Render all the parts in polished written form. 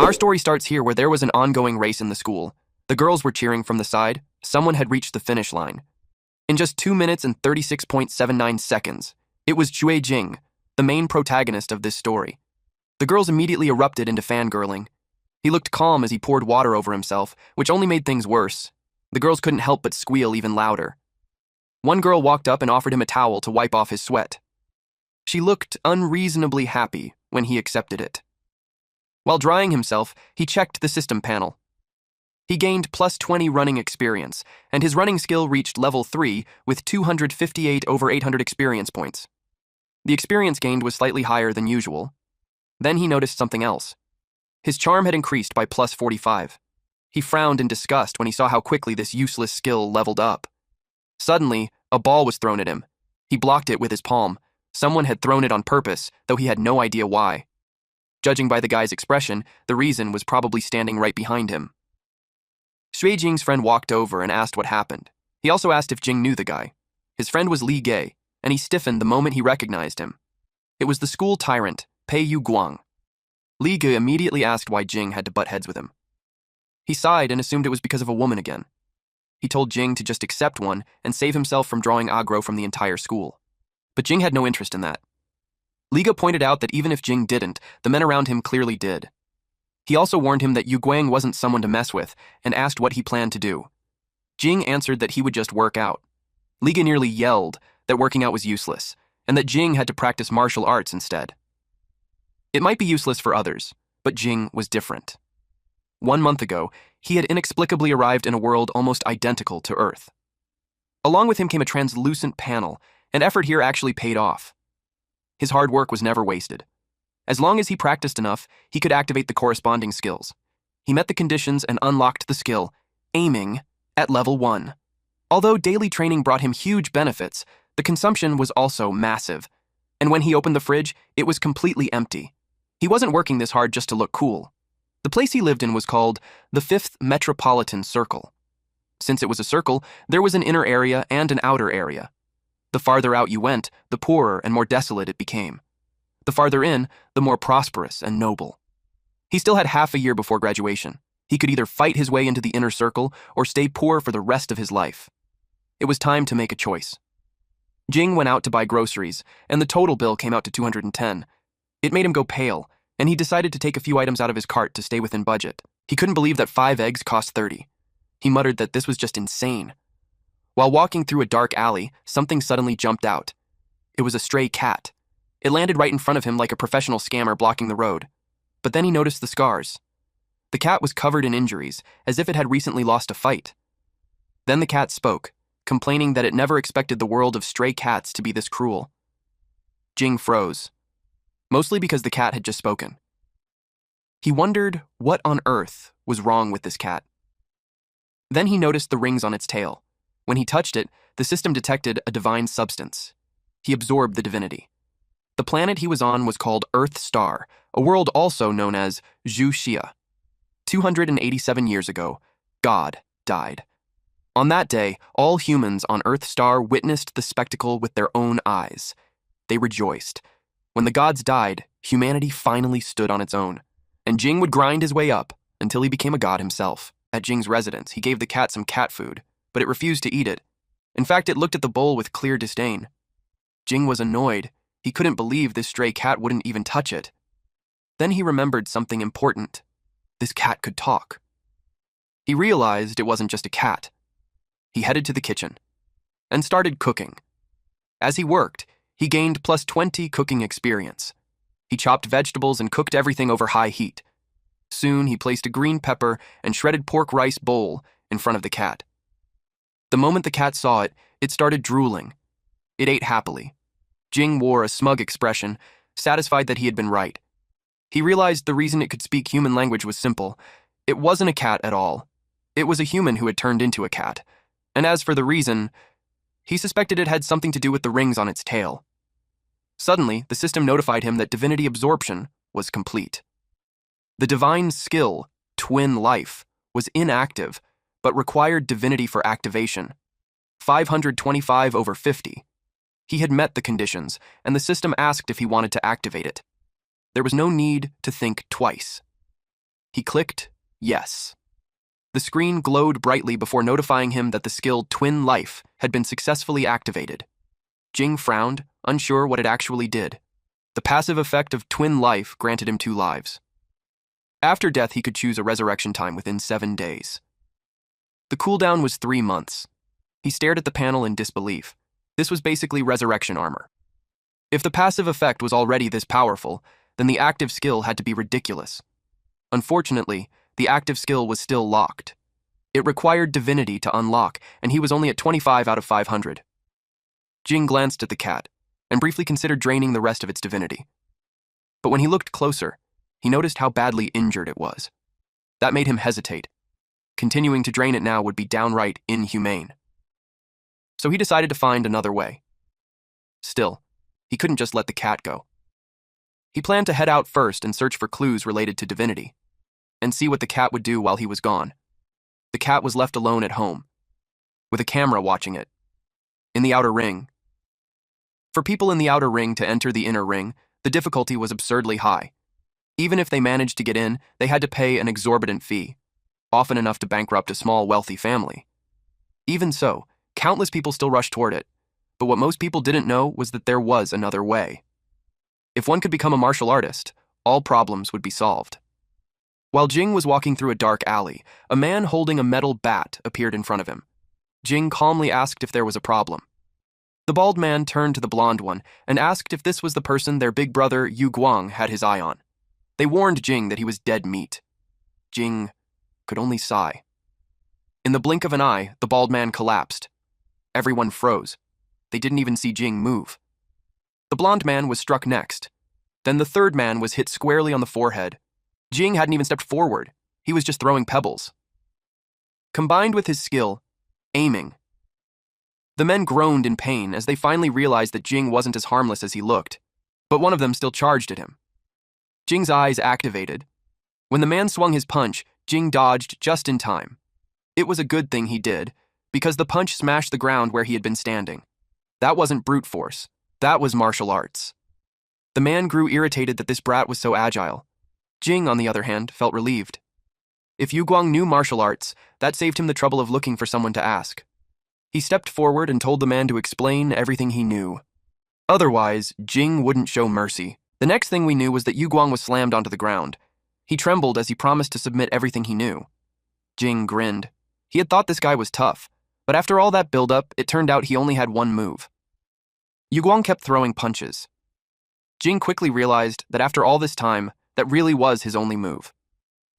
Our story starts here where there was an ongoing race in the school. The girls were cheering from the side. Someone had reached the finish line. In just 2 minutes and 36.79 seconds, it was Chui Jing, the main protagonist of this story. The girls immediately erupted into fangirling. He looked calm as he poured water over himself, which only made things worse. The girls couldn't help but squeal even louder. One girl walked up and offered him a towel to wipe off his sweat. She looked unreasonably happy when he accepted it. While drying himself, he checked the system panel. He gained plus 20 running experience, and his running skill reached level 3 with 258 over 800 experience points. The experience gained was slightly higher than usual. Then he noticed something else. His charm had increased by plus 45. He frowned in disgust when he saw how quickly this useless skill leveled up. Suddenly, a ball was thrown at him. He blocked it with his palm. Someone had thrown it on purpose, though he had no idea why. Judging by the guy's expression, the reason was probably standing right behind him. Shui Jing's friend walked over and asked what happened. He also asked if Jing knew the guy. His friend was Li Gei, and he stiffened the moment he recognized him. It was the school tyrant, Pei Yu Guang. Li Gei immediately asked why Jing had to butt heads with him. He sighed and assumed it was because of a woman again. He told Jing to just accept one and save himself from drawing aggro from the entire school. But Jing had no interest in that. Li Gei pointed out that even if Jing didn't, the men around him clearly did. He also warned him that Yu Guang wasn't someone to mess with and asked what he planned to do. Jing answered that he would just work out. Li Gei nearly yelled that working out was useless and that Jing had to practice martial arts instead. It might be useless for others, but Jing was different. 1 month ago, he had inexplicably arrived in a world almost identical to Earth. Along with him came a translucent panel, and effort here actually paid off. His hard work was never wasted. As long as he practiced enough, he could activate the corresponding skills. He met the conditions and unlocked the skill, aiming, at level 1. Although daily training brought him huge benefits, the consumption was also massive, and when he opened the fridge, it was completely empty. He wasn't working this hard just to look cool. The place he lived in was called the 5th Metropolitan Circle. Since it was a circle, there was an inner area and an outer area. The farther out you went, the poorer and more desolate it became. The farther in, the more prosperous and noble. He still had half a year before graduation. He could either fight his way into the inner circle or stay poor for the rest of his life. It was time to make a choice. Jing went out to buy groceries, and the total bill came out to 210. It made him go pale, and he decided to take a few items out of his cart to stay within budget. He couldn't believe that 5 eggs cost 30. He muttered that this was just insane. While walking through a dark alley, something suddenly jumped out. It was a stray cat. It landed right in front of him like a professional scammer blocking the road. But then he noticed the scars. The cat was covered in injuries, as if it had recently lost a fight. Then the cat spoke, complaining that it never expected the world of stray cats to be this cruel. Jing froze, mostly because the cat had just spoken. He wondered what on earth was wrong with this cat. Then he noticed the rings on its tail. When he touched it, the system detected a divine substance. He absorbed the divinity. The planet he was on was called Earth Star, a world also known as Zhu Xia. 287 years ago, God died. On that day, all humans on Earth Star witnessed the spectacle with their own eyes. They rejoiced. When the gods died, humanity finally stood on its own, and Jing would grind his way up until he became a god himself. At Jing's residence, he gave the cat some cat food, but it refused to eat it. In fact, it looked at the bowl with clear disdain. Jing was annoyed. He couldn't believe this stray cat wouldn't even touch it. Then he remembered something important. This cat could talk. He realized it wasn't just a cat. He headed to the kitchen and started cooking. As he worked, he gained plus 20 cooking experience. He chopped vegetables and cooked everything over high heat. Soon, he placed a green pepper and shredded pork rice bowl in front of the cat. The moment the cat saw it, it started drooling. It ate happily. Jing wore a smug expression, satisfied that he had been right. He realized the reason it could speak human language was simple. It wasn't a cat at all. It was a human who had turned into a cat. And as for the reason, he suspected it had something to do with the rings on its tail. Suddenly, the system notified him that divinity absorption was complete. The divine skill, Twin Life, was inactive, but required divinity for activation. 525 over 50. He had met the conditions, and the system asked if he wanted to activate it. There was no need to think twice. He clicked yes. The screen glowed brightly before notifying him that the skill Twin Life had been successfully activated. Jing frowned, unsure what it actually did. The passive effect of Twin Life granted him 2 lives. After death, he could choose a resurrection time within 7 days. The cooldown was 3 months. He stared at the panel in disbelief. This was basically resurrection armor. If the passive effect was already this powerful, then the active skill had to be ridiculous. Unfortunately, the active skill was still locked. It required divinity to unlock, and he was only at 25 out of 500. Jing glanced at the cat and briefly considered draining the rest of its divinity. But when he looked closer, he noticed how badly injured it was. That made him hesitate. Continuing to drain it now would be downright inhumane. So he decided to find another way. Still, he couldn't just let the cat go. He planned to head out first and search for clues related to divinity, and see what the cat would do while he was gone. The cat was left alone at home, with a camera watching it, in the outer ring. For people in the outer ring to enter the inner ring, the difficulty was absurdly high. Even if they managed to get in, they had to pay an exorbitant fee, often enough to bankrupt a small, wealthy family. Even so, countless people still rushed toward it, but what most people didn't know was that there was another way. If one could become a martial artist, all problems would be solved. While Jing was walking through a dark alley, a man holding a metal bat appeared in front of him. Jing calmly asked if there was a problem. The bald man turned to the blonde one and asked if this was the person their big brother Yu Guang had his eye on. They warned Jing that he was dead meat. Jing could only sigh. In the blink of an eye, the bald man collapsed. Everyone froze. They didn't even see Jing move. The blonde man was struck next. Then the third man was hit squarely on the forehead. Jing hadn't even stepped forward. He was just throwing pebbles. Combined with his skill, aiming. The men groaned in pain as they finally realized that Jing wasn't as harmless as he looked, but one of them still charged at him. Jing's eyes activated. When the man swung his punch, Jing dodged just in time. It was a good thing he did, because the punch smashed the ground where he had been standing. That wasn't brute force. That was martial arts. The man grew irritated that this brat was so agile. Jing, on the other hand, felt relieved. If Yu Guang knew martial arts, that saved him the trouble of looking for someone to ask. He stepped forward and told the man to explain everything he knew. Otherwise, Jing wouldn't show mercy. The next thing we knew was that Yu Guang was slammed onto the ground. He trembled as he promised to submit everything he knew. Jing grinned. He had thought this guy was tough, but after all that build-up, it turned out he only had one move. Yu Guang kept throwing punches. Jing quickly realized that after all this time, that really was his only move.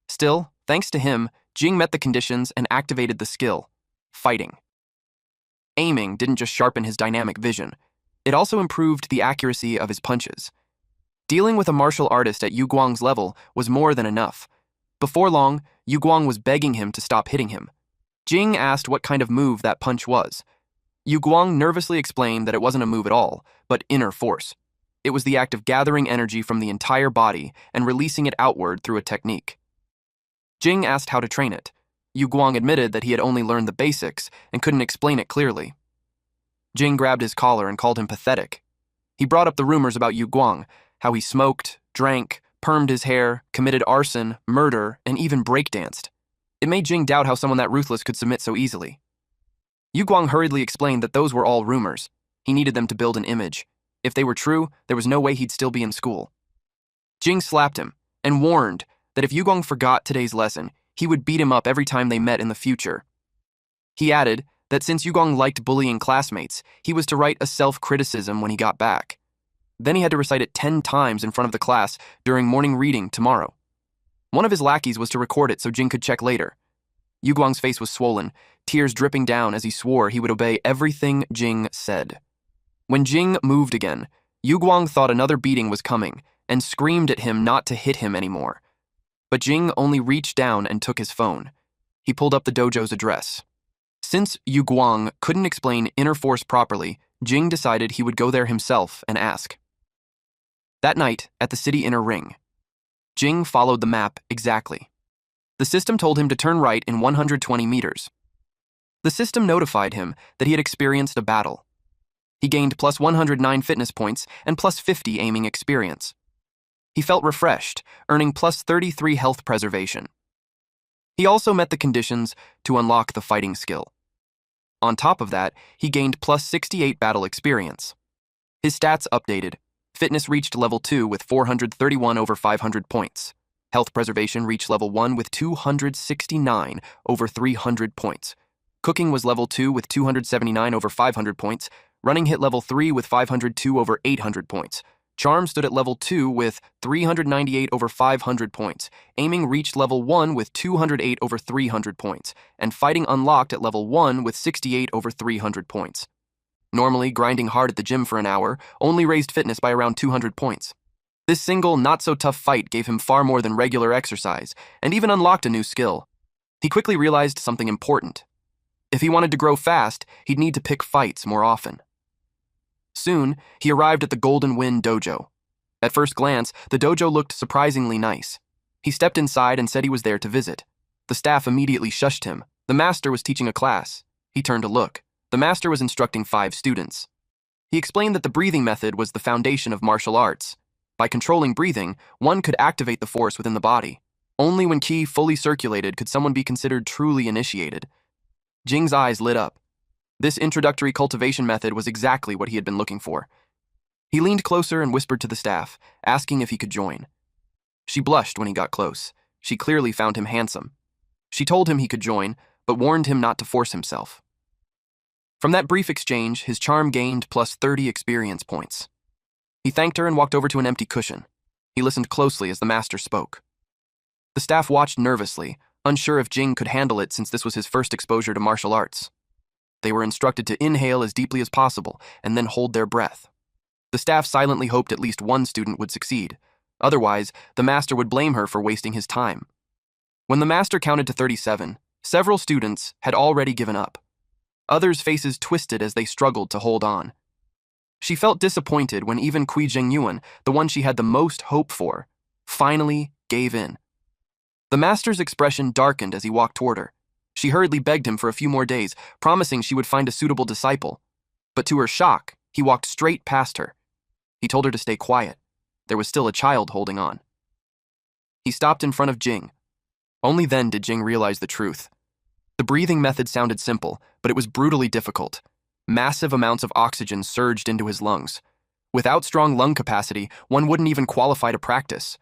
Still, thanks to him, Jing met the conditions and activated the skill, fighting. Aiming didn't just sharpen his dynamic vision, it also improved the accuracy of his punches. Dealing with a martial artist at Yu Guang's level was more than enough. Before long, Yu Guang was begging him to stop hitting him. Jing asked what kind of move that punch was. Yu Guang nervously explained that it wasn't a move at all, but inner force. It was the act of gathering energy from the entire body and releasing it outward through a technique. Jing asked how to train it. Yu Guang admitted that he had only learned the basics and couldn't explain it clearly. Jing grabbed his collar and called him pathetic. He brought up the rumors about Yu Guang, how he smoked, drank, permed his hair, committed arson, murder, and even breakdanced. It made Jing doubt how someone that ruthless could submit so easily. Yu Guang hurriedly explained that those were all rumors. He needed them to build an image. If they were true, there was no way he'd still be in school. Jing slapped him and warned that if Yu Guang forgot today's lesson, he would beat him up every time they met in the future. He added that since Yu Guang liked bullying classmates, he was to write a self-criticism when he got back. Then he had to recite it 10 times in front of the class during morning reading tomorrow. One of his lackeys was to record it so Jing could check later. Yu Guang's face was swollen, tears dripping down as he swore he would obey everything Jing said. When Jing moved again, Yu Guang thought another beating was coming and screamed at him not to hit him anymore. But Jing only reached down and took his phone. He pulled up the dojo's address. Since Yu Guang couldn't explain inner force properly, Jing decided he would go there himself and ask. That night, at the city inner ring, Jing followed the map exactly. The system told him to turn right in 120 meters. The system notified him that he had experienced a battle. He gained plus 109 fitness points and plus 50 aiming experience. He felt refreshed, earning plus 33 health preservation. He also met the conditions to unlock the fighting skill. On top of that, he gained plus 68 battle experience. His stats updated. Fitness reached level 2 with 431 over 500 points. Health preservation reached level 1 with 269 over 300 points. Cooking was level 2 with 279 over 500 points. Running hit level 3 with 502 over 800 points. Charm stood at level 2 with 398 over 500 points. Aiming reached level 1 with 208 over 300 points. And fighting unlocked at level 1 with 68 over 300 points. Normally, grinding hard at the gym for an hour only raised fitness by around 200 points. This single, not-so-tough fight gave him far more than regular exercise, and even unlocked a new skill. He quickly realized something important. If he wanted to grow fast, he'd need to pick fights more often. Soon, he arrived at the Golden Wind Dojo. At first glance, the dojo looked surprisingly nice. He stepped inside and said he was there to visit. The staff immediately shushed him. The master was teaching a class. He turned to look. The master was instructing 5 students. He explained that the breathing method was the foundation of martial arts. By controlling breathing, one could activate the force within the body. Only when qi fully circulated could someone be considered truly initiated. Jing's eyes lit up. This introductory cultivation method was exactly what he had been looking for. He leaned closer and whispered to the staff, asking if he could join. She blushed when he got close. She clearly found him handsome. She told him he could join, but warned him not to force himself. From that brief exchange, his charm gained plus 30 experience points. He thanked her and walked over to an empty cushion. He listened closely as the master spoke. The staff watched nervously, unsure if Jing could handle it since this was his first exposure to martial arts. They were instructed to inhale as deeply as possible and then hold their breath. The staff silently hoped at least one student would succeed. Otherwise, the master would blame her for wasting his time. When the master counted to 37, several students had already given up. Others' faces twisted as they struggled to hold on. She felt disappointed when even Kui Jingyuan, the one she had the most hope for, finally gave in. The master's expression darkened as he walked toward her. She hurriedly begged him for a few more days, promising she would find a suitable disciple. But to her shock, he walked straight past her. He told her to stay quiet. There was still a child holding on. He stopped in front of Jing. Only then did Jing realize the truth. The breathing method sounded simple, but it was brutally difficult. Massive amounts of oxygen surged into his lungs. Without strong lung capacity, one wouldn't even qualify to practice.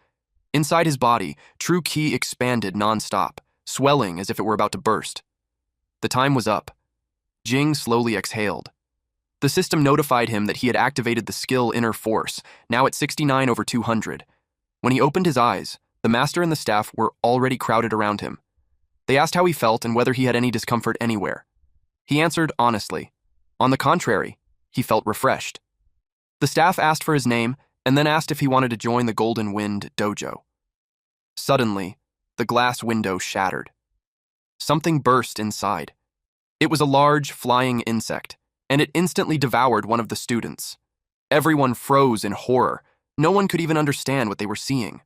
Inside his body, true qi expanded non-stop, swelling as if it were about to burst. The time was up. Jing slowly exhaled. The system notified him that he had activated the skill Inner Force, now at 69 over 200. When he opened his eyes, the master and the staff were already crowded around him. They asked how he felt and whether he had any discomfort anywhere. He answered honestly. On the contrary, he felt refreshed. The staff asked for his name and then asked if he wanted to join the Golden Wind Dojo. Suddenly, the glass window shattered. Something burst inside. It was a large, flying insect, and it instantly devoured one of the students. Everyone froze in horror. No one could even understand what they were seeing.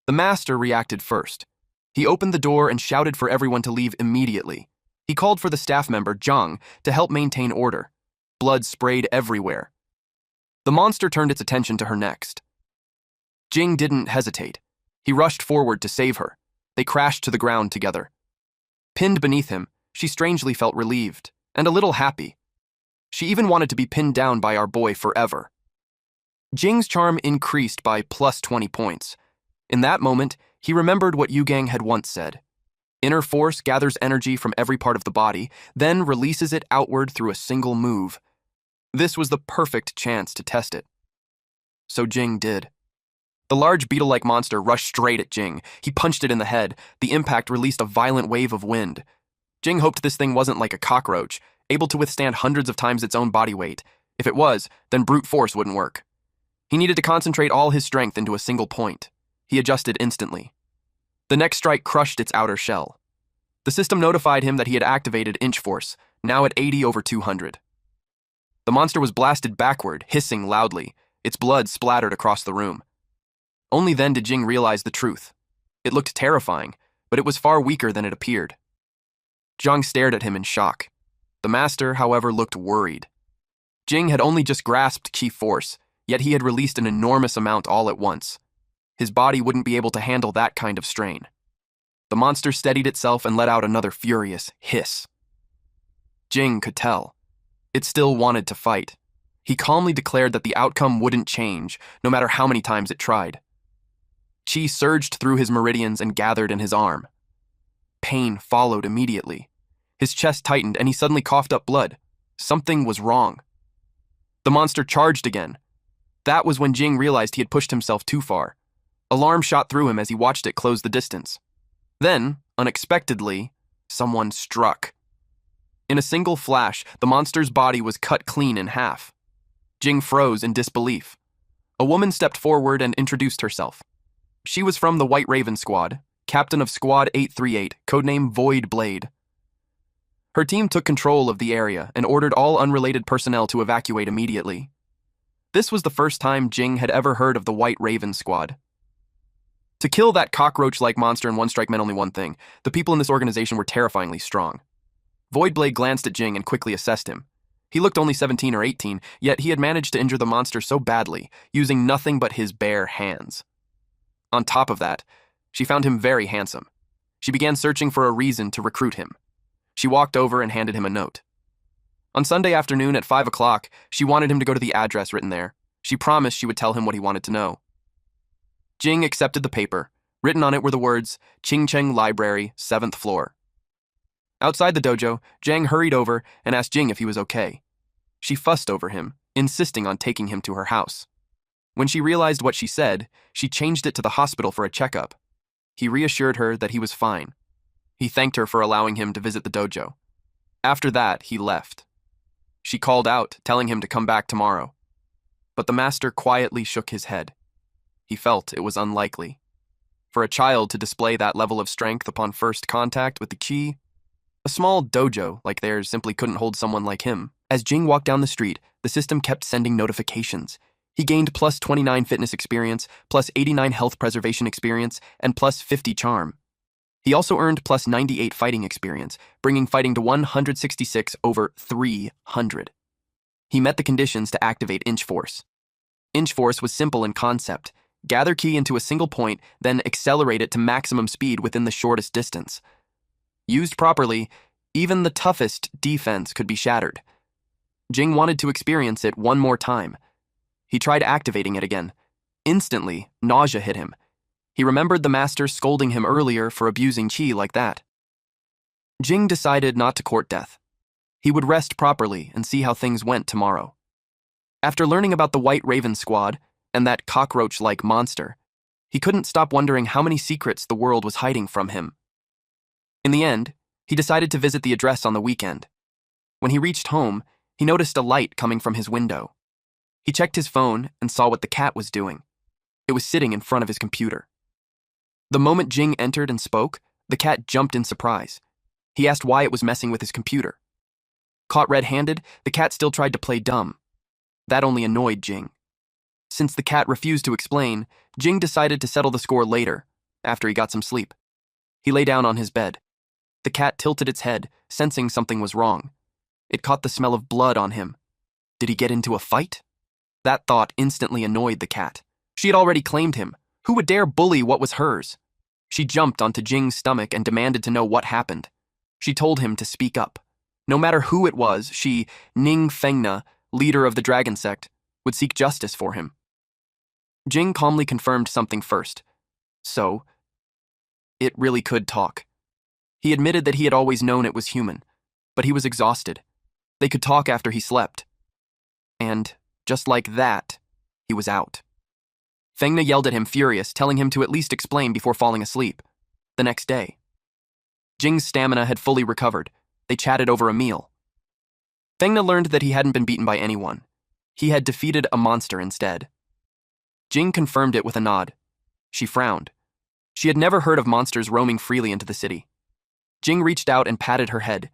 The master reacted first. He opened the door and shouted for everyone to leave immediately. He called for the staff member, Zhang, to help maintain order. Blood sprayed everywhere. The monster turned its attention to her next. Jing didn't hesitate. He rushed forward to save her. They crashed to the ground together. Pinned beneath him, she strangely felt relieved and a little happy. She even wanted to be pinned down by our boy forever. Jing's charm increased by plus 20 points. In that moment, he remembered what Yugang had once said. Inner force gathers energy from every part of the body, then releases it outward through a single move. This was the perfect chance to test it. So Jing did. The large beetle-like monster rushed straight at Jing. He punched it in the head. The impact released a violent wave of wind. Jing hoped this thing wasn't like a cockroach, able to withstand hundreds of times its own body weight. If it was, then brute force wouldn't work. He needed to concentrate all his strength into a single point. He adjusted instantly. The next strike crushed its outer shell. The system notified him that he had activated Inch Force, now at 80 over 200. The monster was blasted backward, hissing loudly. Its blood splattered across the room. Only then did Jing realize the truth. It looked terrifying, but it was far weaker than it appeared. Zhang stared at him in shock. The master, however, looked worried. Jing had only just grasped Qi force, yet he had released an enormous amount all at once. His body wouldn't be able to handle that kind of strain. The monster steadied itself and let out another furious hiss. Jing could tell. It still wanted to fight. He calmly declared that the outcome wouldn't change, no matter how many times it tried. Qi surged through his meridians and gathered in his arm. Pain followed immediately. His chest tightened and he suddenly coughed up blood. Something was wrong. The monster charged again. That was when Jing realized he had pushed himself too far. Alarm shot through him as he watched it close the distance. Then, unexpectedly, someone struck. In a single flash, the monster's body was cut clean in half. Jing froze in disbelief. A woman stepped forward and introduced herself. She was from the White Raven Squad, captain of Squad 838, codename Void Blade. Her team took control of the area and ordered all unrelated personnel to evacuate immediately. This was the first time Jing had ever heard of the White Raven Squad. To kill that cockroach-like monster in one strike meant only one thing. The people in this organization were terrifyingly strong. Voidblade glanced at Jing and quickly assessed him. He looked only 17 or 18, yet he had managed to injure the monster so badly, using nothing but his bare hands. On top of that, she found him very handsome. She began searching for a reason to recruit him. She walked over and handed him a note. On Sunday afternoon at 5 o'clock, she wanted him to go to the address written there. She promised she would tell him what he wanted to know. Jing accepted the paper. Written on it were the words, Qingcheng Library, 7th floor. Outside the dojo, Zhang hurried over and asked Jing if he was okay. She fussed over him, insisting on taking him to her house. When she realized what she said, she changed it to the hospital for a checkup. He reassured her that he was fine. He thanked her for allowing him to visit the dojo. After that, he left. She called out, telling him to come back tomorrow. But the master quietly shook his head. He felt it was unlikely. For a child to display that level of strength upon first contact with the Qi, a small dojo like theirs simply couldn't hold someone like him. As Jing walked down the street, the system kept sending notifications. He gained plus 29 fitness experience, plus 89 health preservation experience, and plus 50 charm. He also earned plus 98 fighting experience, bringing fighting to 166 over 300. He met the conditions to activate Inch Force. Inch Force was simple in concept. Gather Qi into a single point, then accelerate it to maximum speed within the shortest distance. Used properly, even the toughest defense could be shattered. Jing wanted to experience it one more time. He tried activating it again. Instantly, nausea hit him. He remembered the master scolding him earlier for abusing Qi like that. Jing decided not to court death. He would rest properly and see how things went tomorrow. After learning about the White Raven Squad and that cockroach-like monster, he couldn't stop wondering how many secrets the world was hiding from him. In the end, he decided to visit the address on the weekend. When he reached home, he noticed a light coming from his window. He checked his phone and saw what the cat was doing. It was sitting in front of his computer. The moment Jing entered and spoke, the cat jumped in surprise. He asked why it was messing with his computer. Caught red-handed, the cat still tried to play dumb. That only annoyed Jing. Since the cat refused to explain, Jing decided to settle the score later, after he got some sleep. He lay down on his bed. The cat tilted its head, sensing something was wrong. It caught the smell of blood on him. Did he get into a fight? That thought instantly annoyed the cat. She had already claimed him. Who would dare bully what was hers? She jumped onto Jing's stomach and demanded to know what happened. She told him to speak up. No matter who it was, she, Ning Fengna, leader of the dragon sect, would seek justice for him. Jing calmly confirmed something first. So, it really could talk. He admitted that he had always known it was human, but he was exhausted. They could talk after he slept. And, just like that, he was out. Fengna yelled at him furious, telling him to at least explain before falling asleep. The next day, Jing's stamina had fully recovered. They chatted over a meal. Fengna learned that he hadn't been beaten by anyone. He had defeated a monster instead. Jing confirmed it with a nod. She frowned. She had never heard of monsters roaming freely into the city. Jing reached out and patted her head.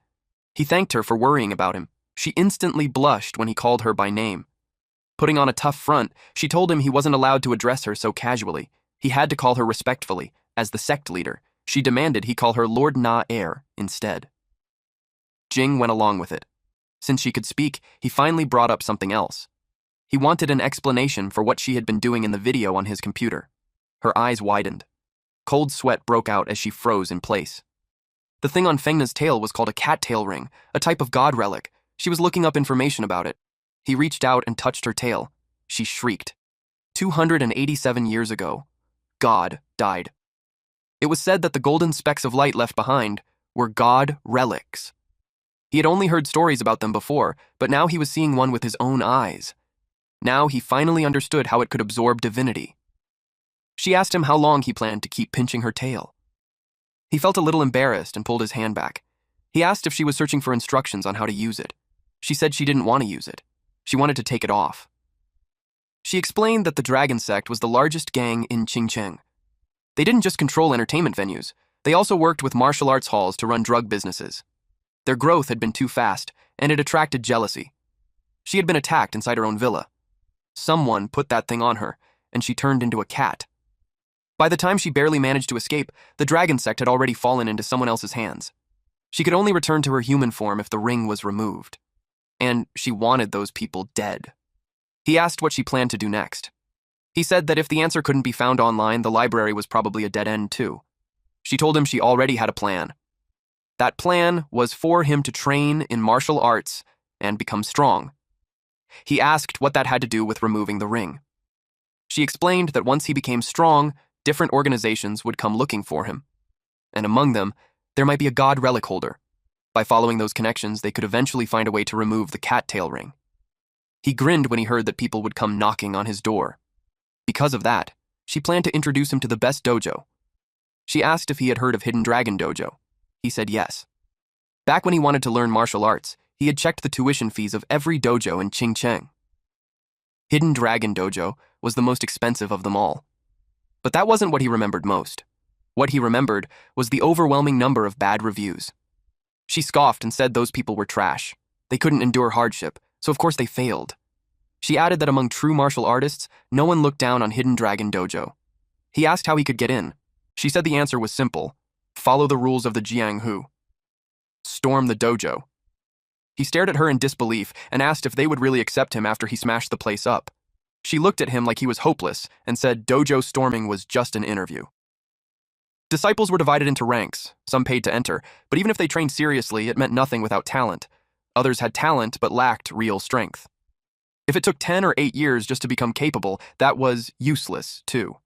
He thanked her for worrying about him. She instantly blushed when he called her by name. Putting on a tough front, she told him he wasn't allowed to address her so casually. He had to call her respectfully. As the sect leader, she demanded he call her Lord Na-Air instead. Jing went along with it. Since she could speak, he finally brought up something else. He wanted an explanation for what she had been doing in the video on his computer. Her eyes widened. Cold sweat broke out as she froze in place. The thing on Fengna's tail was called a cattail ring, a type of god relic. She was looking up information about it. He reached out and touched her tail. She shrieked. 287 years ago, God died. It was said that the golden specks of light left behind were god relics. He had only heard stories about them before, but now he was seeing one with his own eyes. Now he finally understood how it could absorb divinity. She asked him how long he planned to keep pinching her tail. He felt a little embarrassed and pulled his hand back. He asked if she was searching for instructions on how to use it. She said she didn't want to use it. She wanted to take it off. She explained that the Dragon Sect was the largest gang in Qingcheng. They didn't just control entertainment venues, they also worked with martial arts halls to run drug businesses. Their growth had been too fast, and it attracted jealousy. She had been attacked inside her own villa. Someone put that thing on her, and she turned into a cat. By the time she barely managed to escape, the Dragon Sect had already fallen into someone else's hands. She could only return to her human form if the ring was removed. And she wanted those people dead. He asked what she planned to do next. He said that if the answer couldn't be found online, the library was probably a dead end too. She told him she already had a plan. That plan was for him to train in martial arts and become strong. He asked what that had to do with removing the ring. She explained that once he became strong, different organizations would come looking for him. And among them, there might be a god relic holder. By following those connections, they could eventually find a way to remove the cattail ring. He grinned when he heard that people would come knocking on his door. Because of that, she planned to introduce him to the best dojo. She asked if he had heard of Hidden Dragon Dojo. He said yes. Back when he wanted to learn martial arts, he had checked the tuition fees of every dojo in Qingcheng. Hidden Dragon Dojo was the most expensive of them all. But that wasn't what he remembered most. What he remembered was the overwhelming number of bad reviews. She scoffed and said those people were trash. They couldn't endure hardship, so of course they failed. She added that among true martial artists, no one looked down on Hidden Dragon Dojo. He asked how he could get in. She said the answer was simple. Follow the rules of the Jianghu. Storm the dojo. He stared at her in disbelief and asked if they would really accept him after he smashed the place up. She looked at him like he was hopeless and said dojo storming was just an interview. Disciples were divided into ranks, some paid to enter, but even if they trained seriously, it meant nothing without talent. Others had talent but lacked real strength. If it took 10 or 8 years just to become capable, that was useless, too.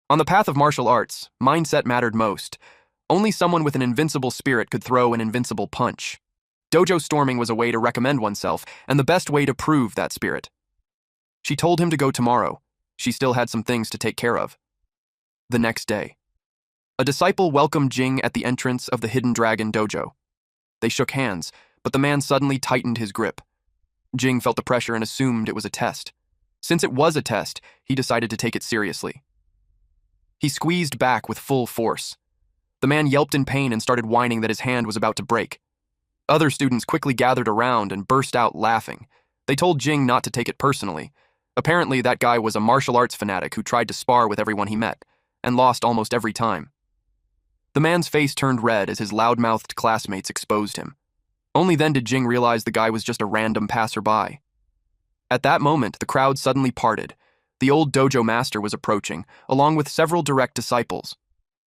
On the path of martial arts, mindset mattered most. Only someone with an invincible spirit could throw an invincible punch. Dojo storming was a way to recommend oneself, and the best way to prove that spirit. She told him to go tomorrow. She still had some things to take care of. The next day. A disciple welcomed Jing at the entrance of the Hidden Dragon Dojo. They shook hands, but the man suddenly tightened his grip. Jing felt the pressure and assumed it was a test. Since it was a test, he decided to take it seriously. He squeezed back with full force. The man yelped in pain and started whining that his hand was about to break. Other students quickly gathered around and burst out laughing. They told Jing not to take it personally. Apparently, that guy was a martial arts fanatic who tried to spar with everyone he met, and lost almost every time. The man's face turned red as his loud-mouthed classmates exposed him. Only then did Jing realize the guy was just a random passerby. At that moment, the crowd suddenly parted. The old dojo master was approaching, along with several direct disciples.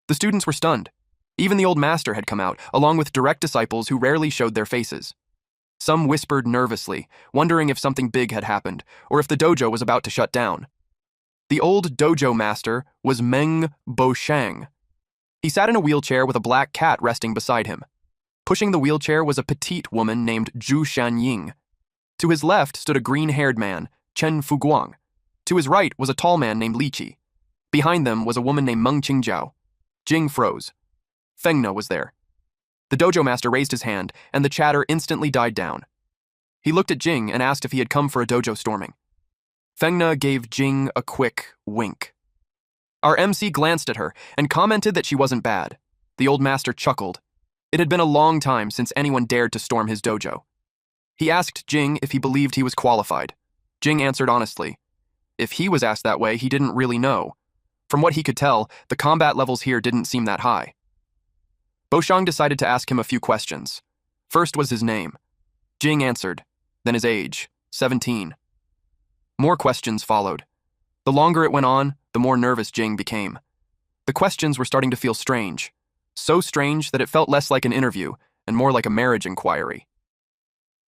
The students were stunned. Even the old master had come out, along with direct disciples who rarely showed their faces. Some whispered nervously, wondering if something big had happened, or if the dojo was about to shut down. The old dojo master was Meng Boshang. He sat in a wheelchair with a black cat resting beside him. Pushing the wheelchair was a petite woman named Zhu Shanying. To his left stood a green-haired man, Chen Fuguang. To his right was a tall man named Li Qi. Behind them was a woman named Meng Qingjiao. Jing froze. Fengna was there. The dojo master raised his hand, and the chatter instantly died down. He looked at Jing and asked if he had come for a dojo storming. Fengna gave Jing a quick wink. Our MC glanced at her and commented that she wasn't bad. The old master chuckled. It had been a long time since anyone dared to storm his dojo. He asked Jing if he believed he was qualified. Jing answered honestly. If he was asked that way, he didn't really know. From what he could tell, the combat levels here didn't seem that high. Boshang decided to ask him a few questions. First was his name. Jing answered, then his age, 17. More questions followed. The longer it went on, the more nervous Jing became. The questions were starting to feel strange. So strange that it felt less like an interview and more like a marriage inquiry.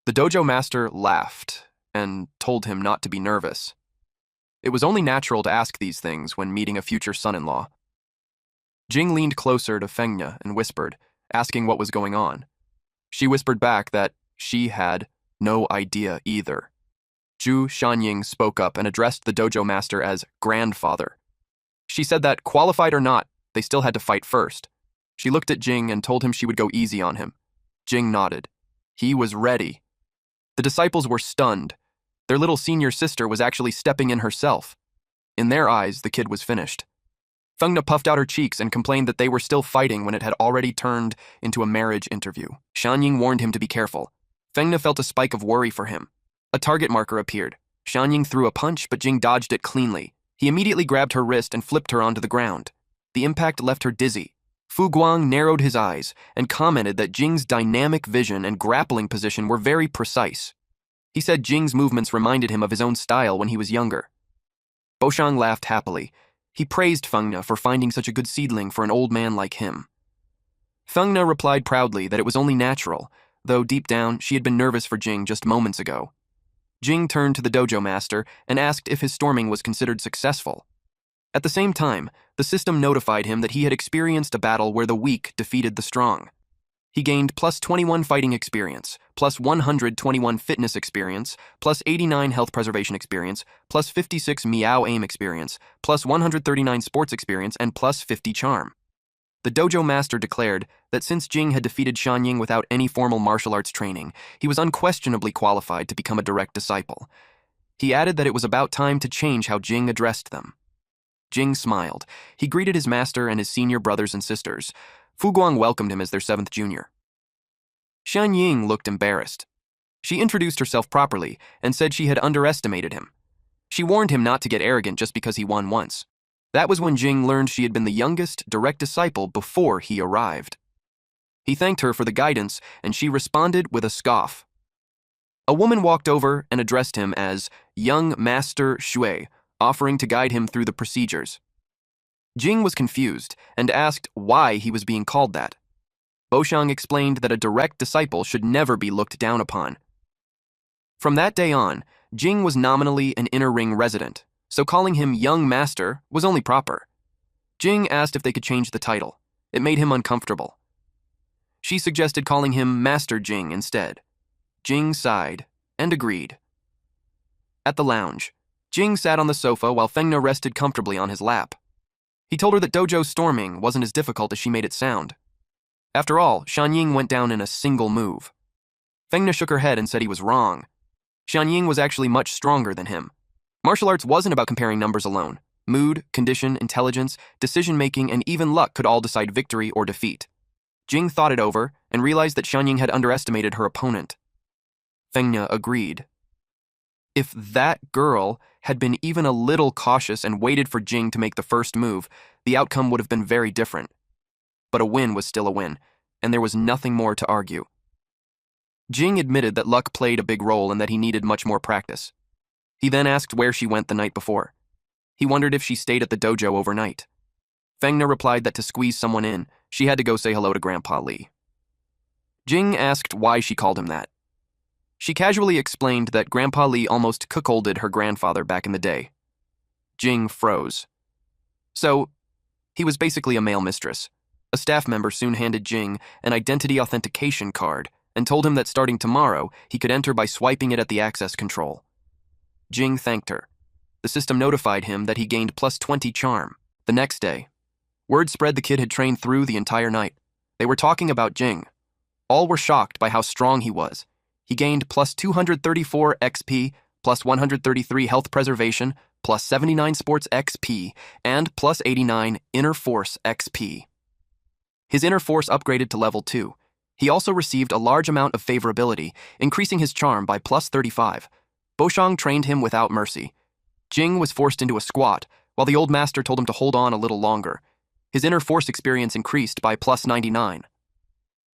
The dojo master laughed and told him not to be nervous. It was only natural to ask these things when meeting a future son-in-law. Jing leaned closer to Fengna and whispered, asking what was going on. She whispered back that she had no idea either. Zhu Shanying spoke up and addressed the dojo master as grandfather. She said that, qualified or not, they still had to fight first. She looked at Jing and told him she would go easy on him. Jing nodded. He was ready. The disciples were stunned. Their little senior sister was actually stepping in herself. In their eyes, the kid was finished. Fengna puffed out her cheeks and complained that they were still fighting when it had already turned into a marriage interview. Shanying warned him to be careful. Fengna felt a spike of worry for him. A target marker appeared. Shanying threw a punch, but Jing dodged it cleanly. He immediately grabbed her wrist and flipped her onto the ground. The impact left her dizzy. Fu Guang narrowed his eyes and commented that Jing's dynamic vision and grappling position were very precise. He said Jing's movements reminded him of his own style when he was younger. Boshang laughed happily. He praised Fengna for finding such a good seedling for an old man like him. Fengna replied proudly that it was only natural, though deep down she had been nervous for Jing just moments ago. Jing turned to the dojo master and asked if his storming was considered successful. At the same time, the system notified him that he had experienced a battle where the weak defeated the strong. He gained plus 21 fighting experience, plus 121 fitness experience, plus 89 health preservation experience, plus 56 meow aim experience, plus 139 sports experience, and plus 50 charm. The dojo master declared that since Jing had defeated Shanying without any formal martial arts training, he was unquestionably qualified to become a direct disciple. He added that it was about time to change how Jing addressed them. Jing smiled. He greeted his master and his senior brothers and sisters. Fu Guang welcomed him as their 7th junior. Shanying looked embarrassed. She introduced herself properly and said she had underestimated him. She warned him not to get arrogant just because he won once. That was when Jing learned she had been the youngest direct disciple before he arrived. He thanked her for the guidance, and she responded with a scoff. A woman walked over and addressed him as Young Master Shui, offering to guide him through the procedures. Jing was confused and asked why he was being called that. Boshang explained that a direct disciple should never be looked down upon. From that day on, Jing was nominally an inner ring resident, so calling him Young Master was only proper. Jing asked if they could change the title. It made him uncomfortable. She suggested calling him Master Jing instead. Jing sighed and agreed. At the lounge, Jing sat on the sofa while Fengna rested comfortably on his lap. He told her that dojo storming wasn't as difficult as she made it sound. After all, Shanying went down in a single move. Fengna shook her head and said he was wrong. Shanying was actually much stronger than him. Martial arts wasn't about comparing numbers alone. Mood, condition, intelligence, decision-making, and even luck could all decide victory or defeat. Jing thought it over and realized that Shanying had underestimated her opponent. Fengna agreed. If that girl had been even a little cautious and waited for Jing to make the first move, the outcome would have been very different. But a win was still a win, and there was nothing more to argue. Jing admitted that luck played a big role and that he needed much more practice. He then asked where she went the night before. He wondered if she stayed at the dojo overnight. Fengna replied that to squeeze someone in, she had to go say hello to Grandpa Li. Jing asked why she called him that. She casually explained that Grandpa Li almost cuckolded her grandfather back in the day. Jing froze. So, he was basically a male mistress. A staff member soon handed Jing an identity authentication card and told him that starting tomorrow, he could enter by swiping it at the access control. Jing thanked her. The system notified him that he gained plus 20 charm. The next day, word spread the kid had trained through the entire night. They were talking about Jing. All were shocked by how strong he was. He gained plus 234 XP, plus 133 health preservation, plus 79 sports XP, and plus 89 inner force XP. His inner force upgraded to level 2. He also received a large amount of favorability, increasing his charm by plus 35. Boshang trained him without mercy. Jing was forced into a squat, while the old master told him to hold on a little longer. His inner force experience increased by plus 99.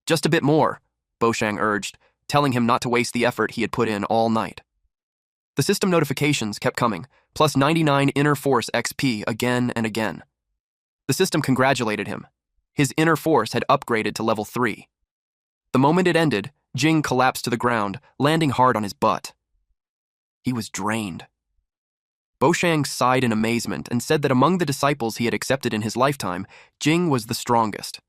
Just a bit more, Boshang urged, telling him not to waste the effort he had put in all night. The system notifications kept coming, plus 99 inner force XP again and again. The system congratulated him. His inner force had upgraded to level 3. The moment it ended, Jing collapsed to the ground, landing hard on his butt. He was drained. Boshang sighed in amazement and said that among the disciples he had accepted in his lifetime, Jing was the strongest.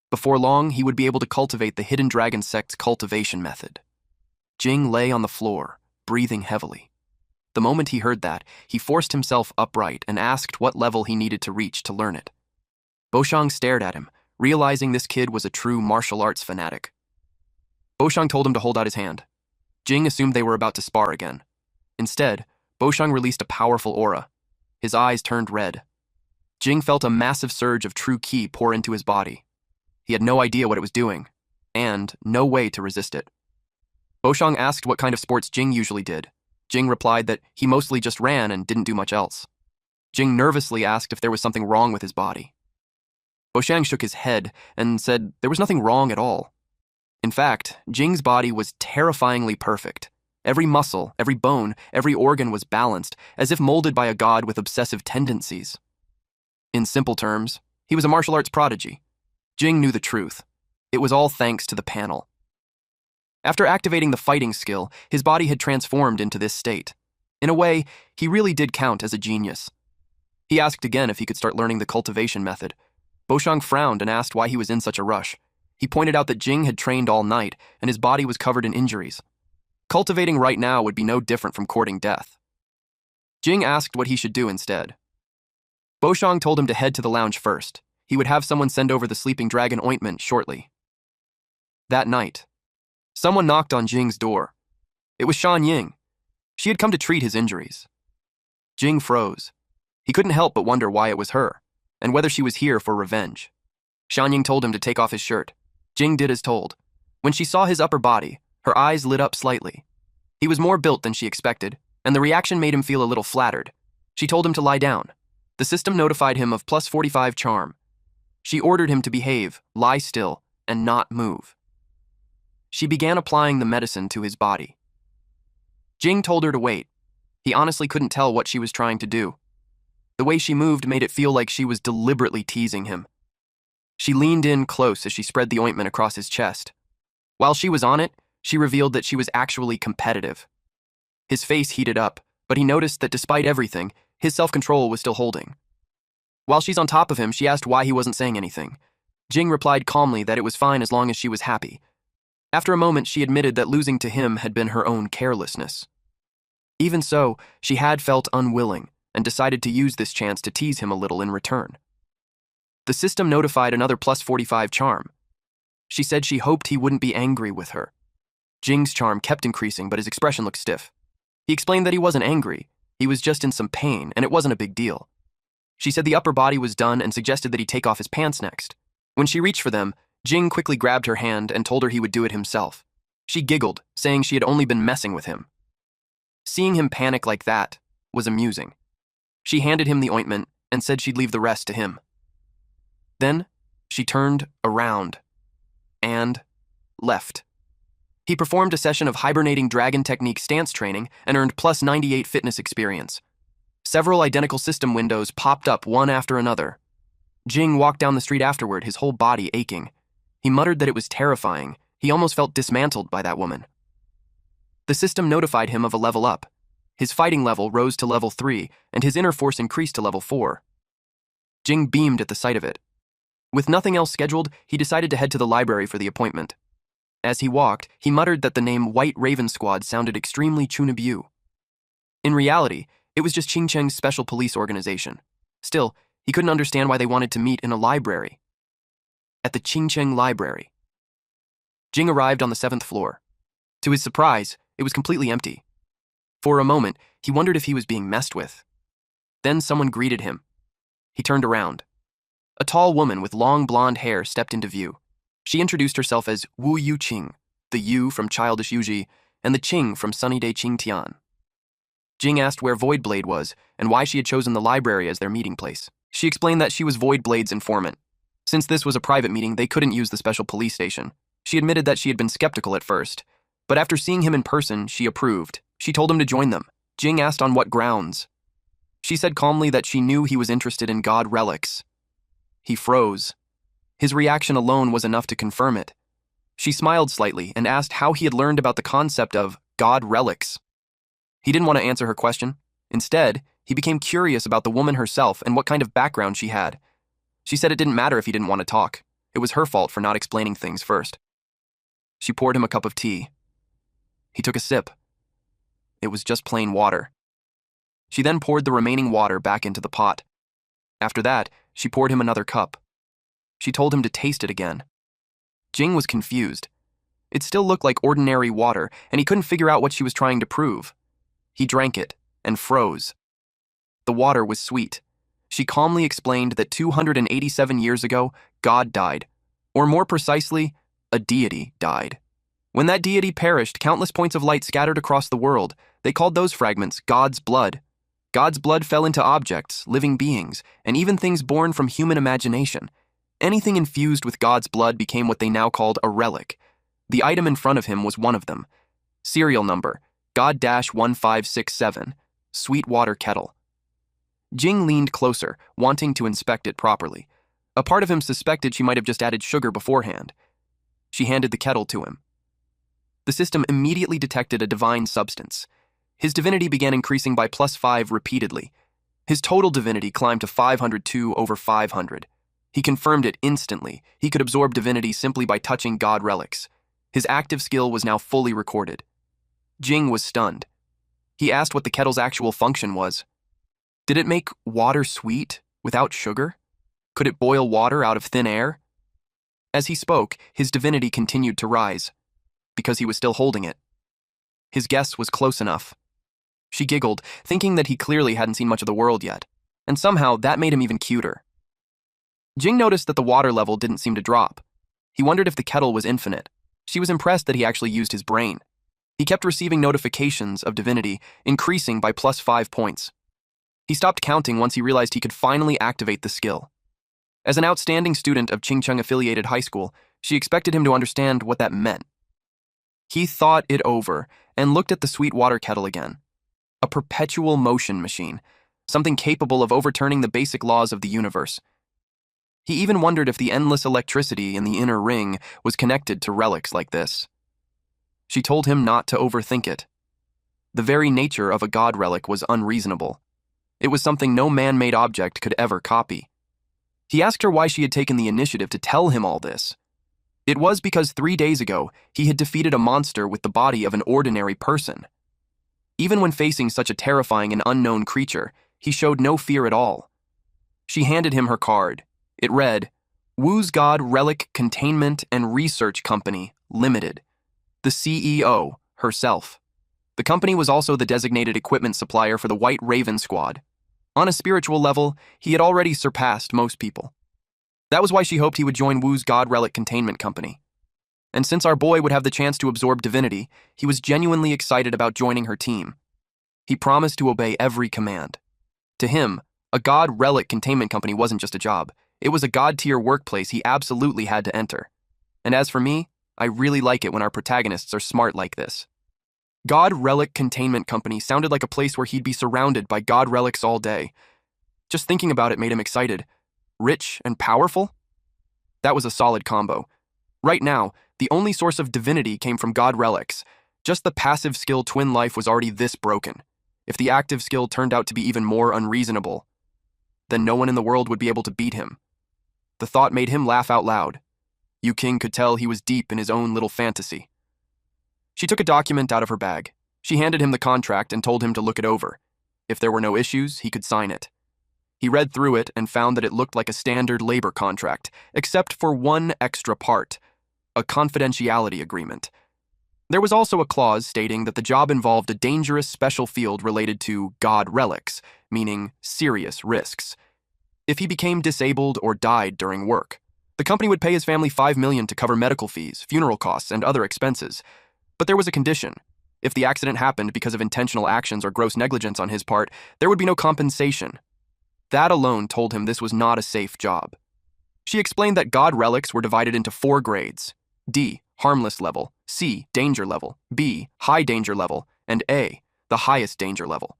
Before long, he would be able to cultivate the Hidden Dragon sect's cultivation method. Jing lay on the floor, breathing heavily. The moment he heard that, he forced himself upright and asked what level he needed to reach to learn it. Boshang stared at him, realizing this kid was a true martial arts fanatic. Boshang told him to hold out his hand. Jing assumed they were about to spar again. Instead, Boshang released a powerful aura. His eyes turned red. Jing felt a massive surge of true ki pour into his body. He had no idea what it was doing, and no way to resist it. Boshang asked what kind of sports Jing usually did. Jing replied that he mostly just ran and didn't do much else. Jing nervously asked if there was something wrong with his body. Boshang shook his head and said there was nothing wrong at all. In fact, Jing's body was terrifyingly perfect. Every muscle, every bone, every organ was balanced, as if molded by a god with obsessive tendencies. In simple terms, he was a martial arts prodigy. Jing knew the truth. It was all thanks to the panel. After activating the fighting skill, his body had transformed into this state. In a way, he really did count as a genius. He asked again if he could start learning the cultivation method. Boshang frowned and asked why he was in such a rush. He pointed out that Jing had trained all night, and his body was covered in injuries. Cultivating right now would be no different from courting death. Jing asked what he should do instead. Boshang told him to head to the lounge first. He would have someone send over the sleeping dragon ointment shortly. That night, someone knocked on Jing's door. It was Shan Ying. She had come to treat his injuries. Jing froze. He couldn't help but wonder why it was her, and whether she was here for revenge. Shan Ying told him to take off his shirt. Jing did as told. When she saw his upper body, her eyes lit up slightly. He was more built than she expected, and the reaction made him feel a little flattered. She told him to lie down. The system notified him of plus 45 charm. She ordered him to behave, lie still, and not move. She began applying the medicine to his body. Jing told her to wait. He honestly couldn't tell what she was trying to do. The way she moved made it feel like she was deliberately teasing him. She leaned in close as she spread the ointment across his chest. While she was on it, she revealed that she was actually competitive. His face heated up, but he noticed that despite everything, his self-control was still holding. While she's on top of him, she asked why he wasn't saying anything. Jing replied calmly that it was fine as long as she was happy. After a moment, she admitted that losing to him had been her own carelessness. Even so, she had felt unwilling and decided to use this chance to tease him a little in return. The system notified another plus 45 charm. She said she hoped he wouldn't be angry with her. Jing's charm kept increasing, but his expression looked stiff. He explained that he wasn't angry. He was just in some pain, and it wasn't a big deal. She said the upper body was done and suggested that he take off his pants next. When she reached for them, Jing quickly grabbed her hand and told her he would do it himself. She giggled, saying she had only been messing with him. Seeing him panic like that was amusing. She handed him the ointment and said she'd leave the rest to him. Then she turned around and left. He performed a session of hibernating dragon technique stance training and earned plus 98 fitness experience. Several identical system windows popped up one after another. Jing walked down the street afterward, his whole body aching. He muttered that it was terrifying. He almost felt dismantled by that woman. The system notified him of a level up. His fighting level rose to level 3, and his inner force increased to level 4. Jing beamed at the sight of it. With nothing else scheduled, he decided to head to the library for the appointment. As he walked, he muttered that the name White Raven Squad sounded extremely Chunabu. In reality, it was just Qing Cheng's special police organization. Still, he couldn't understand why they wanted to meet in a library. At the Qing Cheng Library. Jing arrived on the 7th floor. To his surprise, it was completely empty. For a moment, he wondered if he was being messed with. Then someone greeted him. He turned around. A tall woman with long blonde hair stepped into view. She introduced herself as Wu Yu Qing, the Yu from Childish Yuji, and the Qing from Sunny Day Qing Tian. Jing asked where Voidblade was and why she had chosen the library as their meeting place. She explained that she was Voidblade's informant. Since this was a private meeting, they couldn't use the special police station. She admitted that she had been skeptical at first, but after seeing him in person, she approved. She told him to join them. Jing asked on what grounds. She said calmly that she knew he was interested in god relics. He froze. His reaction alone was enough to confirm it. She smiled slightly and asked how he had learned about the concept of god relics. He didn't want to answer her question. Instead, he became curious about the woman herself and what kind of background she had. She said it didn't matter if he didn't want to talk. It was her fault for not explaining things first. She poured him a cup of tea. He took a sip. It was just plain water. She then poured the remaining water back into the pot. After that, she poured him another cup. She told him to taste it again. Jing was confused. It still looked like ordinary water, and he couldn't figure out what she was trying to prove. He drank it and froze. The water was sweet. She calmly explained that 287 years ago, God died. Or more precisely, a deity died. When that deity perished, countless points of light scattered across the world. They called those fragments God's blood. God's blood fell into objects, living beings, and even things born from human imagination. Anything infused with God's blood became what they now called a relic. The item in front of him was one of them. Serial number, God-1567, Sweetwater Kettle. Jing leaned closer, wanting to inspect it properly. A part of him suspected she might have just added sugar beforehand. She handed the kettle to him. The system immediately detected a divine substance. His divinity began increasing by +5 repeatedly. His total divinity climbed to 502 over 500. He confirmed it instantly. He could absorb divinity simply by touching god relics. His active skill was now fully recorded. Jing was stunned. He asked what the kettle's actual function was. Did it make water sweet without sugar? Could it boil water out of thin air? As he spoke, his divinity continued to rise, because he was still holding it. His guess was close enough. She giggled, thinking that he clearly hadn't seen much of the world yet, and somehow that made him even cuter. Jing noticed that the water level didn't seem to drop. He wondered if the kettle was infinite. She was impressed that he actually used his brain. He kept receiving notifications of divinity, increasing by +5 points. He stopped counting once he realized he could finally activate the skill. As an outstanding student of Chingcheng-affiliated high school, she expected him to understand what that meant. He thought it over and looked at the Sweetwater Kettle again. A perpetual motion machine, something capable of overturning the basic laws of the universe. He even wondered if the endless electricity in the inner ring was connected to relics like this. She told him not to overthink it. The very nature of a god relic was unreasonable. It was something no man-made object could ever copy. He asked her why she had taken the initiative to tell him all this. It was because 3 days ago, he had defeated a monster with the body of an ordinary person. Even when facing such a terrifying and unknown creature, he showed no fear at all. She handed him her card. It read, Wu's God Relic Containment and Research Company, Limited. The CEO, herself. The company was also the designated equipment supplier for the White Raven Squad. On a spiritual level, he had already surpassed most people. That was why she hoped he would join Wu's God Relic Containment Company. And since our boy would have the chance to absorb divinity, he was genuinely excited about joining her team. He promised to obey every command. To him, a God Relic Containment Company wasn't just a job. It was a god-tier workplace he absolutely had to enter. And as for me, I really like it when our protagonists are smart like this. God Relic Containment Company sounded like a place where he'd be surrounded by god relics all day. Just thinking about it made him excited. Rich and powerful? That was a solid combo. Right now, the only source of divinity came from god relics. Just the passive skill twin life was already this broken. If the active skill turned out to be even more unreasonable, then no one in the world would be able to beat him. The thought made him laugh out loud. Yu King could tell he was deep in his own little fantasy. She took a document out of her bag. She handed him the contract and told him to look it over. If there were no issues, he could sign it. He read through it and found that it looked like a standard labor contract, except for one extra part, a confidentiality agreement. There was also a clause stating that the job involved a dangerous special field related to god relics, meaning serious risks. If he became disabled or died during work, the company would pay his family $5 million to cover medical fees, funeral costs, and other expenses. But there was a condition. If the accident happened because of intentional actions or gross negligence on his part, there would be no compensation. That alone told him this was not a safe job. She explained that god relics were divided into 4 grades: D, harmless level; C, danger level; B, high danger level; and A, the highest danger level.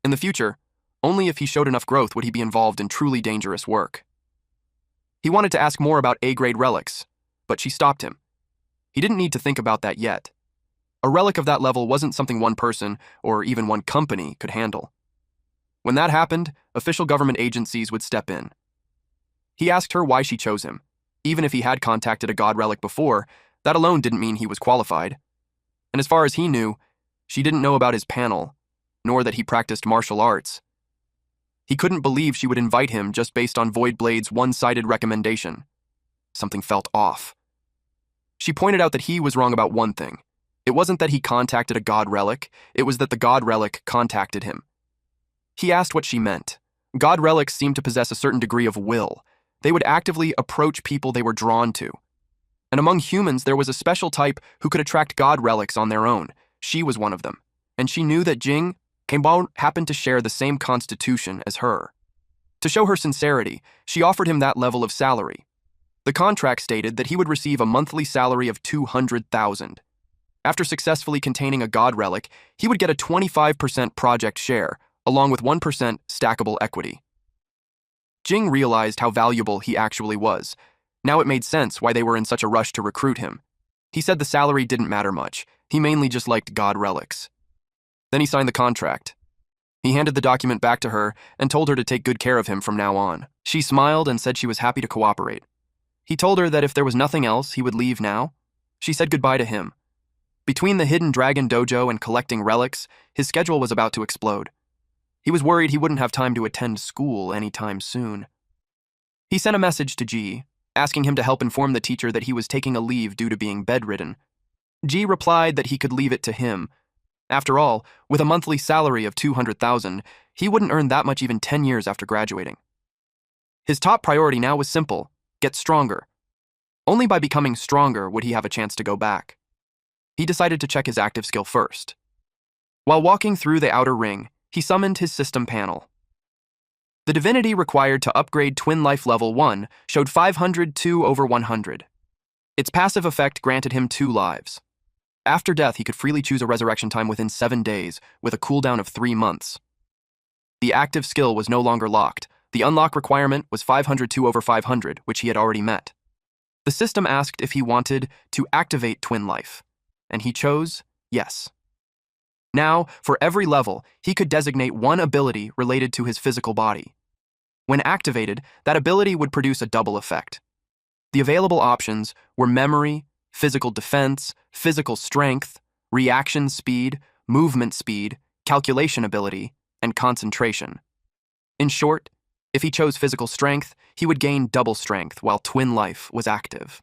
In the future, only if he showed enough growth would he be involved in truly dangerous work. He wanted to ask more about A-grade relics, but she stopped him. He didn't need to think about that yet. A relic of that level wasn't something one person or even one company could handle. When that happened, official government agencies would step in. He asked her why she chose him. Even if he had contacted a god relic before, that alone didn't mean he was qualified. And as far as he knew, she didn't know about his panel, nor that he practiced martial arts. He couldn't believe she would invite him just based on Voidblade's one-sided recommendation. Something felt off. She pointed out that he was wrong about one thing. It wasn't that he contacted a god relic, it was that the god relic contacted him. He asked what she meant. God relics seemed to possess a certain degree of will. They would actively approach people they were drawn to. And among humans, there was a special type who could attract god relics on their own. She was one of them. And she knew that Jing Kambao happened to share the same constitution as her. To show her sincerity, she offered him that level of salary. The contract stated that he would receive a monthly salary of 200,000. After successfully containing a god relic, he would get a 25% project share, along with 1% stackable equity. Jing realized how valuable he actually was. Now it made sense why they were in such a rush to recruit him. He said the salary didn't matter much. He mainly just liked god relics. Then he signed the contract. He handed the document back to her and told her to take good care of him from now on. She smiled and said she was happy to cooperate. He told her that if there was nothing else, he would leave now. She said goodbye to him. Between the Hidden Dragon Dojo and collecting relics, his schedule was about to explode. He was worried he wouldn't have time to attend school anytime soon. He sent a message to Ji, asking him to help inform the teacher that he was taking a leave due to being bedridden. Ji replied that he could leave it to him. After all, with a monthly salary of 200,000, he wouldn't earn that much even 10 years after graduating. His top priority now was simple: get stronger. Only by becoming stronger would he have a chance to go back. He decided to check his active skill first. While walking through the outer ring, he summoned his system panel. The divinity required to upgrade Twin Life Level 1 showed 502/100. Its passive effect granted him 2 lives. After death, he could freely choose a resurrection time within 7 days, with a cooldown of 3 months. The active skill was no longer locked. The unlock requirement was 502/500, which he had already met. The system asked if he wanted to activate Twin Life, and he chose yes. Now, for every level, he could designate one ability related to his physical body. When activated, that ability would produce a double effect. The available options were memory, physical defense, physical strength, reaction speed, movement speed, calculation ability, and concentration. In short, if he chose physical strength, he would gain double strength while Twin Life was active.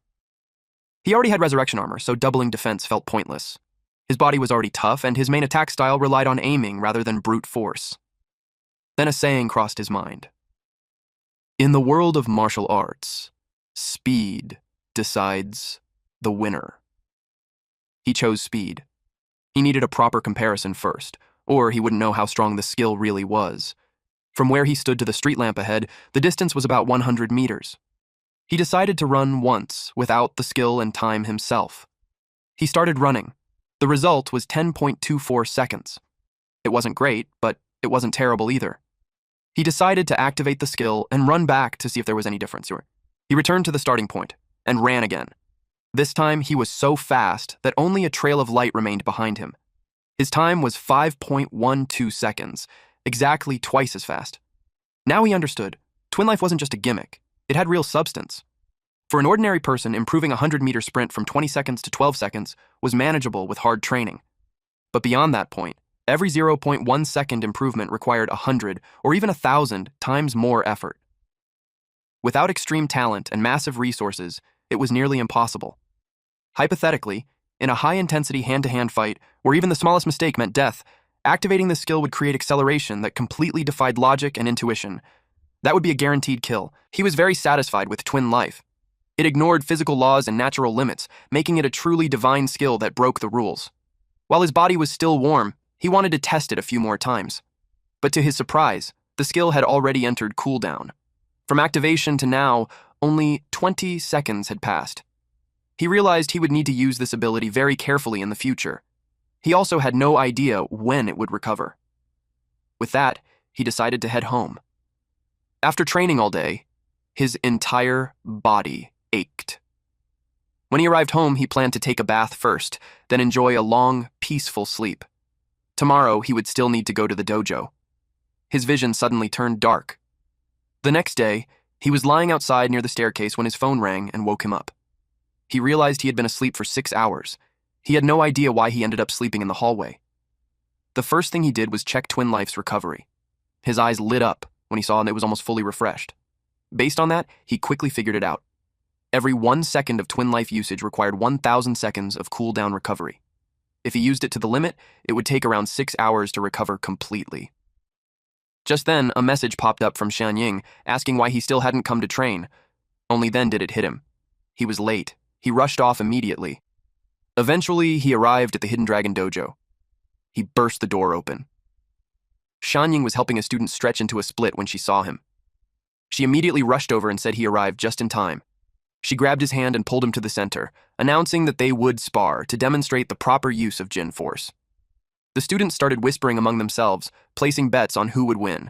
He already had resurrection armor, so doubling defense felt pointless. His body was already tough, and his main attack style relied on aiming rather than brute force. Then a saying crossed his mind. In the world of martial arts, speed decides the winner. He chose speed. He needed a proper comparison first, or he wouldn't know how strong the skill really was. From where he stood to the street lamp ahead, the distance was about 100 meters. He decided to run once without the skill and time himself. He started running. The result was 10.24 seconds. It wasn't great, but it wasn't terrible either. He decided to activate the skill and run back to see if there was any difference. He returned to the starting point and ran again. This time, he was so fast that only a trail of light remained behind him. His time was 5.12 seconds, exactly twice as fast. Now he understood. Twin Life wasn't just a gimmick. It had real substance. For an ordinary person, improving a 100-meter sprint from 20 seconds to 12 seconds was manageable with hard training. But beyond that point, every 0.1 second improvement required 100 or even 1,000 times more effort. Without extreme talent and massive resources, it was nearly impossible. Hypothetically, in a high-intensity hand-to-hand fight where even the smallest mistake meant death, activating the skill would create acceleration that completely defied logic and intuition. That would be a guaranteed kill. He was very satisfied with Twin Life. It ignored physical laws and natural limits, making it a truly divine skill that broke the rules. While his body was still warm, he wanted to test it a few more times. But to his surprise, the skill had already entered cooldown. From activation to now, only 20 seconds had passed. He realized he would need to use this ability very carefully in the future. He also had no idea when it would recover. With that, he decided to head home. After training all day, his entire body ached. When he arrived home, he planned to take a bath first, then enjoy a long, peaceful sleep. Tomorrow, he would still need to go to the dojo. His vision suddenly turned dark. The next day, he was lying outside near the staircase when his phone rang and woke him up. He realized he had been asleep for 6 hours. He had no idea why he ended up sleeping in the hallway. The first thing he did was check Twin Life's recovery. His eyes lit up when he saw that it was almost fully refreshed. Based on that, he quickly figured it out. Every 1 second of Twin Life usage required 1,000 seconds of cooldown recovery. If he used it to the limit, it would take around 6 hours to recover completely. Just then, a message popped up from Xianying asking why he still hadn't come to train. Only then did it hit him. He was late. He rushed off immediately. Eventually, he arrived at the Hidden Dragon Dojo. He burst the door open. Xianying was helping a student stretch into a split when she saw him. She immediately rushed over and said he arrived just in time. She grabbed his hand and pulled him to the center, announcing that they would spar to demonstrate the proper use of Jin force. The students started whispering among themselves, placing bets on who would win.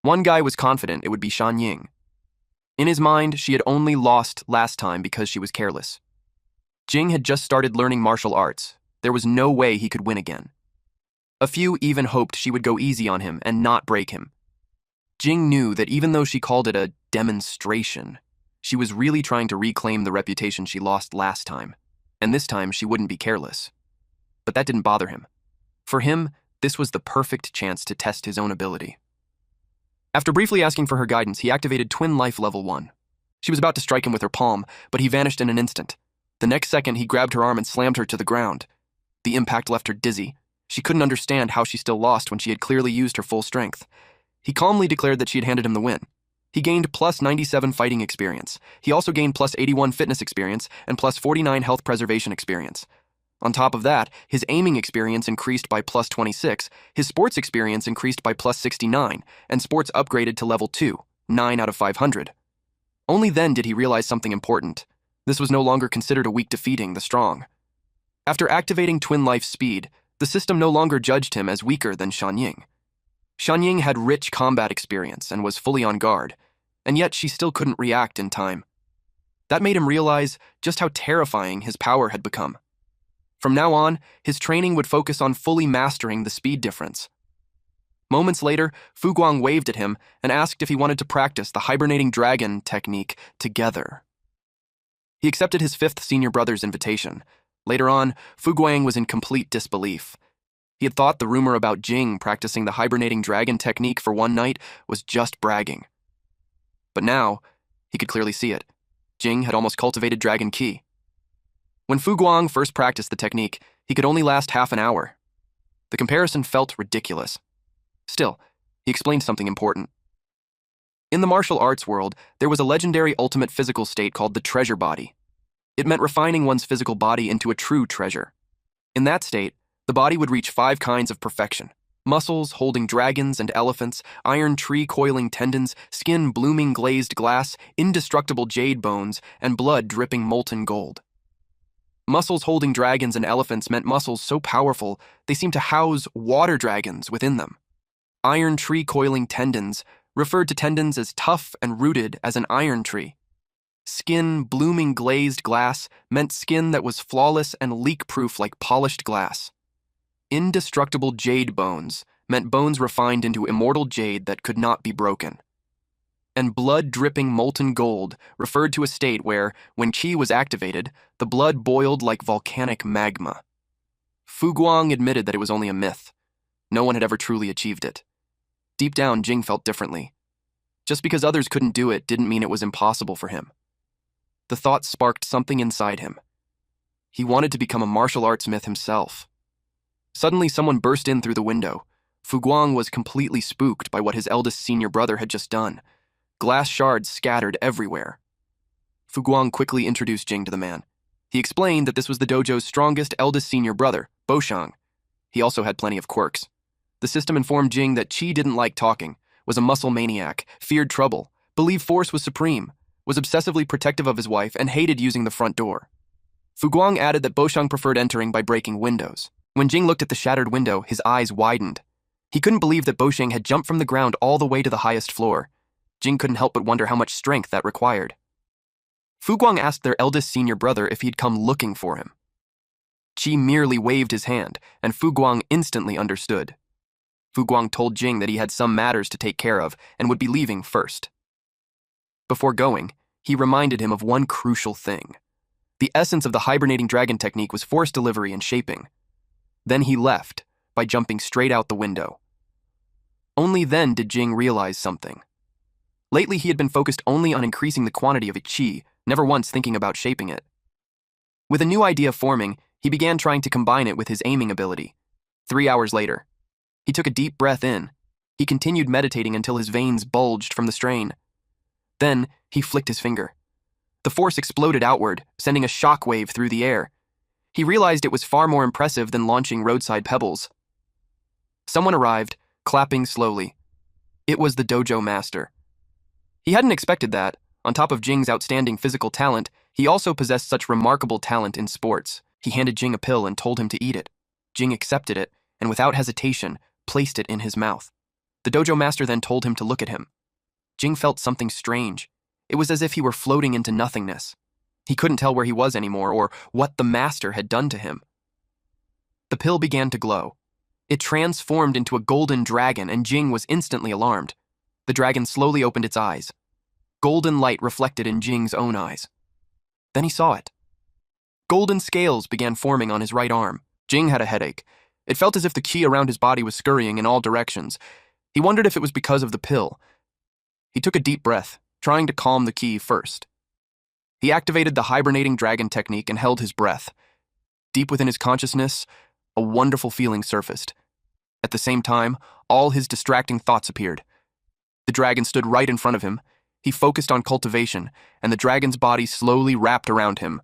One guy was confident it would be Xianying. In his mind, she had only lost last time because she was careless. Jing had just started learning martial arts. There was no way he could win again. A few even hoped she would go easy on him and not break him. Jing knew that even though she called it a demonstration, she was really trying to reclaim the reputation she lost last time, and this time she wouldn't be careless. But that didn't bother him. For him, this was the perfect chance to test his own ability. After briefly asking for her guidance, he activated Twin Life Level 1. She was about to strike him with her palm, but he vanished in an instant. The next second, he grabbed her arm and slammed her to the ground. The impact left her dizzy. She couldn't understand how she still lost when she had clearly used her full strength. He calmly declared that she had handed him the win. He gained plus 97 fighting experience. He also gained plus 81 fitness experience and plus 49 health preservation experience. On top of that, his aiming experience increased by plus 26, his sports experience increased by plus 69, and sports upgraded to level 2, 9 out of 500. Only then did he realize something important. This was no longer considered a weak defeating the strong. After activating Twin Life Speed, the system no longer judged him as weaker than Xianying. Xianying had rich combat experience and was fully on guard, and yet she still couldn't react in time. That made him realize just how terrifying his power had become. From now on, his training would focus on fully mastering the speed difference. Moments later, Fu Guang waved at him and asked if he wanted to practice the hibernating dragon technique together. He accepted his 5th senior brother's invitation. Later on, Fu Guang was in complete disbelief. He had thought the rumor about Jing practicing the hibernating dragon technique for one night was just bragging. But now, he could clearly see it. Jing had almost cultivated Dragon Ki. When Fu Guang first practiced the technique, he could only last half an hour. The comparison felt ridiculous. Still, he explained something important. In the martial arts world, there was a legendary ultimate physical state called the treasure body. It meant refining one's physical body into a true treasure. In that state, the body would reach 5 kinds of perfection: muscles holding dragons and elephants, iron tree coiling tendons, skin blooming glazed glass, indestructible jade bones, and blood dripping molten gold. Muscles holding dragons and elephants meant muscles so powerful they seemed to house water dragons within them. Iron tree coiling tendons referred to tendons as tough and rooted as an iron tree. Skin blooming glazed glass meant skin that was flawless and leak-proof like polished glass. Indestructible jade bones meant bones refined into immortal jade that could not be broken. And blood-dripping molten gold referred to a state where, when Qi was activated, the blood boiled like volcanic magma. Fu Guang admitted that it was only a myth. No one had ever truly achieved it. Deep down, Jing felt differently. Just because others couldn't do it didn't mean it was impossible for him. The thought sparked something inside him. He wanted to become a martial arts myth himself. Suddenly, someone burst in through the window. Fu Guang was completely spooked by what his eldest senior brother had just done. Glass shards scattered everywhere. Fu Guang quickly introduced Jing to the man. He explained that this was the dojo's strongest eldest senior brother, Boshang. He also had plenty of quirks. The system informed Jing that Qi didn't like talking, was a muscle maniac, feared trouble, believed force was supreme, was obsessively protective of his wife, and hated using the front door. Fu Guang added that Boshang preferred entering by breaking windows. When Jing looked at the shattered window, his eyes widened. He couldn't believe that Bosheng had jumped from the ground all the way to the highest floor. Jing couldn't help but wonder how much strength that required. Fu Guang asked their eldest senior brother if he'd come looking for him. Qi merely waved his hand, and Fu Guang instantly understood. Fu Guang told Jing that he had some matters to take care of and would be leaving first. Before going, he reminded him of one crucial thing. The essence of the hibernating dragon technique was force delivery and shaping. Then he left by jumping straight out the window. Only then did Jing realize something. Lately, he had been focused only on increasing the quantity of qi, never once thinking about shaping it. With a new idea forming, he began trying to combine it with his aiming ability. 3 hours later, he took a deep breath in. He continued meditating until his veins bulged from the strain. Then, he flicked his finger. The force exploded outward, sending a shockwave through the air. He realized it was far more impressive than launching roadside pebbles. Someone arrived, clapping slowly. It was the dojo master. He hadn't expected that. On top of Jing's outstanding physical talent, he also possessed such remarkable talent in sports. He handed Jing a pill and told him to eat it. Jing accepted it, and without hesitation, placed it in his mouth. The dojo master then told him to look at him. Jing felt something strange. It was as if he were floating into nothingness. He couldn't tell where he was anymore or what the master had done to him. The pill began to glow. It transformed into a golden dragon, and Jing was instantly alarmed. The dragon slowly opened its eyes. Golden light reflected in Jing's own eyes. Then he saw it. Golden scales began forming on his right arm. Jing had a headache. It felt as if the qi around his body was scurrying in all directions. He wondered if it was because of the pill. He took a deep breath, trying to calm the qi first. He activated the hibernating dragon technique and held his breath. Deep within his consciousness, a wonderful feeling surfaced. At the same time, all his distracting thoughts appeared. The dragon stood right in front of him. He focused on cultivation, and the dragon's body slowly wrapped around him.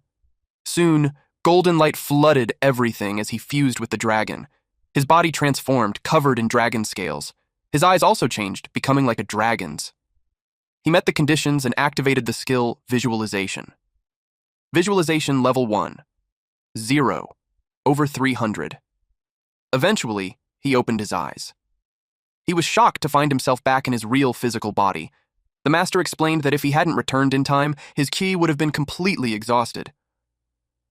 Soon, golden light flooded everything as he fused with the dragon. His body transformed, covered in dragon scales. His eyes also changed, becoming like a dragon's. He met the conditions and activated the skill Visualization. Visualization Level 1. 0. Over 300. Eventually, he opened his eyes. He was shocked to find himself back in his real physical body. The master explained that if he hadn't returned in time, his qi would have been completely exhausted.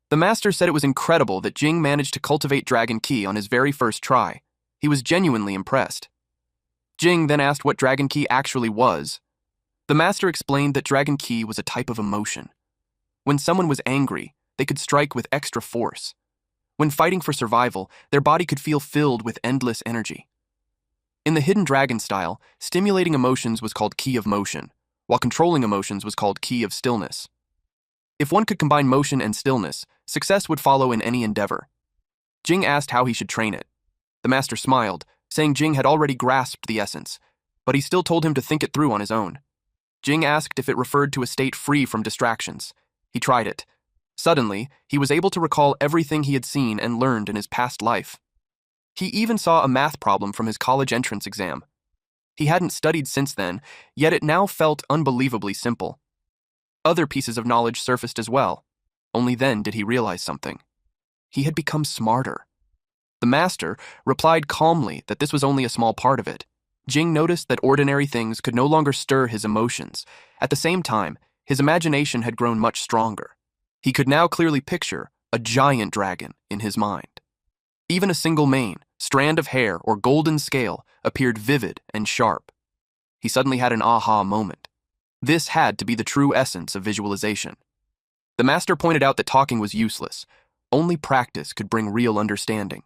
The master said it was incredible that Jing managed to cultivate dragon qi on his very first try. He was genuinely impressed. Jing then asked what dragon qi actually was. The master explained that dragon qi was a type of emotion. When someone was angry, they could strike with extra force. When fighting for survival, their body could feel filled with endless energy. In the hidden dragon style, stimulating emotions was called qi of motion, while controlling emotions was called qi of stillness. If one could combine motion and stillness, success would follow in any endeavor. Jing asked how he should train it. The master smiled, saying Jing had already grasped the essence, but he still told him to think it through on his own. Jing asked if it referred to a state free from distractions. He tried it. Suddenly, he was able to recall everything he had seen and learned in his past life. He even saw a math problem from his college entrance exam. He hadn't studied since then, yet it now felt unbelievably simple. Other pieces of knowledge surfaced as well. Only then did he realize something. He had become smarter. The master replied calmly that this was only a small part of it. Jing noticed that ordinary things could no longer stir his emotions. At the same time, his imagination had grown much stronger. He could now clearly picture a giant dragon in his mind. Even a single mane, strand of hair, or golden scale appeared vivid and sharp. He suddenly had an aha moment. This had to be the true essence of visualization. The master pointed out that talking was useless. Only practice could bring real understanding.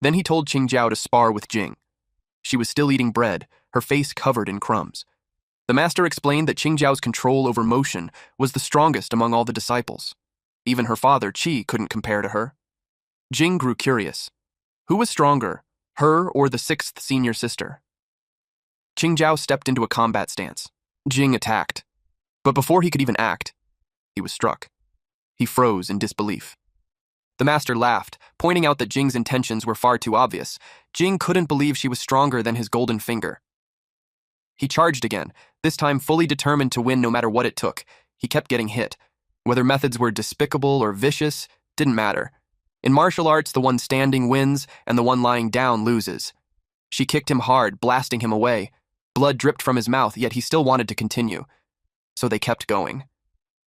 Then he told Qingjiao to spar with Jing. She was still eating bread, her face covered in crumbs. The master explained that Qingjiao's control over motion was the strongest among all the disciples. Even her father, Qi, couldn't compare to her. Jing grew curious. Who was stronger, her or the sixth senior sister? Qingjiao stepped into a combat stance. Jing attacked. But before he could even act, he was struck. He froze in disbelief. The master laughed, pointing out that Jing's intentions were far too obvious. Jing couldn't believe she was stronger than his golden finger. He charged again, this time fully determined to win no matter what it took. He kept getting hit. Whether methods were despicable or vicious, didn't matter. In martial arts, the one standing wins and the one lying down loses. She kicked him hard, blasting him away. Blood dripped from his mouth, yet he still wanted to continue. So they kept going.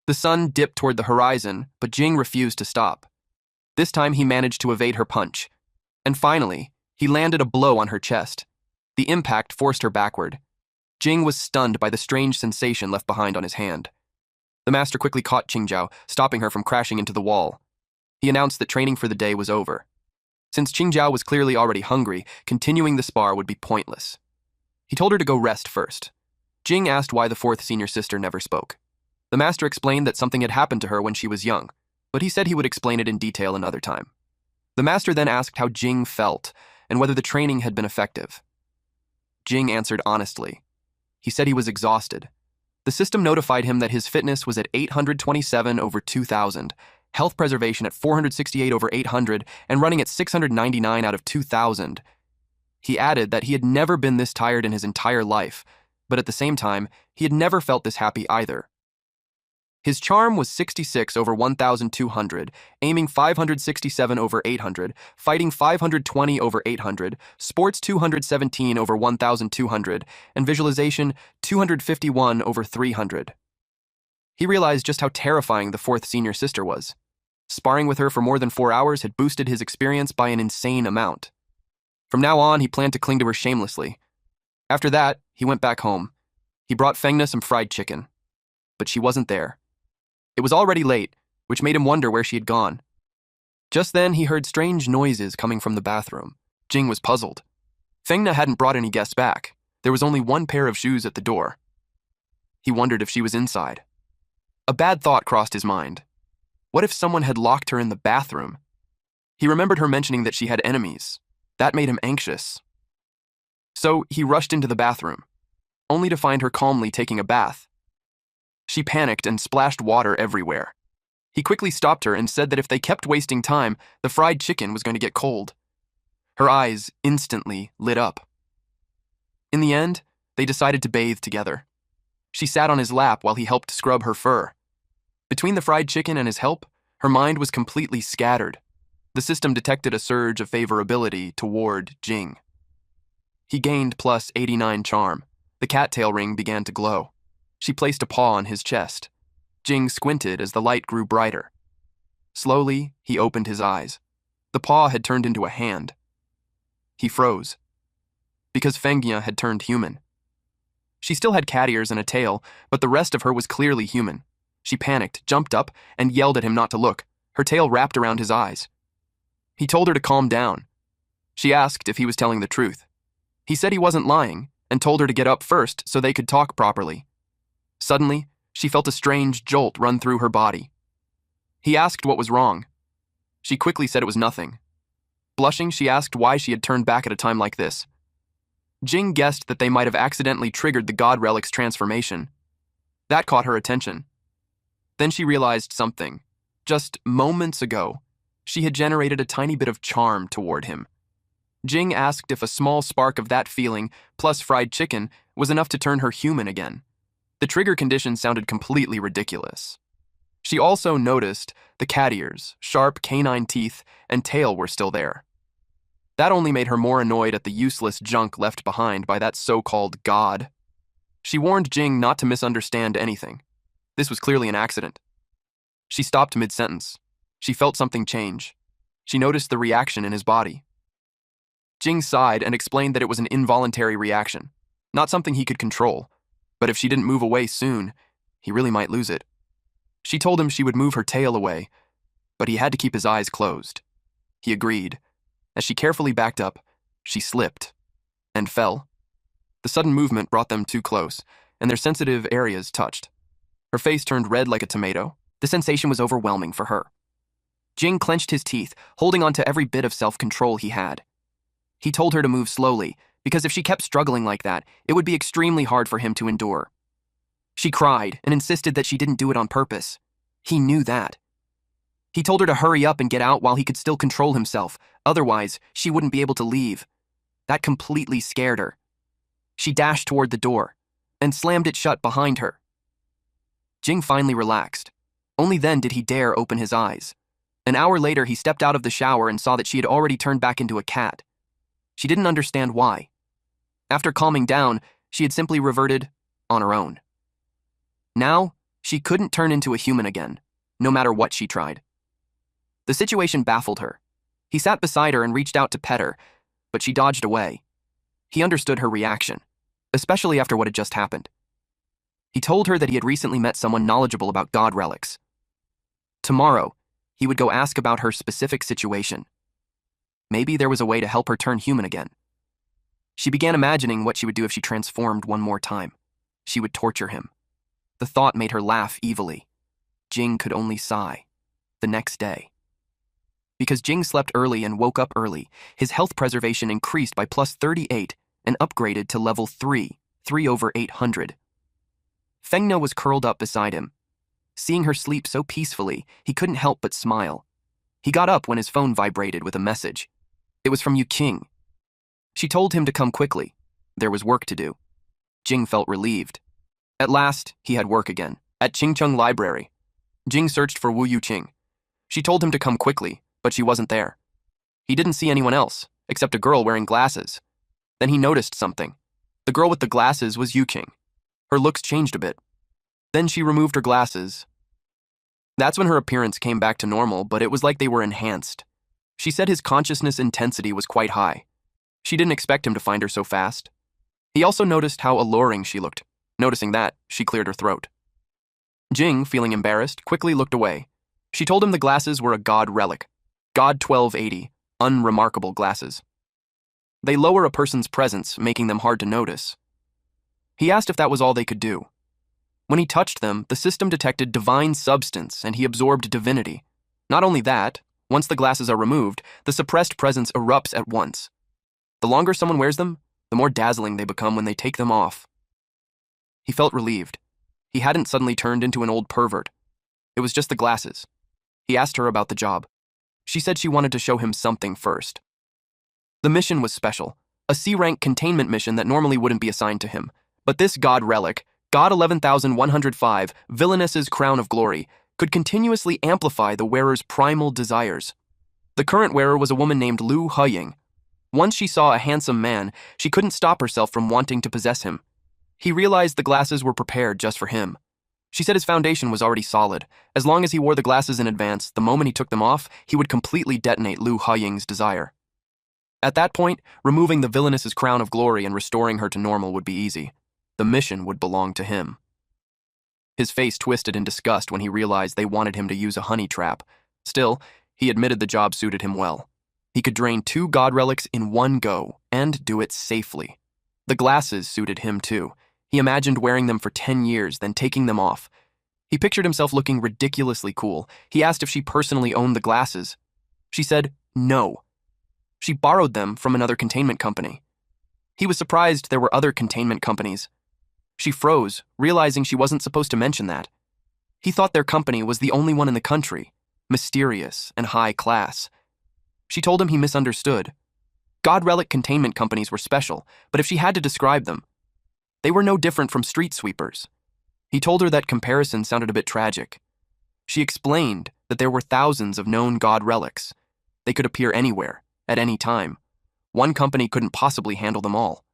The sun dipped toward the horizon, but Jing refused to stop. This time he managed to evade her punch. And finally, he landed a blow on her chest. The impact forced her backward. Jing was stunned by the strange sensation left behind on his hand. The master quickly caught Qingjiao, stopping her from crashing into the wall. He announced that training for the day was over. Since Qingjiao was clearly already hungry, continuing the spar would be pointless. He told her to go rest first. Jing asked why the fourth senior sister never spoke. The master explained that something had happened to her when she was young, but he said he would explain it in detail another time. The master then asked how Jing felt and whether the training had been effective. Jing answered honestly. He said he was exhausted. The system notified him that his fitness was at 827/2000, health preservation at 468/800, and running at 699 out of 2000. He added that he had never been this tired in his entire life, but at the same time, he had never felt this happy either. His charm was 66/1200, aiming 567/800, fighting 520/800, sports 217/1200, and visualization 251/300. He realized just how terrifying the fourth senior sister was. Sparring with her for more than 4 hours had boosted his experience by an insane amount. From now on, he planned to cling to her shamelessly. After that, he went back home. He brought Fengna some fried chicken. But she wasn't there. It was already late, which made him wonder where she had gone. Just then, he heard strange noises coming from the bathroom. Jing was puzzled. Fengna hadn't brought any guests back. There was only one pair of shoes at the door. He wondered if she was inside. A bad thought crossed his mind. What if someone had locked her in the bathroom? He remembered her mentioning that she had enemies. That made him anxious. So he rushed into the bathroom, only to find her calmly taking a bath. She panicked and splashed water everywhere. He quickly stopped her and said that if they kept wasting time, the fried chicken was going to get cold. Her eyes instantly lit up. In the end, they decided to bathe together. She sat on his lap while he helped scrub her fur. Between the fried chicken and his help, her mind was completely scattered. The system detected a surge of favorability toward Jing. He gained plus 89 charm. The cattail ring began to glow. She placed a paw on his chest. Jing squinted as the light grew brighter. Slowly, he opened his eyes. The paw had turned into a hand. He froze. Because Fengna had turned human. She still had cat ears and a tail, but the rest of her was clearly human. She panicked, jumped up, and yelled at him not to look, her tail wrapped around his eyes. He told her to calm down. She asked if he was telling the truth. He said he wasn't lying, and told her to get up first so they could talk properly. Suddenly, she felt a strange jolt run through her body. He asked what was wrong. She quickly said it was nothing. Blushing, she asked why she had turned back at a time like this. Jing guessed that they might have accidentally triggered the God Relic's transformation. That caught her attention. Then she realized something. Just moments ago, she had generated a tiny bit of charm toward him. Jing asked if a small spark of that feeling, plus fried chicken, was enough to turn her human again. The trigger condition sounded completely ridiculous. She also noticed the cat ears, sharp canine teeth, and tail were still there. That only made her more annoyed at the useless junk left behind by that so-called god. She warned Jing not to misunderstand anything. This was clearly an accident. She stopped mid-sentence. She felt something change. She noticed the reaction in his body. Jing sighed and explained that it was an involuntary reaction, not something he could control. But if she didn't move away soon, he really might lose it. She told him she would move her tail away, but he had to keep his eyes closed. He agreed. As she carefully backed up, she slipped and fell. The sudden movement brought them too close, and their sensitive areas touched. Her face turned red like a tomato. The sensation was overwhelming for her. Jing clenched his teeth, holding on to every bit of self-control he had. He told her to move slowly, because if she kept struggling like that, it would be extremely hard for him to endure. She cried and insisted that she didn't do it on purpose. He knew that. He told her to hurry up and get out while he could still control himself, otherwise she wouldn't be able to leave. That completely scared her. She dashed toward the door and slammed it shut behind her. Jing finally relaxed. Only then did he dare open his eyes. An hour later, he stepped out of the shower and saw that she had already turned back into a cat. She didn't understand why. After calming down, she had simply reverted on her own. Now, she couldn't turn into a human again, no matter what she tried. The situation baffled her. He sat beside her and reached out to pet her, but she dodged away. He understood her reaction, especially after what had just happened. He told her that he had recently met someone knowledgeable about god relics. Tomorrow, he would go ask about her specific situation. Maybe there was a way to help her turn human again. She began imagining what she would do if she transformed one more time. She would torture him. The thought made her laugh evilly. Jing could only sigh. The next day. Because Jing slept early and woke up early, his health preservation increased by plus 38 and upgraded to level 3, 3/800. Fengna was curled up beside him. Seeing her sleep so peacefully, he couldn't help but smile. He got up when his phone vibrated with a message. It was from Yu Qing. She told him to come quickly. There was work to do. Jing felt relieved. At last, he had work again. At Qingcheng Library, Jing searched for Wu Yuqing. She told him to come quickly, but she wasn't there. He didn't see anyone else, except a girl wearing glasses. Then he noticed something. The girl with the glasses was Yu Qing. Her looks changed a bit. Then she removed her glasses. That's when her appearance came back to normal, but it was like they were enhanced. She said his consciousness intensity was quite high. She didn't expect him to find her so fast. He also noticed how alluring she looked. Noticing that, she cleared her throat. Jing, feeling embarrassed, quickly looked away. She told him the glasses were a god relic. God 1280, unremarkable glasses. They lower a person's presence, making them hard to notice. He asked if that was all they could do. When he touched them, the system detected divine substance and he absorbed divinity. Not only that, once the glasses are removed, the suppressed presence erupts at once. The longer someone wears them, the more dazzling they become when they take them off. He felt relieved. He hadn't suddenly turned into an old pervert. It was just the glasses. He asked her about the job. She said she wanted to show him something first. The mission was special, a C-rank containment mission that normally wouldn't be assigned to him. But this god relic, God 11,105, Villainess's Crown of Glory, could continuously amplify the wearer's primal desires. The current wearer was a woman named Lu Huying. Once she saw a handsome man, she couldn't stop herself from wanting to possess him. He realized the glasses were prepared just for him. She said his foundation was already solid. As long as he wore the glasses in advance, the moment he took them off, he would completely detonate Lu Huying's desire. At that point, removing the Villainess's Crown of Glory and restoring her to normal would be easy. The mission would belong to him. His face twisted in disgust when he realized they wanted him to use a honey trap. Still, he admitted the job suited him well. He could drain 2 god relics in one go, and do it safely. The glasses suited him too. He imagined wearing them for 10 years, then taking them off. He pictured himself looking ridiculously cool. He asked if she personally owned the glasses. She said no. She borrowed them from another containment company. He was surprised there were other containment companies. She froze, realizing she wasn't supposed to mention that. He thought their company was the only one in the country, mysterious and high class. She told him he misunderstood. God relic containment companies were special, but if she had to describe them, they were no different from street sweepers. He told her that comparison sounded a bit tragic. She explained that there were thousands of known god relics. They could appear anywhere, at any time. One company couldn't possibly handle them all.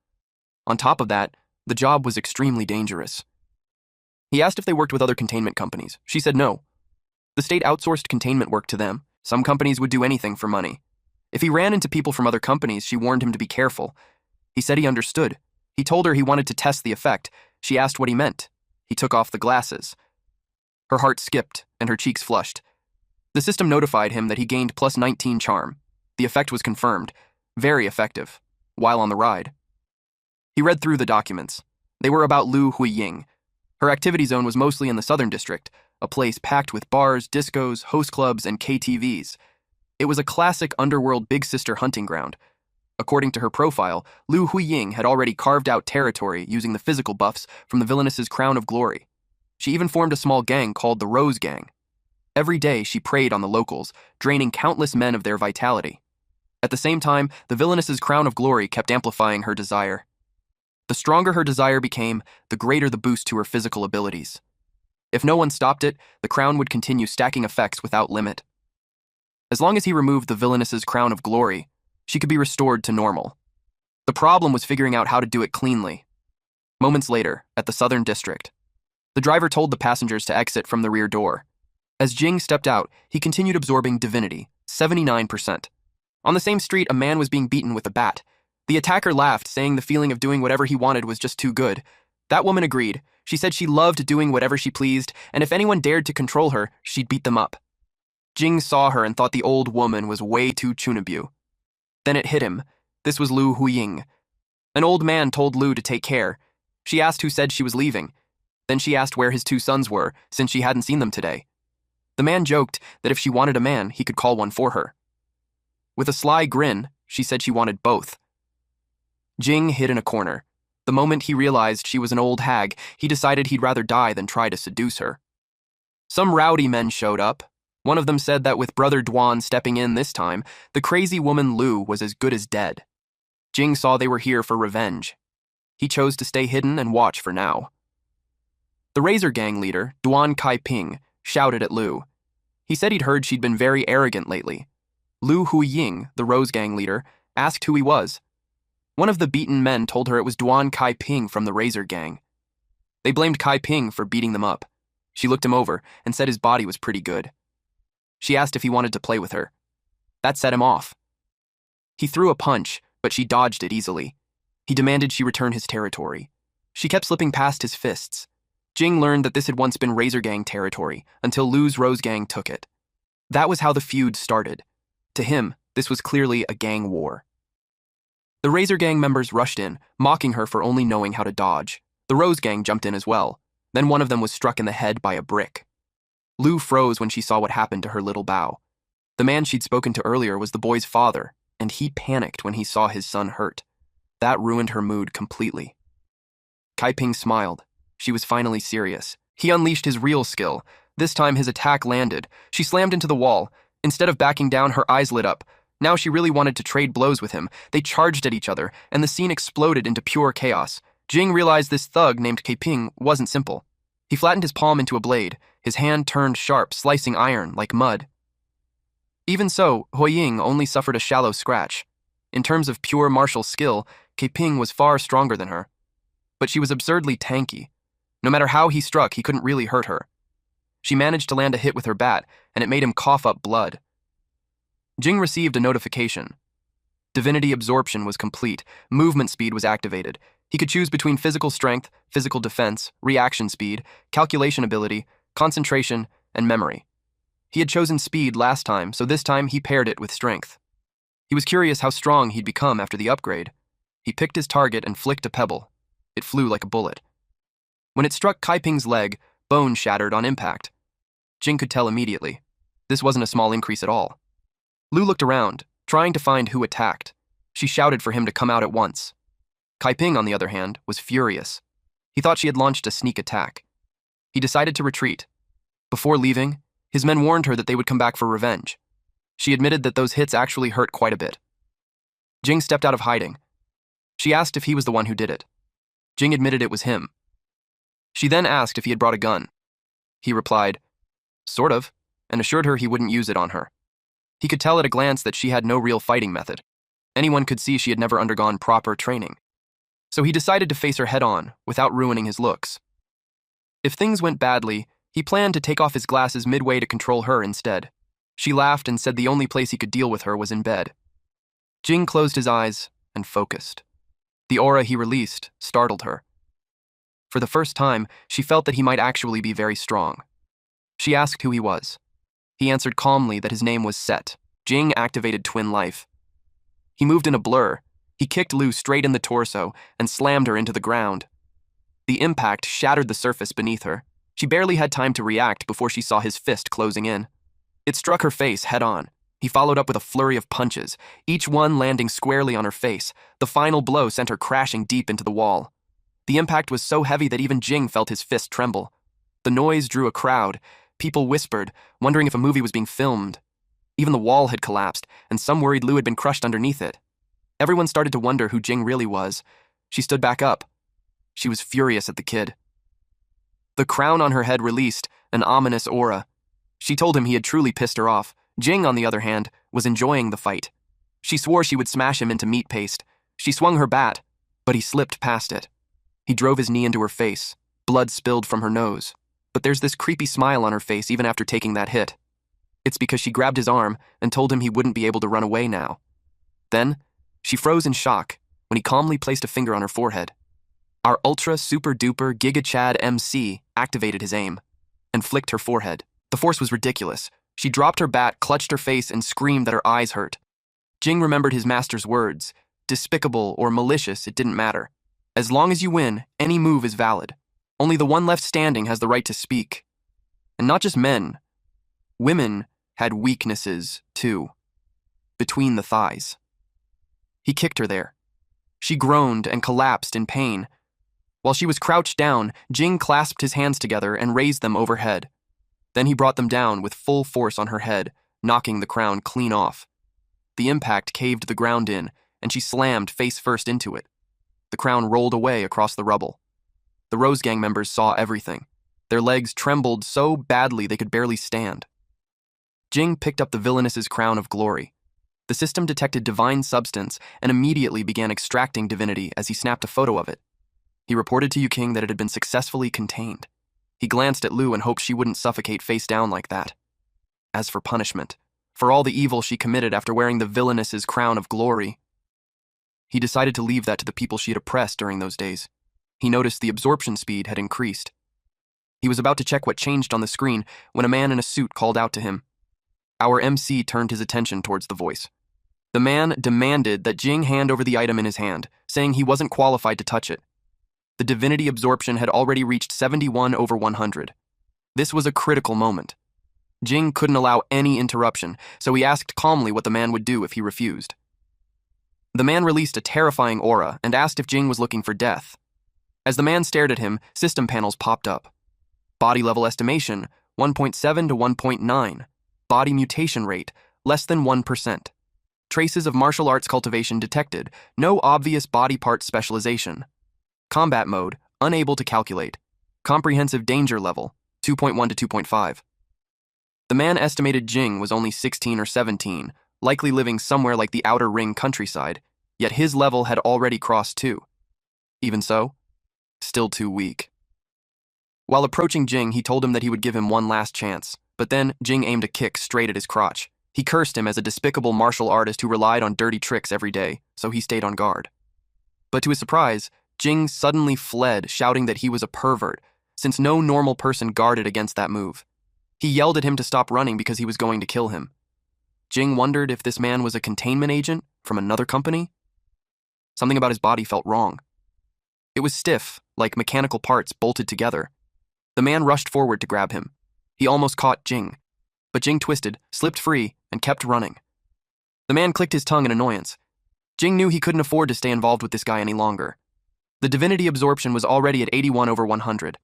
On top of that, the job was extremely dangerous. He asked if they worked with other containment companies. She said no. The state outsourced containment work to them. Some companies would do anything for money. If he ran into people from other companies, she warned him to be careful. He said he understood. He told her he wanted to test the effect. She asked what he meant. He took off the glasses. Her heart skipped and her cheeks flushed. The system notified him that he gained plus 19 charm. The effect was confirmed. Very effective. While on the ride. He read through the documents. They were about Lu Huying. Her activity zone was mostly in the Southern District, a place packed with bars, discos, host clubs, and KTVs. It was a classic underworld big sister hunting ground. According to her profile, Lu Huying had already carved out territory using the physical buffs from the Villainess's Crown of Glory. She even formed a small gang called the Rose Gang. Every day she preyed on the locals, draining countless men of their vitality. At the same time, the Villainess's Crown of Glory kept amplifying her desire. The stronger her desire became, the greater the boost to her physical abilities. If no one stopped it, the crown would continue stacking effects without limit. As long as he removed the villainess's crown of glory, she could be restored to normal. The problem was figuring out how to do it cleanly. Moments later, at the Southern District, the driver told the passengers to exit from the rear door. As Jing stepped out, he continued absorbing divinity, 79%. On the same street, a man was being beaten with a bat. The attacker laughed, saying the feeling of doing whatever he wanted was just too good. That woman agreed. She said she loved doing whatever she pleased, and if anyone dared to control her, she'd beat them up. Jing saw her and thought the old woman was way too chunabu. Then it hit him. This was Lu Huying. An old man told Lu to take care. She asked who said she was leaving. Then she asked where his 2 sons were, since she hadn't seen them today. The man joked that if she wanted a man, he could call one for her. With a sly grin, she said she wanted both. Jing hid in a corner. The moment he realized she was an old hag, he decided he'd rather die than try to seduce her. Some rowdy men showed up. One of them said that with Brother Duan stepping in this time, the crazy woman Lu was as good as dead. Jing saw they were here for revenge. He chose to stay hidden and watch for now. The Razor Gang leader, Duan Kai-ping, shouted at Lu. He said he'd heard she'd been very arrogant lately. Lu Huying, the Rose Gang leader, asked who he was. One of the beaten men told her it was Duan Kai-ping from the Razor Gang. They blamed Kai-ping for beating them up. She looked him over and said his body was pretty good. She asked if he wanted to play with her. That set him off. He threw a punch, but she dodged it easily. He demanded she return his territory. She kept slipping past his fists. Jing learned that this had once been Razor Gang territory, until Lu's Rose Gang took it. That was how the feud started. To him, this was clearly a gang war. The Razor Gang members rushed in, mocking her for only knowing how to dodge. The Rose Gang jumped in as well. Then one of them was struck in the head by a brick. Lu froze when she saw what happened to her little bow. The man she'd spoken to earlier was the boy's father, and he panicked when he saw his son hurt. That ruined her mood completely. Kai-ping smiled. She was finally serious. He unleashed his real skill. This time his attack landed. She slammed into the wall. Instead of backing down, her eyes lit up. Now she really wanted to trade blows with him. They charged at each other, and the scene exploded into pure chaos. Jing realized this thug named Kai-ping wasn't simple. He flattened his palm into a blade. His hand turned sharp, slicing iron like mud. Even so, Huying only suffered a shallow scratch. In terms of pure martial skill, Kai-ping was far stronger than her. But she was absurdly tanky. No matter how he struck, he couldn't really hurt her. She managed to land a hit with her bat, and it made him cough up blood. Jing received a notification. Divinity absorption was complete. Movement speed was activated. He could choose between physical strength, physical defense, reaction speed, calculation ability, concentration, and memory. He had chosen speed last time, so this time he paired it with strength. He was curious how strong he'd become after the upgrade. He picked his target and flicked a pebble. It flew like a bullet. When it struck Kai-ping's leg, bone shattered on impact. Jing could tell immediately. This wasn't a small increase at all. Lu looked around, trying to find who attacked. She shouted for him to come out at once. Kai-ping, on the other hand, was furious. He thought she had launched a sneak attack. He decided to retreat. Before leaving, his men warned her that they would come back for revenge. She admitted that those hits actually hurt quite a bit. Jing stepped out of hiding. She asked if he was the one who did it. Jing admitted it was him. She then asked if he had brought a gun. He replied, "Sort of," and assured her he wouldn't use it on her. He could tell at a glance that she had no real fighting method. Anyone could see she had never undergone proper training. So he decided to face her head-on, without ruining his looks. If things went badly, he planned to take off his glasses midway to control her instead. She laughed and said the only place he could deal with her was in bed. Jing closed his eyes and focused. The aura he released startled her. For the first time, she felt that he might actually be very strong. She asked who he was. He answered calmly that his name was Set. Jing activated Twin Life. He moved in a blur. He kicked Lu straight in the torso and slammed her into the ground. The impact shattered the surface beneath her. She barely had time to react before she saw his fist closing in. It struck her face head-on. He followed up with a flurry of punches, each one landing squarely on her face. The final blow sent her crashing deep into the wall. The impact was so heavy that even Jing felt his fist tremble. The noise drew a crowd. People whispered, wondering if a movie was being filmed. Even the wall had collapsed, and some worried Lu had been crushed underneath it. Everyone started to wonder who Jing really was. She stood back up. She was furious at the kid. The crown on her head released, an ominous aura. She told him he had truly pissed her off. Jing, on the other hand, was enjoying the fight. She swore she would smash him into meat paste. She swung her bat, but he slipped past it. He drove his knee into her face. Blood spilled from her nose. But there's this creepy smile on her face even after taking that hit. It's because she grabbed his arm and told him he wouldn't be able to run away now. Then, she froze in shock when he calmly placed a finger on her forehead. Our ultra super duper Giga Chad MC activated his aim and flicked her forehead. The force was ridiculous. She dropped her bat, clutched her face, and screamed that her eyes hurt. Jing remembered his master's words. Despicable or malicious, it didn't matter. As long as you win, any move is valid. Only the one left standing has the right to speak. And not just men. Women had weaknesses, too. Between the thighs. He kicked her there. She groaned and collapsed in pain. While she was crouched down, Jing clasped his hands together and raised them overhead. Then he brought them down with full force on her head, knocking the crown clean off. The impact caved the ground in, and she slammed face first into it. The crown rolled away across the rubble. The Rose Gang members saw everything. Their legs trembled so badly they could barely stand. Jing picked up the villainess's crown of glory. The system detected divine substance and immediately began extracting divinity as he snapped a photo of it. He reported to Yu-King that it had been successfully contained. He glanced at Lu and hoped she wouldn't suffocate face down like that. As for punishment, for all the evil she committed after wearing the villainess's crown of glory, he decided to leave that to the people she had oppressed during those days. He noticed the absorption speed had increased. He was about to check what changed on the screen when a man in a suit called out to him. Our MC turned his attention towards the voice. The man demanded that Jing hand over the item in his hand, saying he wasn't qualified to touch it. The divinity absorption had already reached 71/100. This was a critical moment. Jing couldn't allow any interruption, so he asked calmly what the man would do if he refused. The man released a terrifying aura and asked if Jing was looking for death. As the man stared at him, system panels popped up. Body level estimation, 1.7 to 1.9. Body mutation rate, less than 1%. Traces of martial arts cultivation detected, no obvious body part specialization. Combat mode, unable to calculate. Comprehensive danger level, 2.1 to 2.5. The man estimated Jing was only 16 or 17, likely living somewhere like the Outer Ring countryside, yet his level had already crossed 2. Even so, still too weak. While approaching Jing, he told him that he would give him one last chance, but then Jing aimed a kick straight at his crotch. He cursed him as a despicable martial artist who relied on dirty tricks every day, so he stayed on guard. But to his surprise, Jing suddenly fled, shouting that he was a pervert, since no normal person guarded against that move. He yelled at him to stop running because he was going to kill him. Jing wondered if this man was a containment agent from another company. Something about his body felt wrong. It was stiff, like mechanical parts bolted together. The man rushed forward to grab him. He almost caught Jing, but Jing twisted, slipped free, and kept running. The man clicked his tongue in annoyance. Jing knew he couldn't afford to stay involved with this guy any longer. The divinity absorption was already at 81/100.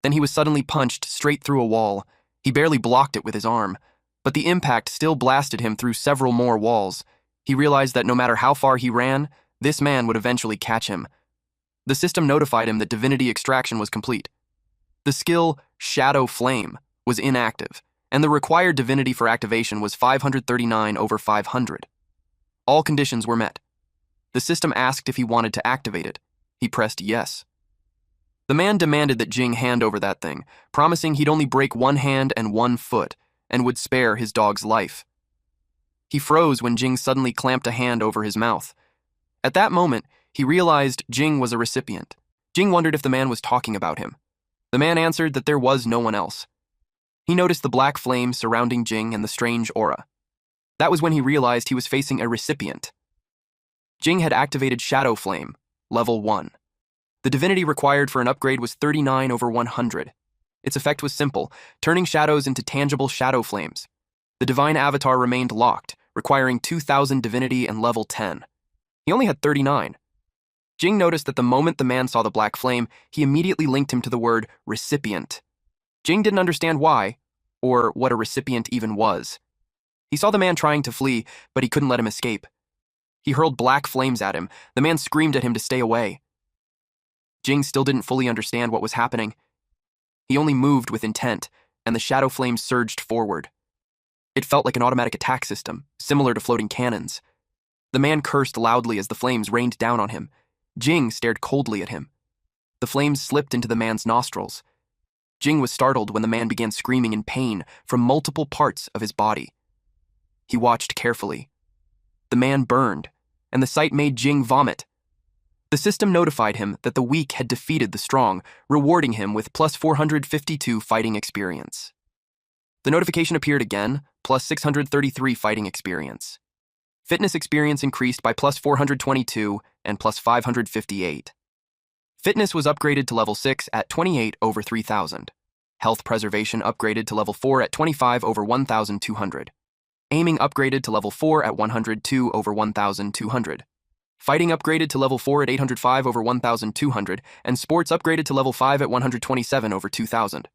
Then he was suddenly punched straight through a wall. He barely blocked it with his arm, but the impact still blasted him through several more walls. He realized that no matter how far he ran, this man would eventually catch him. The system notified him that divinity extraction was complete. The skill Shadow Flame was inactive, and the required divinity for activation was 539/500. All conditions were met. The system asked if he wanted to activate it. He pressed yes. The man demanded that Jing hand over that thing, promising he'd only break one hand and one foot, and would spare his dog's life. He froze when Jing suddenly clamped a hand over his mouth. At that moment, he realized Jing was a recipient. Jing wondered if the man was talking about him. The man answered that there was no one else. He noticed the black flame surrounding Jing and the strange aura. That was when he realized he was facing a recipient. Jing had activated Shadow Flame, level 1. The divinity required for an upgrade was 39/100. Its effect was simple, turning shadows into tangible shadow flames. The divine avatar remained locked, requiring 2,000 divinity and level 10. He only had 39. Jing noticed that the moment the man saw the black flame, he immediately linked him to the word recipient. Jing didn't understand why, or what a recipient even was. He saw the man trying to flee, but he couldn't let him escape. He hurled black flames at him. The man screamed at him to stay away. Jing still didn't fully understand what was happening. He only moved with intent, and the shadow flames surged forward. It felt like an automatic attack system, similar to floating cannons. The man cursed loudly as the flames rained down on him. Jing stared coldly at him. The flames slipped into the man's nostrils. Jing was startled when the man began screaming in pain from multiple parts of his body. He watched carefully. The man burned, and the sight made Jing vomit. The system notified him that the weak had defeated the strong, rewarding him with plus 452 fighting experience. The notification appeared again, plus 633 fighting experience. Fitness experience increased by plus 422 and plus 558. Fitness was upgraded to level 6 at 28/3000. Health preservation upgraded to level 4 at 25/1200. Aiming upgraded to level 4 at 102/1200. Fighting upgraded to level 4 at 805/1200, and sports upgraded to level 5 at 127/2000.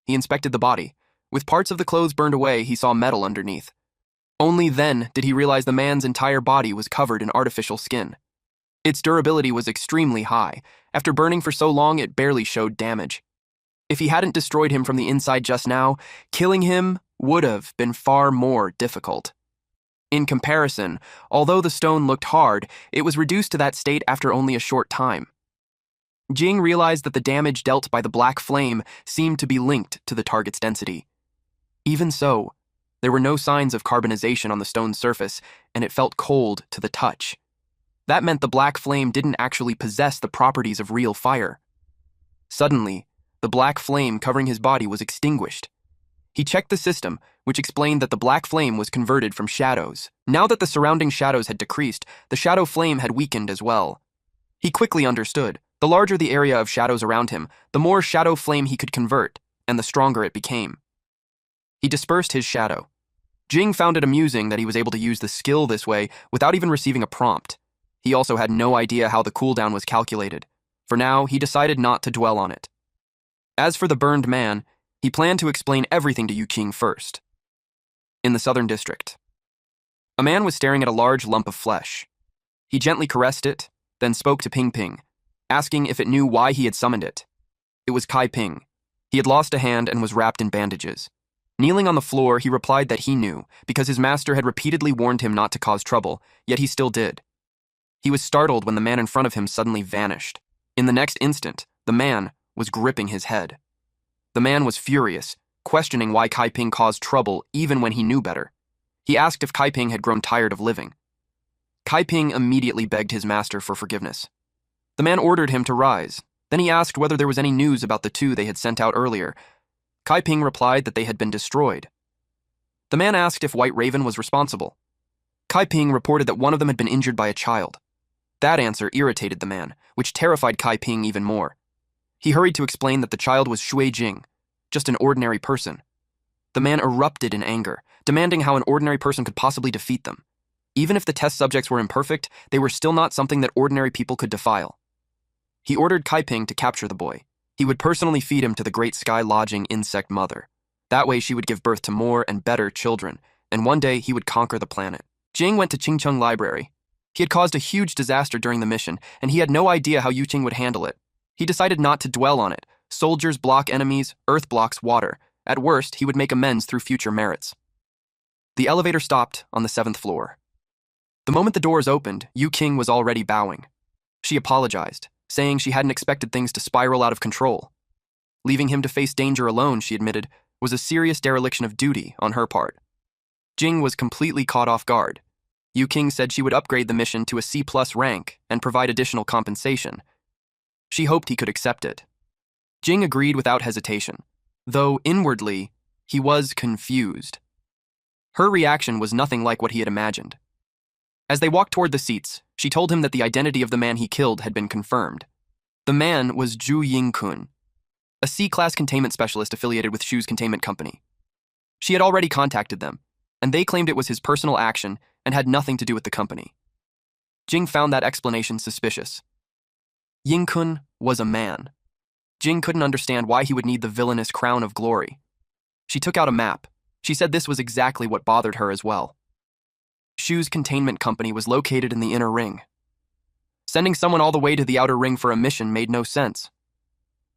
He inspected the body. With parts of the clothes burned away, he saw metal underneath. Only then did he realize the man's entire body was covered in artificial skin. Its durability was extremely high. After burning for so long, it barely showed damage. If he hadn't destroyed him from the inside just now, killing him would have been far more difficult. In comparison, although the stone looked hard, it was reduced to that state after only a short time. Jing realized that the damage dealt by the black flame seemed to be linked to the target's density. Even so, there were no signs of carbonization on the stone's surface, and it felt cold to the touch. That meant the black flame didn't actually possess the properties of real fire. Suddenly, the black flame covering his body was extinguished. He checked the system, which explained that the black flame was converted from shadows. Now that the surrounding shadows had decreased, the shadow flame had weakened as well. He quickly understood. The larger the area of shadows around him, the more shadow flame he could convert, and the stronger it became. He dispersed his shadow. Jing found it amusing that he was able to use the skill this way without even receiving a prompt. He also had no idea how the cooldown was calculated. For now, he decided not to dwell on it. As for the burned man, he planned to explain everything to Yu Qing first. In the southern district, a man was staring at a large lump of flesh. He gently caressed it, then spoke to Ping Ping, asking if it knew why he had summoned it. It was Kai Ping. He had lost a hand and was wrapped in bandages. Kneeling on the floor, he replied that he knew, because his master had repeatedly warned him not to cause trouble, yet he still did. He was startled when the man in front of him suddenly vanished. In the next instant, the man was gripping his head. The man was furious, questioning why Kai Ping caused trouble even when he knew better. He asked if Kai Ping had grown tired of living. Kai Ping immediately begged his master for forgiveness. The man ordered him to rise. Then he asked whether there was any news about the two they had sent out earlier. Kai Ping replied that they had been destroyed. The man asked if White Raven was responsible. Kai Ping reported that one of them had been injured by a child. That answer irritated the man, which terrified Kai Ping even more. He hurried to explain that the child was Shui Jing, just an ordinary person. The man erupted in anger, demanding how an ordinary person could possibly defeat them. Even if the test subjects were imperfect, they were still not something that ordinary people could defile. He ordered Kai Ping to capture the boy. He would personally feed him to the Great Sky Lodging insect mother. That way she would give birth to more and better children, and one day he would conquer the planet. Jing went to Qingcheng Library. He had caused a huge disaster during the mission, and he had no idea how Yu Qing would handle it. He decided not to dwell on it. Soldiers block enemies, Earth blocks water. At worst, he would make amends through future merits. The elevator stopped on the 7th floor. The moment the doors opened, Yu Qing was already bowing. She apologized, saying she hadn't expected things to spiral out of control. Leaving him to face danger alone, she admitted, was a serious dereliction of duty on her part. Jing was completely caught off guard. Yu Qing said she would upgrade the mission to a C+ rank and provide additional compensation. She hoped he could accept it. Jing agreed without hesitation, though inwardly, he was confused. Her reaction was nothing like what he had imagined. As they walked toward the seats, she told him that the identity of the man he killed had been confirmed. The man was Zhu Yingkun, a C-class containment specialist affiliated with Shu's containment company. She had already contacted them, and they claimed it was his personal action and had nothing to do with the company. Jing found that explanation suspicious. Yingkun was a man. Jing couldn't understand why he would need the villainous crown of glory. She took out a map. She said this was exactly what bothered her as well. Shu's containment company was located in the inner ring. Sending someone all the way to the outer ring for a mission made no sense.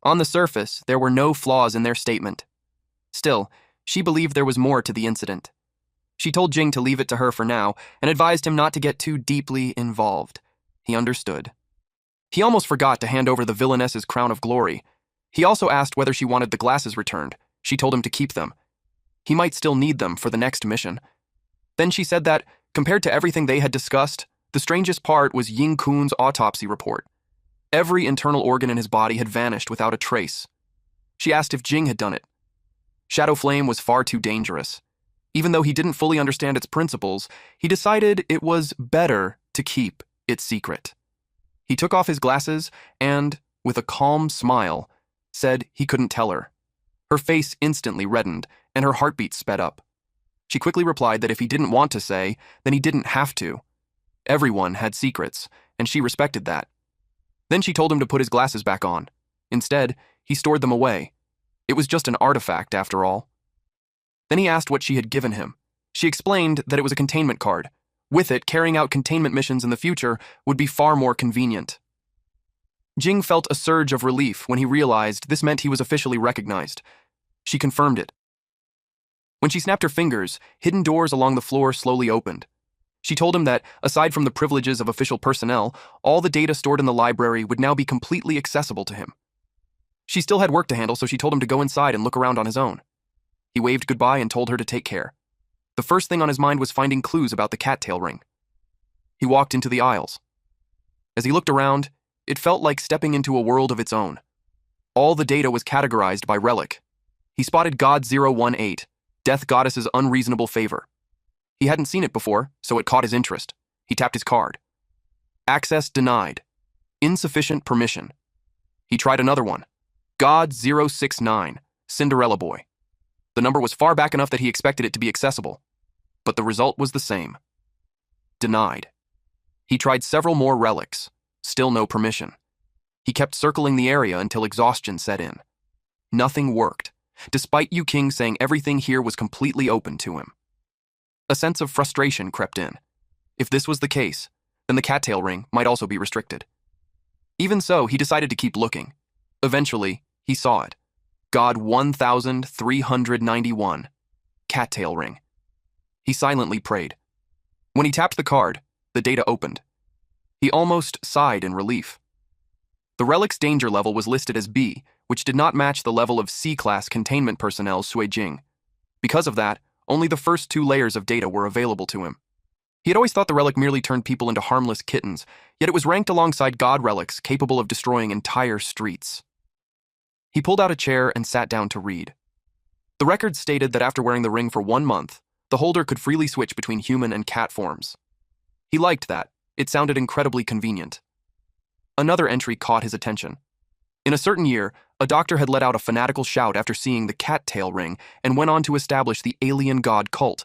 On the surface, there were no flaws in their statement. Still, she believed there was more to the incident. She told Jing to leave it to her for now and advised him not to get too deeply involved. He understood. He almost forgot to hand over the villainess's crown of glory. He also asked whether she wanted the glasses returned. She told him to keep them. He might still need them for the next mission. Then she said that, compared to everything they had discussed, the strangest part was Ying Kun's autopsy report. Every internal organ in his body had vanished without a trace. She asked if Jing had done it. Shadow Flame was far too dangerous. Even though he didn't fully understand its principles, he decided it was better to keep its secret. He took off his glasses and, with a calm smile, said he couldn't tell her. Her face instantly reddened, and her heartbeat sped up. She quickly replied that if he didn't want to say, then he didn't have to. Everyone had secrets, and she respected that. Then she told him to put his glasses back on. Instead, he stored them away. It was just an artifact, after all. Then he asked what she had given him. She explained that it was a containment card. With it, carrying out containment missions in the future would be far more convenient. Jing felt a surge of relief when he realized this meant he was officially recognized. She confirmed it. When she snapped her fingers, hidden doors along the floor slowly opened. She told him that, aside from the privileges of official personnel, all the data stored in the library would now be completely accessible to him. She still had work to handle, so she told him to go inside and look around on his own. He waved goodbye and told her to take care. The first thing on his mind was finding clues about the cattail ring. He walked into the aisles. As he looked around, it felt like stepping into a world of its own. All the data was categorized by relic. He spotted God 018, Death Goddess's unreasonable favor. He hadn't seen it before, so it caught his interest. He tapped his card. Access denied. Insufficient permission. He tried another one. God 069, Cinderella Boy. The number was far back enough that he expected it to be accessible, but the result was the same. Denied. He tried several more relics. Still no permission. He kept circling the area until exhaustion set in. Nothing worked, despite Yu King saying everything here was completely open to him. A sense of frustration crept in. If this was the case, then the cattail ring might also be restricted. Even so, he decided to keep looking. Eventually, he saw it. God 1391, cattail ring. He silently prayed. When he tapped the card, the data opened. He almost sighed in relief. The relic's danger level was listed as B, which did not match the level of C-class containment personnel Sui Jing. Because of that, only the first 2 layers of data were available to him. He had always thought the relic merely turned people into harmless kittens, yet it was ranked alongside god relics capable of destroying entire streets. He pulled out a chair and sat down to read. The record stated that after wearing the ring for 1 month, the holder could freely switch between human and cat forms. He liked that. It sounded incredibly convenient. Another entry caught his attention. In a certain year, a doctor had let out a fanatical shout after seeing the cattail ring and went on to establish the alien god cult.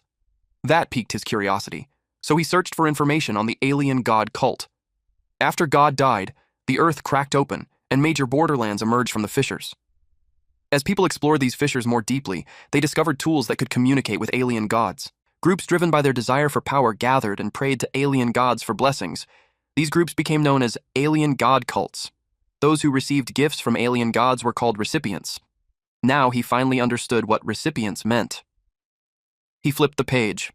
That piqued his curiosity, so he searched for information on the alien god cult. After God died, the earth cracked open and major borderlands emerged from the fissures. As people explored these fissures more deeply, they discovered tools that could communicate with alien gods. Groups driven by their desire for power gathered and prayed to alien gods for blessings. These groups became known as alien god cults. Those who received gifts from alien gods were called recipients. Now he finally understood what recipients meant. He flipped the page.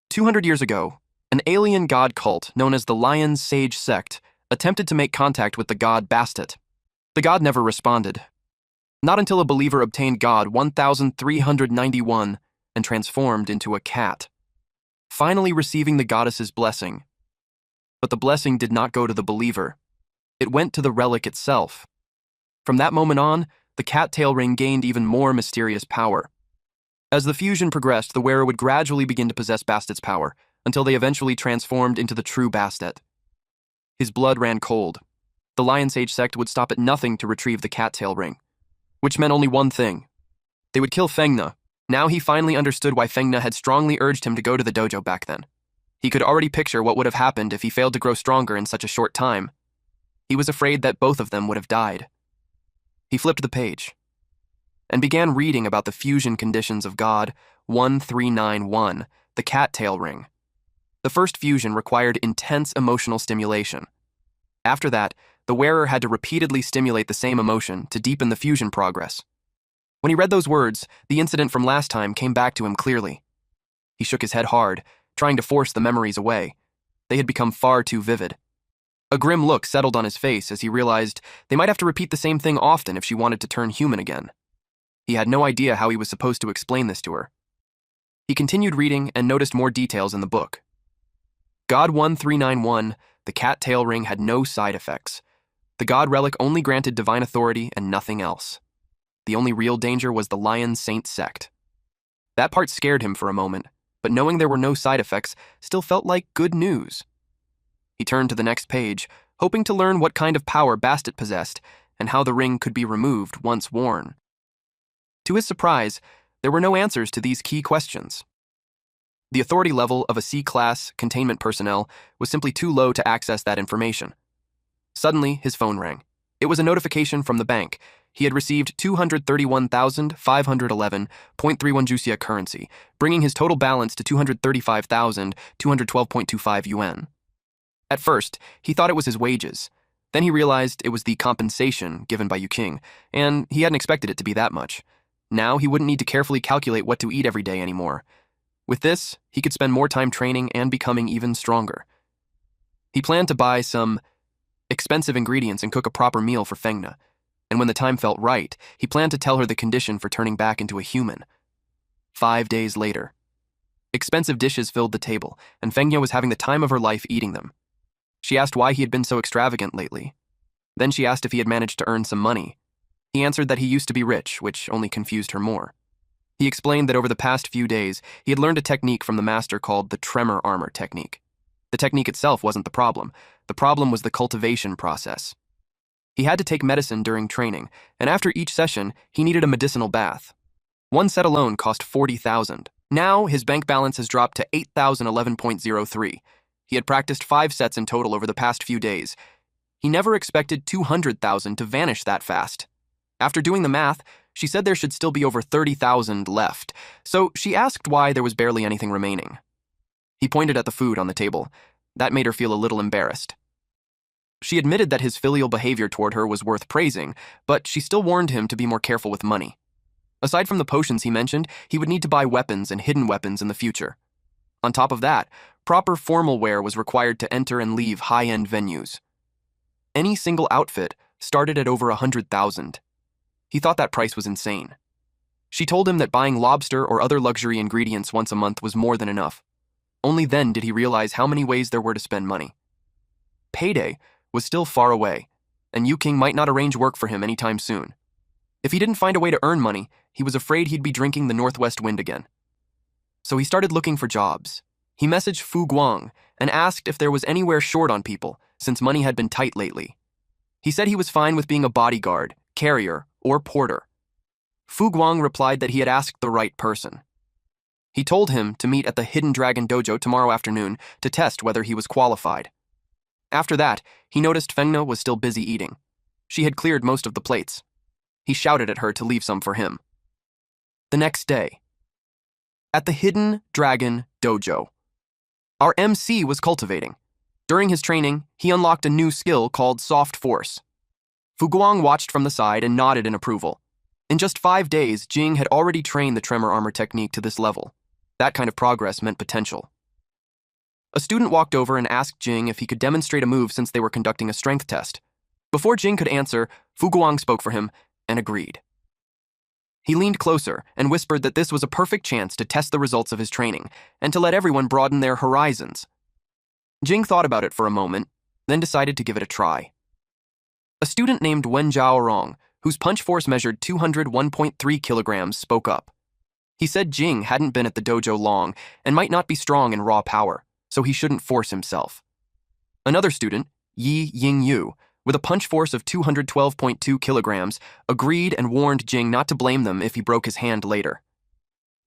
200 years ago, an alien god cult known as the Lion Sage Sect attempted to make contact with the god Bastet. The god never responded. Not until a believer obtained God 1391 and transformed into a cat, finally receiving the goddess's blessing. But the blessing did not go to the believer. It went to the relic itself. From that moment on, the cattail ring gained even more mysterious power. As the fusion progressed, the wearer would gradually begin to possess Bastet's power, until they eventually transformed into the true Bastet. His blood ran cold. The Lion Sage sect would stop at nothing to retrieve the cattail ring, which meant only one thing. They would kill Fengna. Now he finally understood why Fengna had strongly urged him to go to the dojo back then. He could already picture what would have happened if he failed to grow stronger in such a short time. He was afraid that both of them would have died. He flipped the page and began reading about the fusion conditions of God 1391, the cattail ring. The first fusion required intense emotional stimulation. After that, the wearer had to repeatedly stimulate the same emotion to deepen the fusion progress. When he read those words, the incident from last time came back to him clearly. He shook his head hard, trying to force the memories away. They had become far too vivid. A grim look settled on his face as he realized they might have to repeat the same thing often if she wanted to turn human again. He had no idea how he was supposed to explain this to her. He continued reading and noticed more details in the book. God 1391, the cat tail ring had no side effects. The god relic only granted divine authority and nothing else. The only real danger was the Lion Saint sect. That part scared him for a moment, but knowing there were no side effects still felt like good news. He turned to the next page, hoping to learn what kind of power Bastet possessed and how the ring could be removed once worn. To his surprise, there were no answers to these key questions. The authority level of a C-class containment personnel was simply too low to access that information. Suddenly, his phone rang. It was a notification from the bank. He had received 231,511.31 Jusia currency, bringing his total balance to 235,212.25 yuan. At first, he thought it was his wages. Then he realized it was the compensation given by Yuking, and he hadn't expected it to be that much. Now he wouldn't need to carefully calculate what to eat every day anymore. With this, he could spend more time training and becoming even stronger. He planned to buy some expensive ingredients and cook a proper meal for Fengna, and when the time felt right, he planned to tell her the condition for turning back into a human. 5 days later. Expensive dishes filled the table, and Fengna was having the time of her life eating them. She asked why he had been so extravagant lately. Then she asked if he had managed to earn some money. He answered that he used to be rich, which only confused her more. He explained that over the past few days, he had learned a technique from the master called the tremor armor technique. The technique itself wasn't the problem. The problem was the cultivation process. He had to take medicine during training, and after each session, he needed a medicinal bath. One set alone cost 40,000. Now, his bank balance has dropped to 8,011.03. He had practiced 5 sets in total over the past few days. He never expected 200,000 to vanish that fast. After doing the math, she said there should still be over 30,000 left, so she asked why there was barely anything remaining. He pointed at the food on the table. That made her feel a little embarrassed. She admitted that his filial behavior toward her was worth praising, but she still warned him to be more careful with money. Aside from the potions he mentioned, he would need to buy weapons and hidden weapons in the future. On top of that, proper formal wear was required to enter and leave high-end venues. Any single outfit started at over 100,000. He thought that price was insane. She told him that buying lobster or other luxury ingredients once a month was more than enough. Only then did he realize how many ways there were to spend money. Payday was still far away, and Yuking might not arrange work for him anytime soon. If he didn't find a way to earn money, he was afraid he'd be drinking the northwest wind again. So he started looking for jobs. He messaged Fu Guang and asked if there was anywhere short on people, since money had been tight lately. He said he was fine with being a bodyguard, carrier, or porter. Fu Guang replied that he had asked the right person. He told him to meet at the Hidden Dragon Dojo tomorrow afternoon to test whether he was qualified. After that, he noticed Fengna was still busy eating. She had cleared most of the plates. He shouted at her to leave some for him. The next day. At the Hidden Dragon Dojo. Our MC was cultivating. During his training, he unlocked a new skill called Soft Force. Fu Guang watched from the side and nodded in approval. In just 5 days, Jing had already trained the tremor armor technique to this level. That kind of progress meant potential. A student walked over and asked Jing if he could demonstrate a move since they were conducting a strength test. Before Jing could answer, Fu Guang spoke for him and agreed. He leaned closer and whispered that this was a perfect chance to test the results of his training and to let everyone broaden their horizons. Jing thought about it for a moment, then decided to give it a try. A student named Wen Zhaorong, whose punch force measured 201.3 kilograms, spoke up. He said Jing hadn't been at the dojo long and might not be strong in raw power, so he shouldn't force himself. Another student, Yi Yingyu, with a punch force of 212.2 kilograms, agreed and warned Jing not to blame them if he broke his hand later.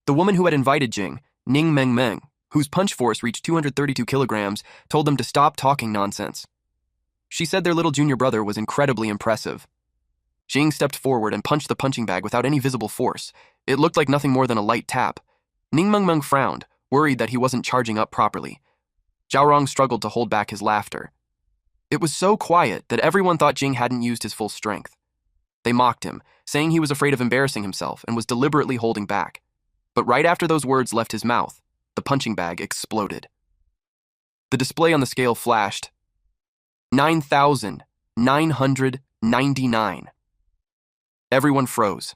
The woman who had invited Jing, Ning Meng, whose punch force reached 232 kilograms, told them to stop talking nonsense. She said their little junior brother was incredibly impressive. Jing stepped forward and punched the punching bag without any visible force. It looked like nothing more than a light tap. Ning Meng frowned, worried that he wasn't charging up properly. Zhaorong struggled to hold back his laughter. It was so quiet that everyone thought Jing hadn't used his full strength. They mocked him, saying he was afraid of embarrassing himself and was deliberately holding back. But right after those words left his mouth, the punching bag exploded. The display on the scale flashed. 9,999. Everyone froze.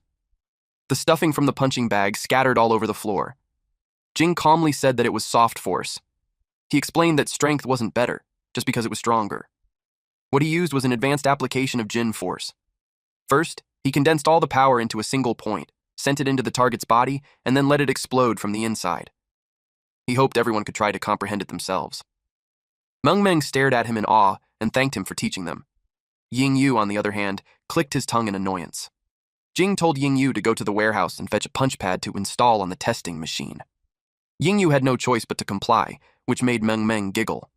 The stuffing from the punching bag scattered all over the floor. Jing calmly said that it was soft force. He explained that strength wasn't better, just because it was stronger. What he used was an advanced application of Jin force. First, he condensed all the power into a single point, sent it into the target's body, and then let it explode from the inside. He hoped everyone could try to comprehend it themselves. Meng stared at him in awe and thanked him for teaching them. Yingyu, on the other hand, clicked his tongue in annoyance. Jing told Yingyu to go to the warehouse and fetch a punch pad to install on the testing machine. Yingyu had no choice but to comply, which made Meng giggle.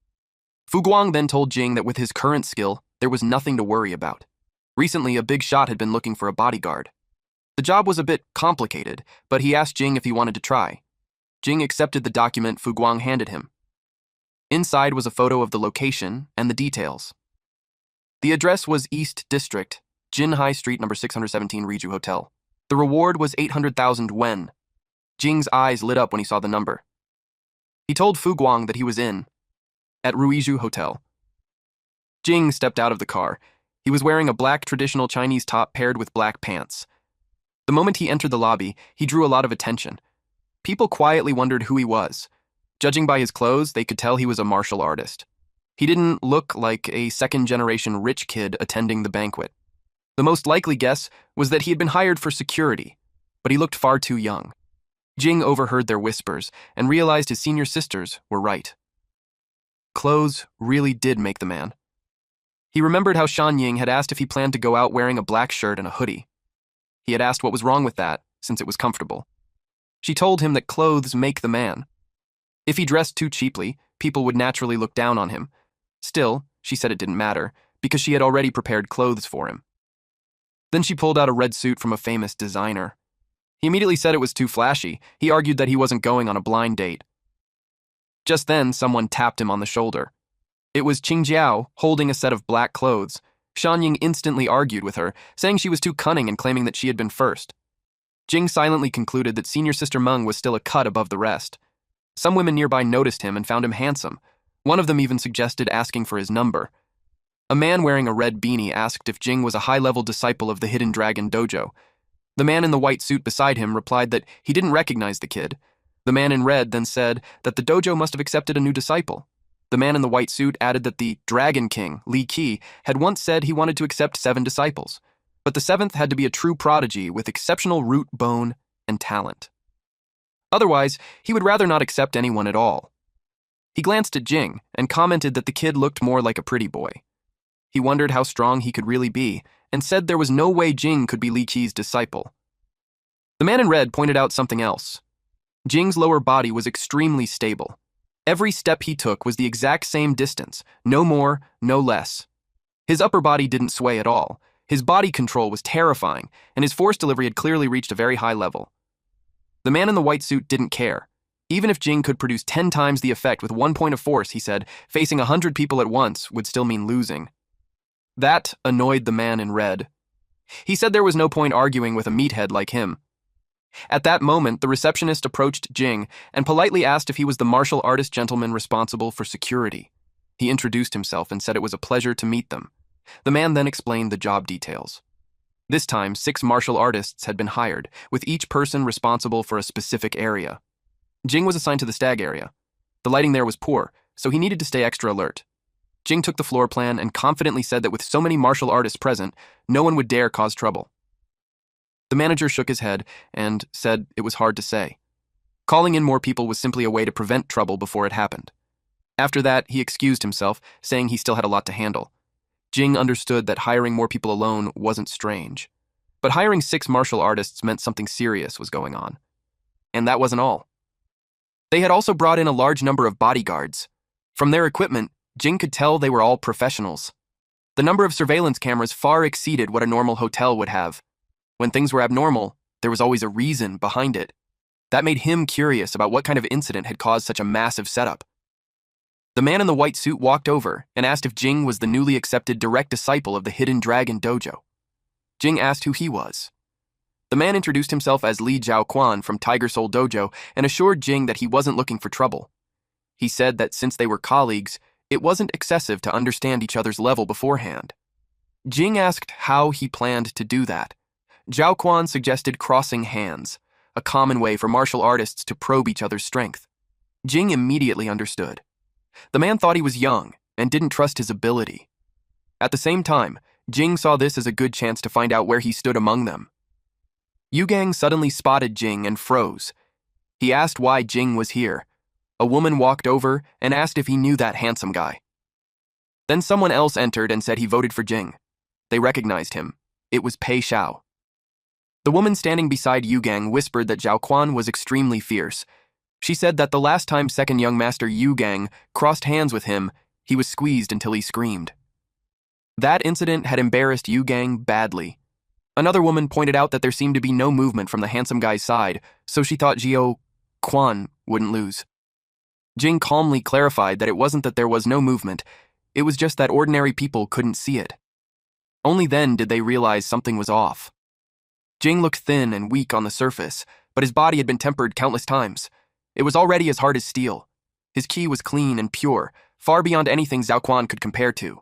Fu Guang then told Jing that with his current skill, there was nothing to worry about. Recently, a big shot had been looking for a bodyguard. The job was a bit complicated, but he asked Jing if he wanted to try. Jing accepted the document Fu Guang handed him. Inside was a photo of the location and the details. The address was East District, Jinhai Street, number 617, Riju Hotel. The reward was 800,000 wen. Jing's eyes lit up when he saw the number. He told Fu Guang that he was in, at Ruiju Hotel. Jing stepped out of the car. He was wearing a black traditional Chinese top paired with black pants. The moment he entered the lobby, he drew a lot of attention. People quietly wondered who he was. Judging by his clothes, they could tell he was a martial artist. He didn't look like a second-generation rich kid attending the banquet. The most likely guess was that he had been hired for security, but he looked far too young. Jing overheard their whispers and realized his senior sisters were right. Clothes really did make the man. He remembered how Shan Ying had asked if he planned to go out wearing a black shirt and a hoodie. He had asked what was wrong with that, since it was comfortable. She told him that clothes make the man. If he dressed too cheaply, people would naturally look down on him. Still, she said it didn't matter, because she had already prepared clothes for him. Then she pulled out a red suit from a famous designer. He immediately said it was too flashy. He argued that he wasn't going on a blind date. Just then, someone tapped him on the shoulder. It was Qing Jiao, holding a set of black clothes. Shan Ying instantly argued with her, saying she was too cunning and claiming that she had been first. Jing silently concluded that senior sister Meng was still a cut above the rest. Some women nearby noticed him and found him handsome. One of them even suggested asking for his number. A man wearing a red beanie asked if Jing was a high-level disciple of the Hidden Dragon Dojo. The man in the white suit beside him replied that he didn't recognize the kid. The man in red then said that the dojo must have accepted a new disciple. The man in the white suit added that the Dragon King, Li Qi, had once said he wanted to accept 7 disciples, but the 7th had to be a true prodigy with exceptional root, bone, and talent. Otherwise, he would rather not accept anyone at all. He glanced at Jing and commented that the kid looked more like a pretty boy. He wondered how strong he could really be, and said there was no way Jing could be Li Qi's disciple. The man in red pointed out something else. Jing's lower body was extremely stable. Every step he took was the exact same distance, no more, no less. His upper body didn't sway at all. His body control was terrifying, and his force delivery had clearly reached a very high level. The man in the white suit didn't care. Even if Jing could produce 10 times the effect with 1 point of force, he said, facing 100 people at once would still mean losing. That annoyed the man in red. He said there was no point arguing with a meathead like him. At that moment, the receptionist approached Jing and politely asked if he was the martial artist gentleman responsible for security. He introduced himself and said it was a pleasure to meet them. The man then explained the job details. This time, 6 martial artists had been hired, with each person responsible for a specific area. Jing was assigned to the stag area. The lighting there was poor, so he needed to stay extra alert. Jing took the floor plan and confidently said that with so many martial artists present, no one would dare cause trouble. The manager shook his head and said it was hard to say. Calling in more people was simply a way to prevent trouble before it happened. After that, he excused himself, saying he still had a lot to handle. Jing understood that hiring more people alone wasn't strange. But hiring 6 martial artists meant something serious was going on. And that wasn't all. They had also brought in a large number of bodyguards. From their equipment, Jing could tell they were all professionals. The number of surveillance cameras far exceeded what a normal hotel would have. When things were abnormal, there was always a reason behind it. That made him curious about what kind of incident had caused such a massive setup. The man in the white suit walked over and asked if Jing was the newly accepted direct disciple of the Hidden Dragon Dojo. Jing asked who he was. The man introduced himself as Li Jiaoquan from Tiger Soul Dojo and assured Jing that he wasn't looking for trouble. He said that since they were colleagues, it wasn't excessive to understand each other's level beforehand. Jing asked how he planned to do that. Jiaoquan suggested crossing hands, a common way for martial artists to probe each other's strength. Jing immediately understood. The man thought he was young and didn't trust his ability. At the same time, Jing saw this as a good chance to find out where he stood among them. Yugang suddenly spotted Jing and froze. He asked why Jing was here. A woman walked over and asked if he knew that handsome guy. Then someone else entered and said he voted for Jing. They recognized him. It was Pei Xiao. The woman standing beside Yugang whispered that Jiaoquan was extremely fierce. She said that the last time second young master Yugang crossed hands with him, he was squeezed until he screamed. That incident had embarrassed Yugang badly. Another woman pointed out that there seemed to be no movement from the handsome guy's side, so she thought Jiaoquan wouldn't lose. Jing calmly clarified that it wasn't that there was no movement, it was just that ordinary people couldn't see it. Only then did they realize something was off. Jing looked thin and weak on the surface, but his body had been tempered countless times. It was already as hard as steel. His ki was clean and pure, far beyond anything Jiaoquan could compare to.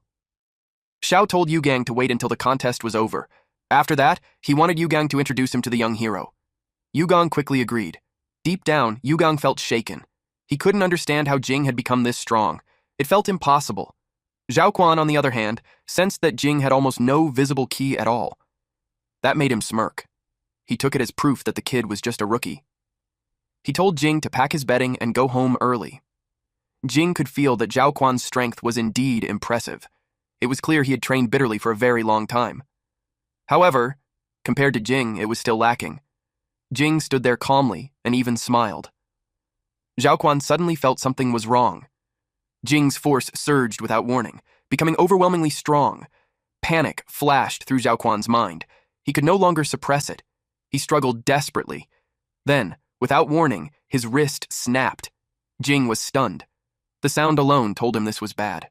Xiao told Yugang to wait until the contest was over. After that, he wanted Yugang to introduce him to the young hero. Yugang quickly agreed. Deep down, Yugang felt shaken. He couldn't understand how Jing had become this strong. It felt impossible. Jiaoquan, on the other hand, sensed that Jing had almost no visible ki at all. That made him smirk. He took it as proof that the kid was just a rookie. He told Jing to pack his bedding and go home early. Jing could feel that Jiaoquan's strength was indeed impressive. It was clear he had trained bitterly for a very long time. However, compared to Jing, it was still lacking. Jing stood there calmly and even smiled. Jiaoquan suddenly felt something was wrong. Jing's force surged without warning, becoming overwhelmingly strong. Panic flashed through Jiaoquan's mind. He could no longer suppress it. He struggled desperately. Then, without warning, his wrist snapped. Jing was stunned. The sound alone told him this was bad.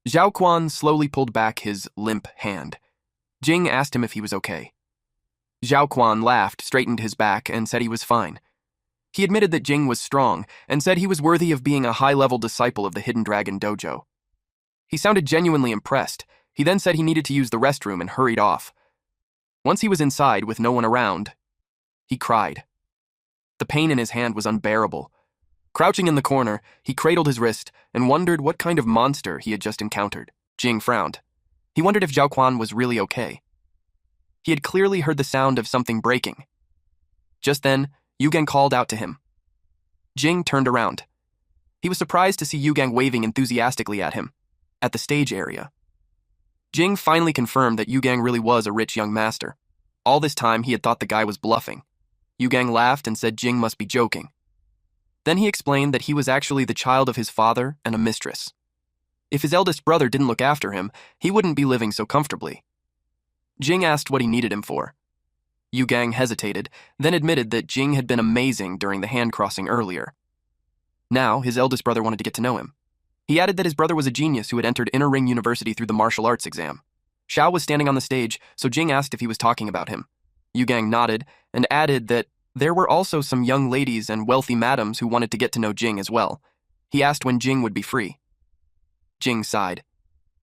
Jiaoquan slowly pulled back his limp hand. Jing asked him if he was okay. Jiaoquan laughed, straightened his back, and said he was fine. He admitted that Jing was strong and said he was worthy of being a high-level disciple of the Hidden Dragon Dojo. He sounded genuinely impressed. He then said he needed to use the restroom and hurried off. Once he was inside with no one around, he cried. The pain in his hand was unbearable. Crouching in the corner, he cradled his wrist and wondered what kind of monster he had just encountered. Jing frowned. He wondered if Jiaoquan was really okay. He had clearly heard the sound of something breaking. Just then, Yugang called out to him. Jing turned around. He was surprised to see Yugang waving enthusiastically at him, at the stage area. Jing finally confirmed that Yugang really was a rich young master. All this time, he had thought the guy was bluffing. Yugang laughed and said Jing must be joking. Then he explained that he was actually the child of his father and a mistress. If his eldest brother didn't look after him, he wouldn't be living so comfortably. Jing asked what he needed him for. Yugang hesitated, then admitted that Jing had been amazing during the hand crossing earlier. Now, his eldest brother wanted to get to know him. He added that his brother was a genius who had entered Inner Ring University through the martial arts exam. Xiao was standing on the stage, so Jing asked if he was talking about him. Yugang nodded and added that there were also some young ladies and wealthy madams who wanted to get to know Jing as well. He asked when Jing would be free. Jing sighed.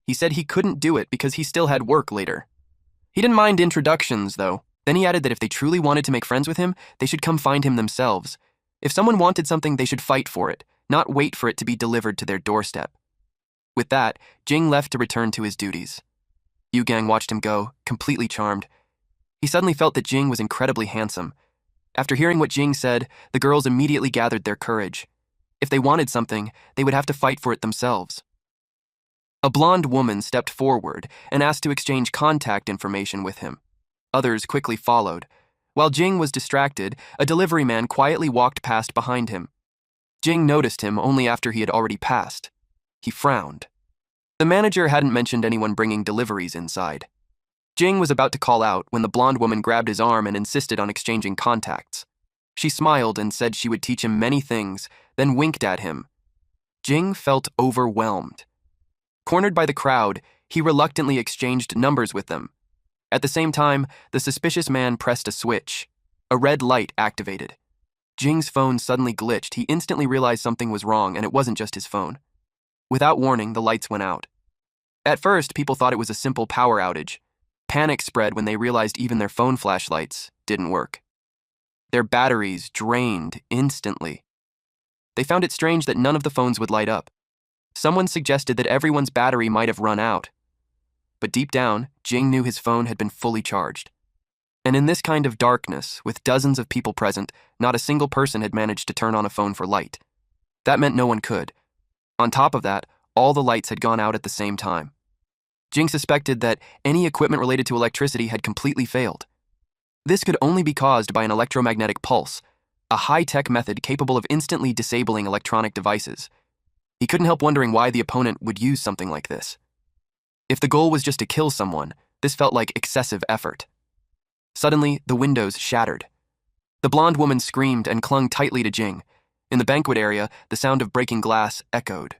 He said he couldn't do it because he still had work later. He didn't mind introductions, though. Then he added that if they truly wanted to make friends with him, they should come find him themselves. If someone wanted something, they should fight for it, not wait for it to be delivered to their doorstep. With that, Jing left to return to his duties. Yugang watched him go, completely charmed. He suddenly felt that Jing was incredibly handsome. After hearing what Jing said, the girls immediately gathered their courage. If they wanted something, they would have to fight for it themselves. A blonde woman stepped forward and asked to exchange contact information with him. Others quickly followed. While Jing was distracted, a delivery man quietly walked past behind him. Jing noticed him only after he had already passed. He frowned. The manager hadn't mentioned anyone bringing deliveries inside. Jing was about to call out when the blonde woman grabbed his arm and insisted on exchanging contacts. She smiled and said she would teach him many things, then winked at him. Jing felt overwhelmed. Cornered by the crowd, he reluctantly exchanged numbers with them. At the same time, the suspicious man pressed a switch. A red light activated. Jing's phone suddenly glitched. He instantly realized something was wrong, and it wasn't just his phone. Without warning, the lights went out. At first, people thought it was a simple power outage. Panic spread when they realized even their phone flashlights didn't work. Their batteries drained instantly. They found it strange that none of the phones would light up. Someone suggested that everyone's battery might have run out. But deep down, Jing knew his phone had been fully charged. And in this kind of darkness, with dozens of people present, not a single person had managed to turn on a phone for light. That meant no one could. On top of that, all the lights had gone out at the same time. Jing suspected that any equipment related to electricity had completely failed. This could only be caused by an electromagnetic pulse, a high-tech method capable of instantly disabling electronic devices. He couldn't help wondering why the opponent would use something like this. If the goal was just to kill someone, this felt like excessive effort. Suddenly, the windows shattered. The blonde woman screamed and clung tightly to Jing. In the banquet area, the sound of breaking glass echoed.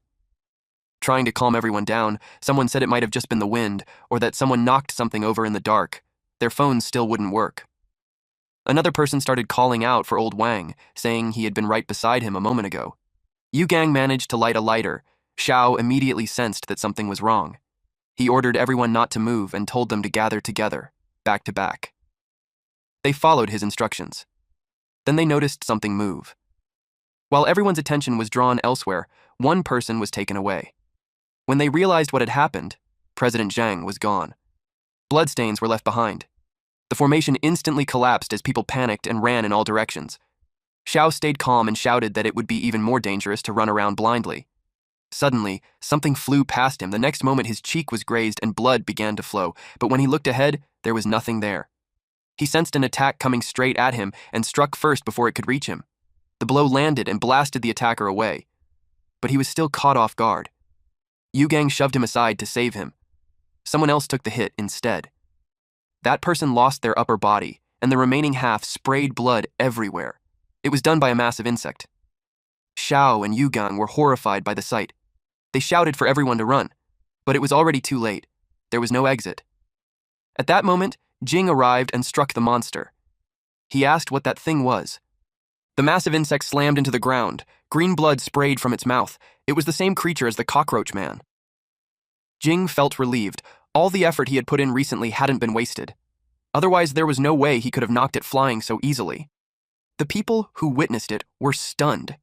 Trying to calm everyone down, someone said it might have just been the wind, or that someone knocked something over in the dark. Their phones still wouldn't work. Another person started calling out for old Wang, saying he had been right beside him a moment ago. Yu Gang managed to light a lighter. Xiao immediately sensed that something was wrong. He ordered everyone not to move and told them to gather together, back to back. They followed his instructions. Then they noticed something move. While everyone's attention was drawn elsewhere, one person was taken away. When they realized what had happened, President Zhang was gone. Bloodstains were left behind. The formation instantly collapsed as people panicked and ran in all directions. Xiao stayed calm and shouted that it would be even more dangerous to run around blindly. Suddenly, something flew past him. The next moment, his cheek was grazed and blood began to flow, but when he looked ahead, there was nothing there. He sensed an attack coming straight at him and struck first before it could reach him. The blow landed and blasted the attacker away, but he was still caught off guard. Yu Gang shoved him aside to save him. Someone else took the hit instead. That person lost their upper body, and the remaining half sprayed blood everywhere. It was done by a massive insect. Xiao and Yu Gang were horrified by the sight. They shouted for everyone to run, but it was already too late. There was no exit. At that moment, Jing arrived and struck the monster. He asked what that thing was. The massive insect slammed into the ground. Green blood sprayed from its mouth. It was the same creature as the cockroach man. Jing felt relieved. All the effort he had put in recently hadn't been wasted. Otherwise, there was no way he could have knocked it flying so easily. The people who witnessed it were stunned.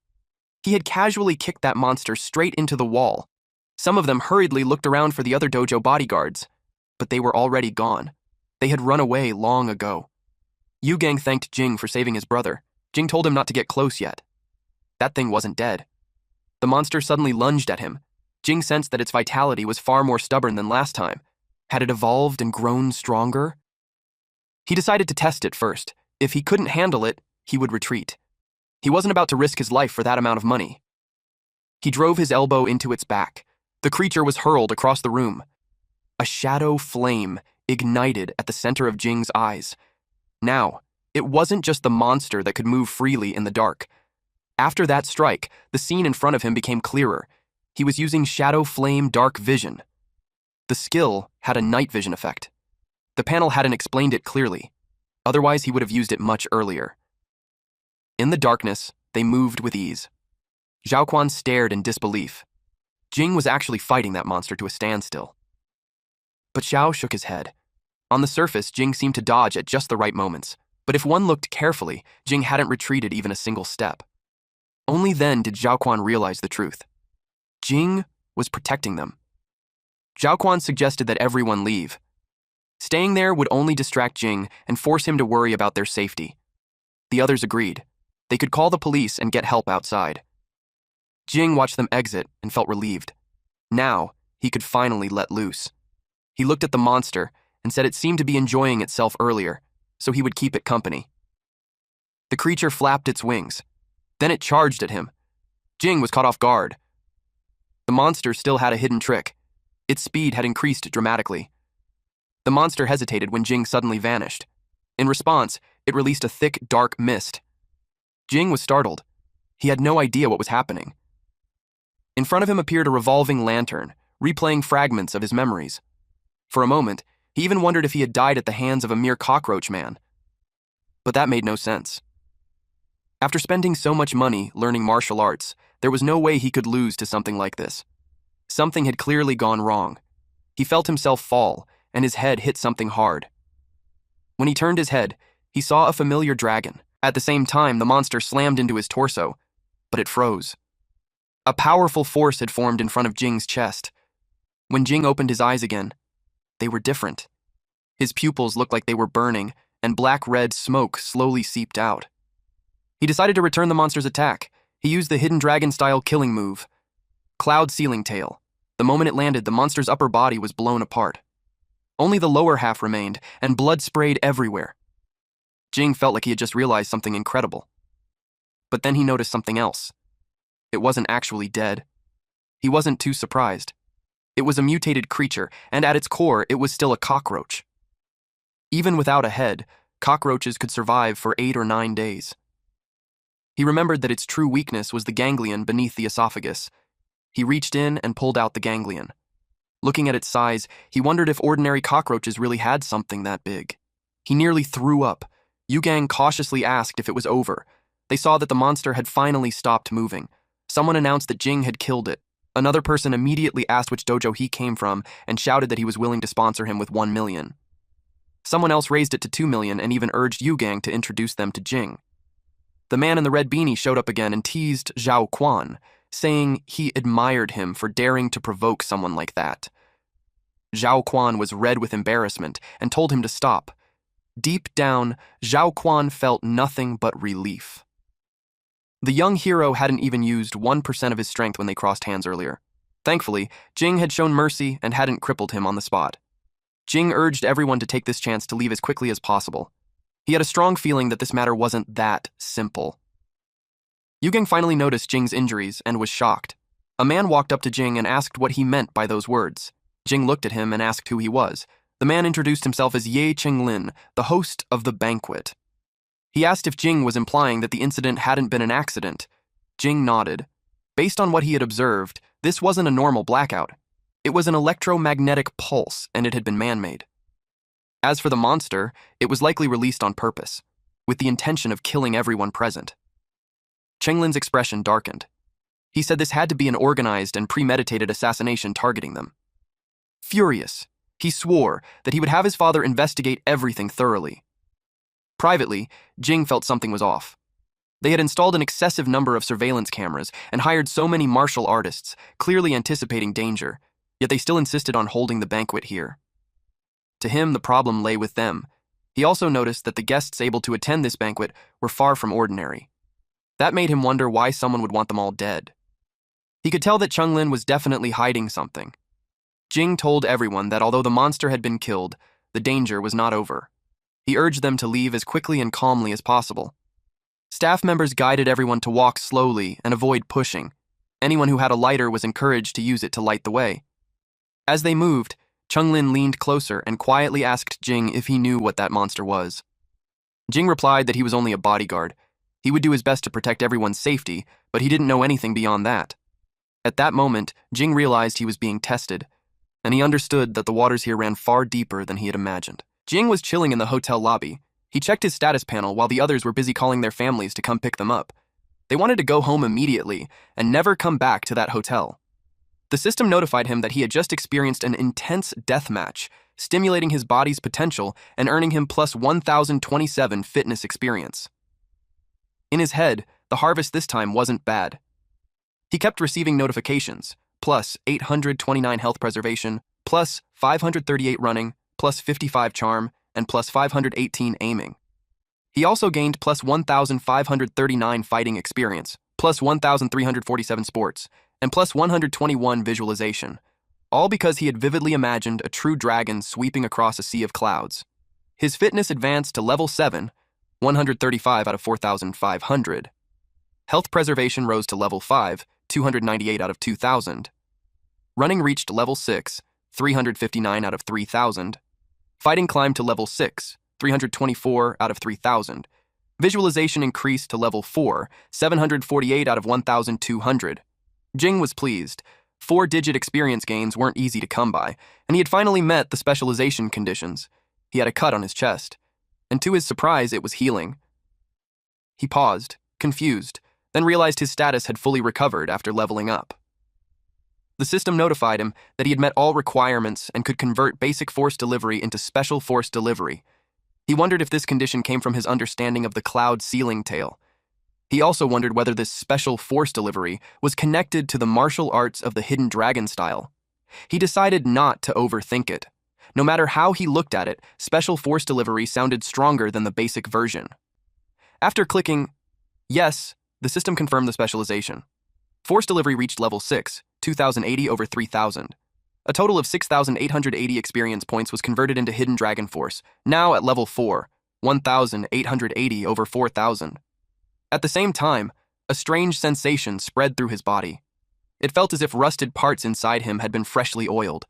He had casually kicked that monster straight into the wall. Some of them hurriedly looked around for the other dojo bodyguards, but they were already gone. They had run away long ago. Yu Gang thanked Jing for saving his brother. Jing told him not to get close yet. That thing wasn't dead. The monster suddenly lunged at him. Jing sensed that its vitality was far more stubborn than last time. Had it evolved and grown stronger? He decided to test it first. If he couldn't handle it, he would retreat. He wasn't about to risk his life for that amount of money. He drove his elbow into its back. The creature was hurled across the room. A shadow flame ignited at the center of Jing's eyes. Now, it wasn't just the monster that could move freely in the dark. After that strike, the scene in front of him became clearer. He was using shadow flame dark vision. The skill had a night vision effect. The panel hadn't explained it clearly. Otherwise, he would have used it much earlier. In the darkness, they moved with ease. Zhao Quan stared in disbelief. Jing was actually fighting that monster to a standstill. But Xiao shook his head. On the surface, Jing seemed to dodge at just the right moments. But if one looked carefully, Jing hadn't retreated even a single step. Only then did Zhao Quan realize the truth. Jing was protecting them. Zhao Quan suggested that everyone leave. Staying there would only distract Jing and force him to worry about their safety. The others agreed. They could call the police and get help outside. Jing watched them exit and felt relieved. Now, he could finally let loose. He looked at the monster and said it seemed to be enjoying itself earlier, so he would keep it company. The creature flapped its wings. Then it charged at him. Jing was caught off guard. The monster still had a hidden trick. Its speed had increased dramatically. The monster hesitated when Jing suddenly vanished. In response, it released a thick, dark mist. Jing was startled. He had no idea what was happening. In front of him appeared a revolving lantern, replaying fragments of his memories. For a moment, He even wondered if he had died at the hands of a mere cockroach man. But that made no sense. After spending so much money learning martial arts, there was no way he could lose to something like this. Something had clearly gone wrong. He felt himself fall, and his head hit something hard. When he turned his head, he saw a familiar dragon. At the same time, the monster slammed into his torso, but it froze. A powerful force had formed in front of Jing's chest. When Jing opened his eyes again, they were different. His pupils looked like they were burning, and black-red smoke slowly seeped out. He decided to return the monster's attack. He used the hidden dragon-style killing move, Cloud Sealing Tail. The moment it landed, the monster's upper body was blown apart. Only the lower half remained, and blood sprayed everywhere. Jing felt like he had just realized something incredible. But then he noticed something else. It wasn't actually dead. He wasn't too surprised. It was a mutated creature, and at its core, it was still a cockroach. Even without a head, cockroaches could survive for 8 or 9 days. He remembered that its true weakness was the ganglion beneath the esophagus. He reached in and pulled out the ganglion. Looking at its size, he wondered if ordinary cockroaches really had something that big. He nearly threw up. Yugang cautiously asked if it was over. They saw that the monster had finally stopped moving. Someone announced that Jing had killed it. Another person immediately asked which dojo he came from and shouted that he was willing to sponsor him with 1 million. Someone else raised it to 2 million and even urged Yugang to introduce them to Jing. The man in the red beanie showed up again and teased Zhao Quan, saying he admired him for daring to provoke someone like that. Zhao Quan was red with embarrassment and told him to stop. Deep down, Zhao Quan felt nothing but relief. The young hero hadn't even used 1% of his strength when they crossed hands earlier. Thankfully, Jing had shown mercy and hadn't crippled him on the spot. Jing urged everyone to take this chance to leave as quickly as possible. He had a strong feeling that this matter wasn't that simple. Yugang finally noticed Jing's injuries and was shocked. A man walked up to Jing and asked what he meant by those words. Jing looked at him and asked who he was. The man introduced himself as Ye Chenglin, the host of the banquet. He asked if Jing was implying that the incident hadn't been an accident. Jing nodded. Based on what he had observed, this wasn't a normal blackout. It was an electromagnetic pulse, and it had been man-made. As for the monster, it was likely released on purpose, with the intention of killing everyone present. Chenglin's expression darkened. He said this had to be an organized and premeditated assassination targeting them. Furious, he swore that he would have his father investigate everything thoroughly. Privately, Jing felt something was off. They had installed an excessive number of surveillance cameras and hired so many martial artists, clearly anticipating danger, yet they still insisted on holding the banquet here. To him, the problem lay with them. He also noticed that the guests able to attend this banquet were far from ordinary. That made him wonder why someone would want them all dead. He could tell that Chenglin was definitely hiding something. Jing told everyone that although the monster had been killed, the danger was not over. He urged them to leave as quickly and calmly as possible. Staff members guided everyone to walk slowly and avoid pushing. Anyone who had a lighter was encouraged to use it to light the way. As they moved, Chenglin leaned closer and quietly asked Jing if he knew what that monster was. Jing replied that he was only a bodyguard. He would do his best to protect everyone's safety, but he didn't know anything beyond that. At that moment, Jing realized he was being tested, and he understood that the waters here ran far deeper than he had imagined. Jing was chilling in the hotel lobby. He checked his status panel while the others were busy calling their families to come pick them up. They wanted to go home immediately and never come back to that hotel. The system notified him that he had just experienced an intense death match, stimulating his body's potential and earning him plus 1,027 fitness experience. In his head, the harvest this time wasn't bad. He kept receiving notifications, plus 829 health preservation, plus 538 running, plus 55 charm, and plus 518 aiming. He also gained plus 1,539 fighting experience, plus 1,347 sports, and plus 121 visualization, all because he had vividly imagined a true dragon sweeping across a sea of clouds. His fitness advanced to level 7, 135 out of 4,500. Health preservation rose to level 5, 298 out of 2,000. Running reached level 6, 359 out of 3,000. Fighting climbed to level 6, 324 out of 3,000. Visualization increased to level 4, 748 out of 1,200. Jing was pleased. 4-digit experience gains weren't easy to come by, and he had finally met the specialization conditions. He had a cut on his chest, and to his surprise, it was healing. He paused, confused, then realized his status had fully recovered after leveling up. The system notified him that he had met all requirements and could convert basic force delivery into special force delivery. He wondered if this condition came from his understanding of the cloud ceiling tale. He also wondered whether this special force delivery was connected to the martial arts of the hidden dragon style. He decided not to overthink it. No matter how he looked at it, special force delivery sounded stronger than the basic version. After clicking yes, the system confirmed the specialization. Force delivery reached level 6, 2,080 over 3,000. A total of 6,880 experience points was converted into Hidden Dragon Force, now at level 4, 1,880 over 4,000. At the same time, a strange sensation spread through his body. It felt as if rusted parts inside him had been freshly oiled.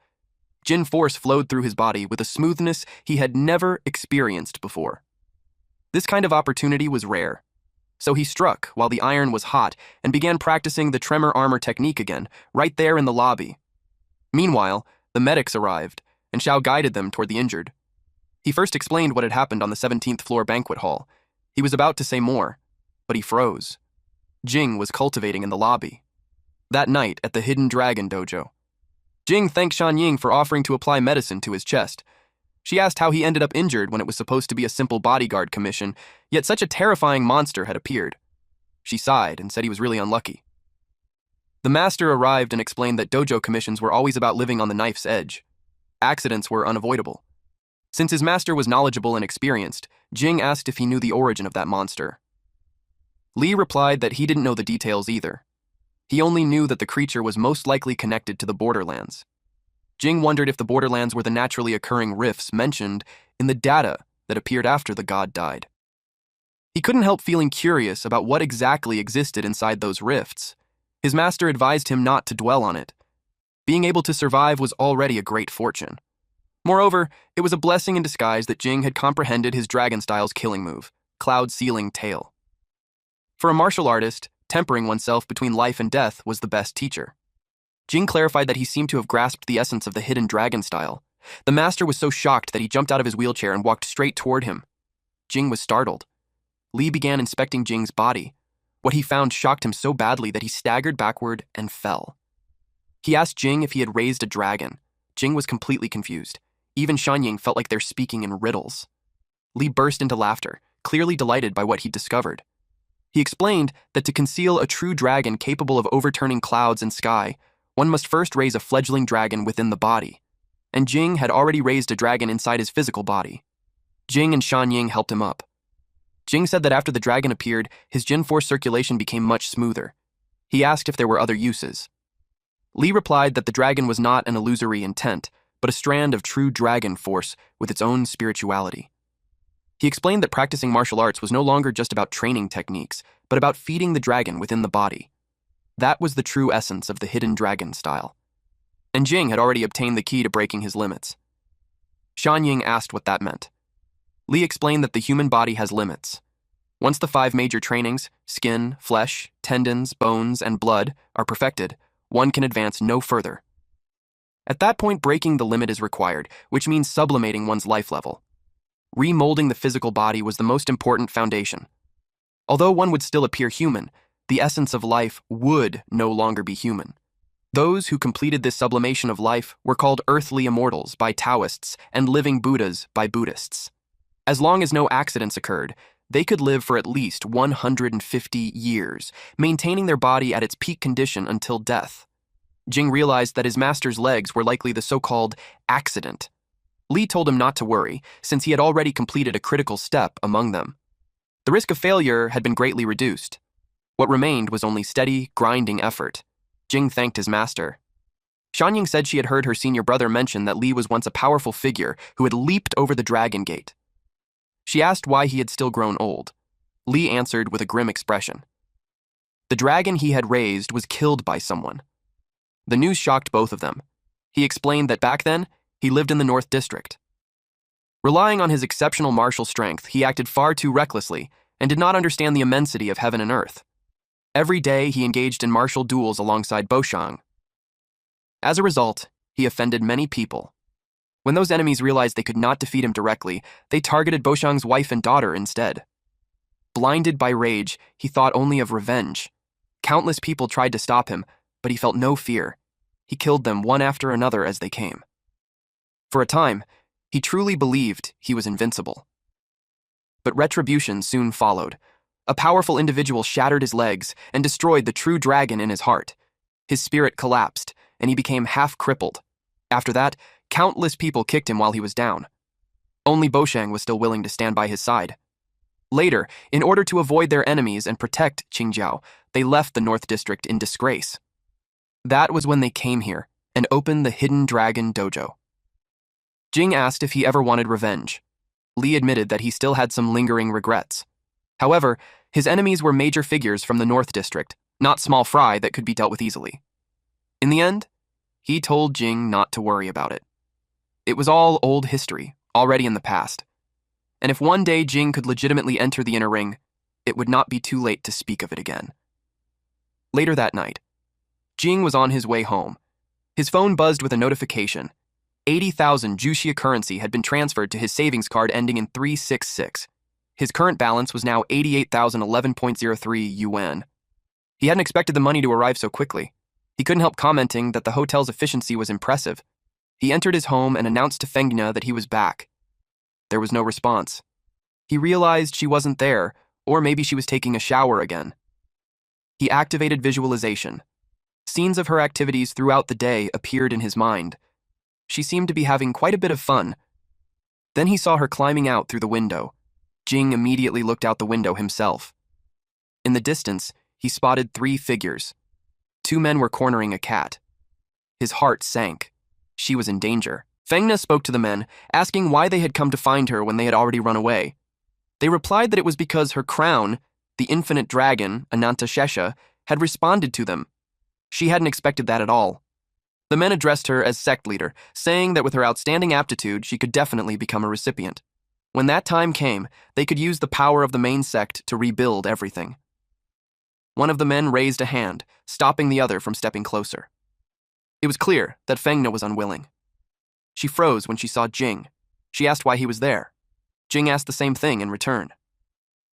Jin force flowed through his body with a smoothness he had never experienced before. This kind of opportunity was rare. So he struck while the iron was hot and began practicing the tremor armor technique again, right there in the lobby. Meanwhile, the medics arrived, and Xiao guided them toward the injured. He first explained what had happened on the 17th floor banquet hall. He was about to say more, but he froze. Jing was cultivating in the lobby. That night at the Hidden Dragon Dojo, Jing thanked Shan Ying for offering to apply medicine to his chest. She asked how he ended up injured when it was supposed to be a simple bodyguard commission, yet such a terrifying monster had appeared. She sighed and said he was really unlucky. The master arrived and explained that dojo commissions were always about living on the knife's edge. Accidents were unavoidable. Since his master was knowledgeable and experienced, Jing asked if he knew the origin of that monster. Li replied that he didn't know the details either. He only knew that the creature was most likely connected to the borderlands. Jing wondered if the borderlands were the naturally occurring rifts mentioned in the data that appeared after the god died. He couldn't help feeling curious about what exactly existed inside those rifts. His master advised him not to dwell on it. Being able to survive was already a great fortune. Moreover, it was a blessing in disguise that Jing had comprehended his dragon style's killing move, Cloud Ceiling Tail. For a martial artist, tempering oneself between life and death was the best teacher. Jing clarified that he seemed to have grasped the essence of the hidden dragon style. The master was so shocked that he jumped out of his wheelchair and walked straight toward him. Jing was startled. Li began inspecting Jing's body. What he found shocked him so badly that he staggered backward and fell. He asked Jing if he had raised a dragon. Jing was completely confused. Even Shanying felt like they're speaking in riddles. Li burst into laughter, clearly delighted by what he'd discovered. He explained that to conceal a true dragon capable of overturning clouds and sky, one must first raise a fledgling dragon within the body, and Jing had already raised a dragon inside his physical body. Jing and Shan Ying helped him up. Jing said that after the dragon appeared, his Jin force circulation became much smoother. He asked if there were other uses. Li replied that the dragon was not an illusory intent, but a strand of true dragon force with its own spirituality. He explained that practicing martial arts was no longer just about training techniques, but about feeding the dragon within the body. That was the true essence of the hidden dragon style. And Jing had already obtained the key to breaking his limits. Shan Ying asked what that meant. Li explained that the human body has limits. Once the 5 major trainings, skin, flesh, tendons, bones, and blood, are perfected, one can advance no further. At that point, breaking the limit is required, which means sublimating one's life level. Remolding the physical body was the most important foundation. Although one would still appear human, the essence of life would no longer be human. Those who completed this sublimation of life were called earthly immortals by Taoists and living Buddhas by Buddhists. As long as no accidents occurred, they could live for at least 150 years, maintaining their body at its peak condition until death. Jing realized that his master's legs were likely the so-called accident. Li told him not to worry, since he had already completed a critical step among them. The risk of failure had been greatly reduced. What remained was only steady, grinding effort. Jing thanked his master. Shanying said she had heard her senior brother mention that Li was once a powerful figure who had leaped over the dragon gate. She asked why he had still grown old. Li answered with a grim expression. The dragon he had raised was killed by someone. The news shocked both of them. He explained that back then, he lived in the North District. Relying on his exceptional martial strength, he acted far too recklessly and did not understand the immensity of heaven and earth. Every day, he engaged in martial duels alongside Boshang. As a result, he offended many people. When those enemies realized they could not defeat him directly, they targeted Boshang's wife and daughter instead. Blinded by rage, he thought only of revenge. Countless people tried to stop him, but he felt no fear. He killed them one after another as they came. For a time, he truly believed he was invincible. But retribution soon followed. A powerful individual shattered his legs and destroyed the true dragon in his heart. His spirit collapsed, and he became half-crippled. After that, countless people kicked him while he was down. Only Boshang was still willing to stand by his side. Later, in order to avoid their enemies and protect Qingjiao, they left the North District in disgrace. That was when they came here and opened the Hidden Dragon Dojo. Jing asked if he ever wanted revenge. Li admitted that he still had some lingering regrets. However, his enemies were major figures from the North District, not small fry that could be dealt with easily. In the end, he told Jing not to worry about it. It was all old history, already in the past. And if one day Jing could legitimately enter the inner ring, it would not be too late to speak of it again. Later that night, Jing was on his way home. His phone buzzed with a notification. 80,000 Juxia currency had been transferred to his savings card ending in 366. His current balance was now 88,011.03 yuan. He hadn't expected the money to arrive so quickly. He couldn't help commenting that the hotel's efficiency was impressive. He entered his home and announced to Fengna that he was back. There was no response. He realized she wasn't there, or maybe she was taking a shower again. He activated visualization. Scenes of her activities throughout the day appeared in his mind. She seemed to be having quite a bit of fun. Then he saw her climbing out through the window. Jing immediately looked out the window himself. In the distance, he spotted 3 figures. 2 men were cornering a cat. His heart sank. She was in danger. Fengna spoke to the men, asking why they had come to find her when they had already run away. They replied that it was because her crown, the infinite dragon, Anantashesha, had responded to them. She hadn't expected that at all. The men addressed her as sect leader, saying that with her outstanding aptitude, she could definitely become a recipient. When that time came, they could use the power of the main sect to rebuild everything. One of the men raised a hand, stopping the other from stepping closer. It was clear that Fengna was unwilling. She froze when she saw Jing. She asked why he was there. Jing asked the same thing in return.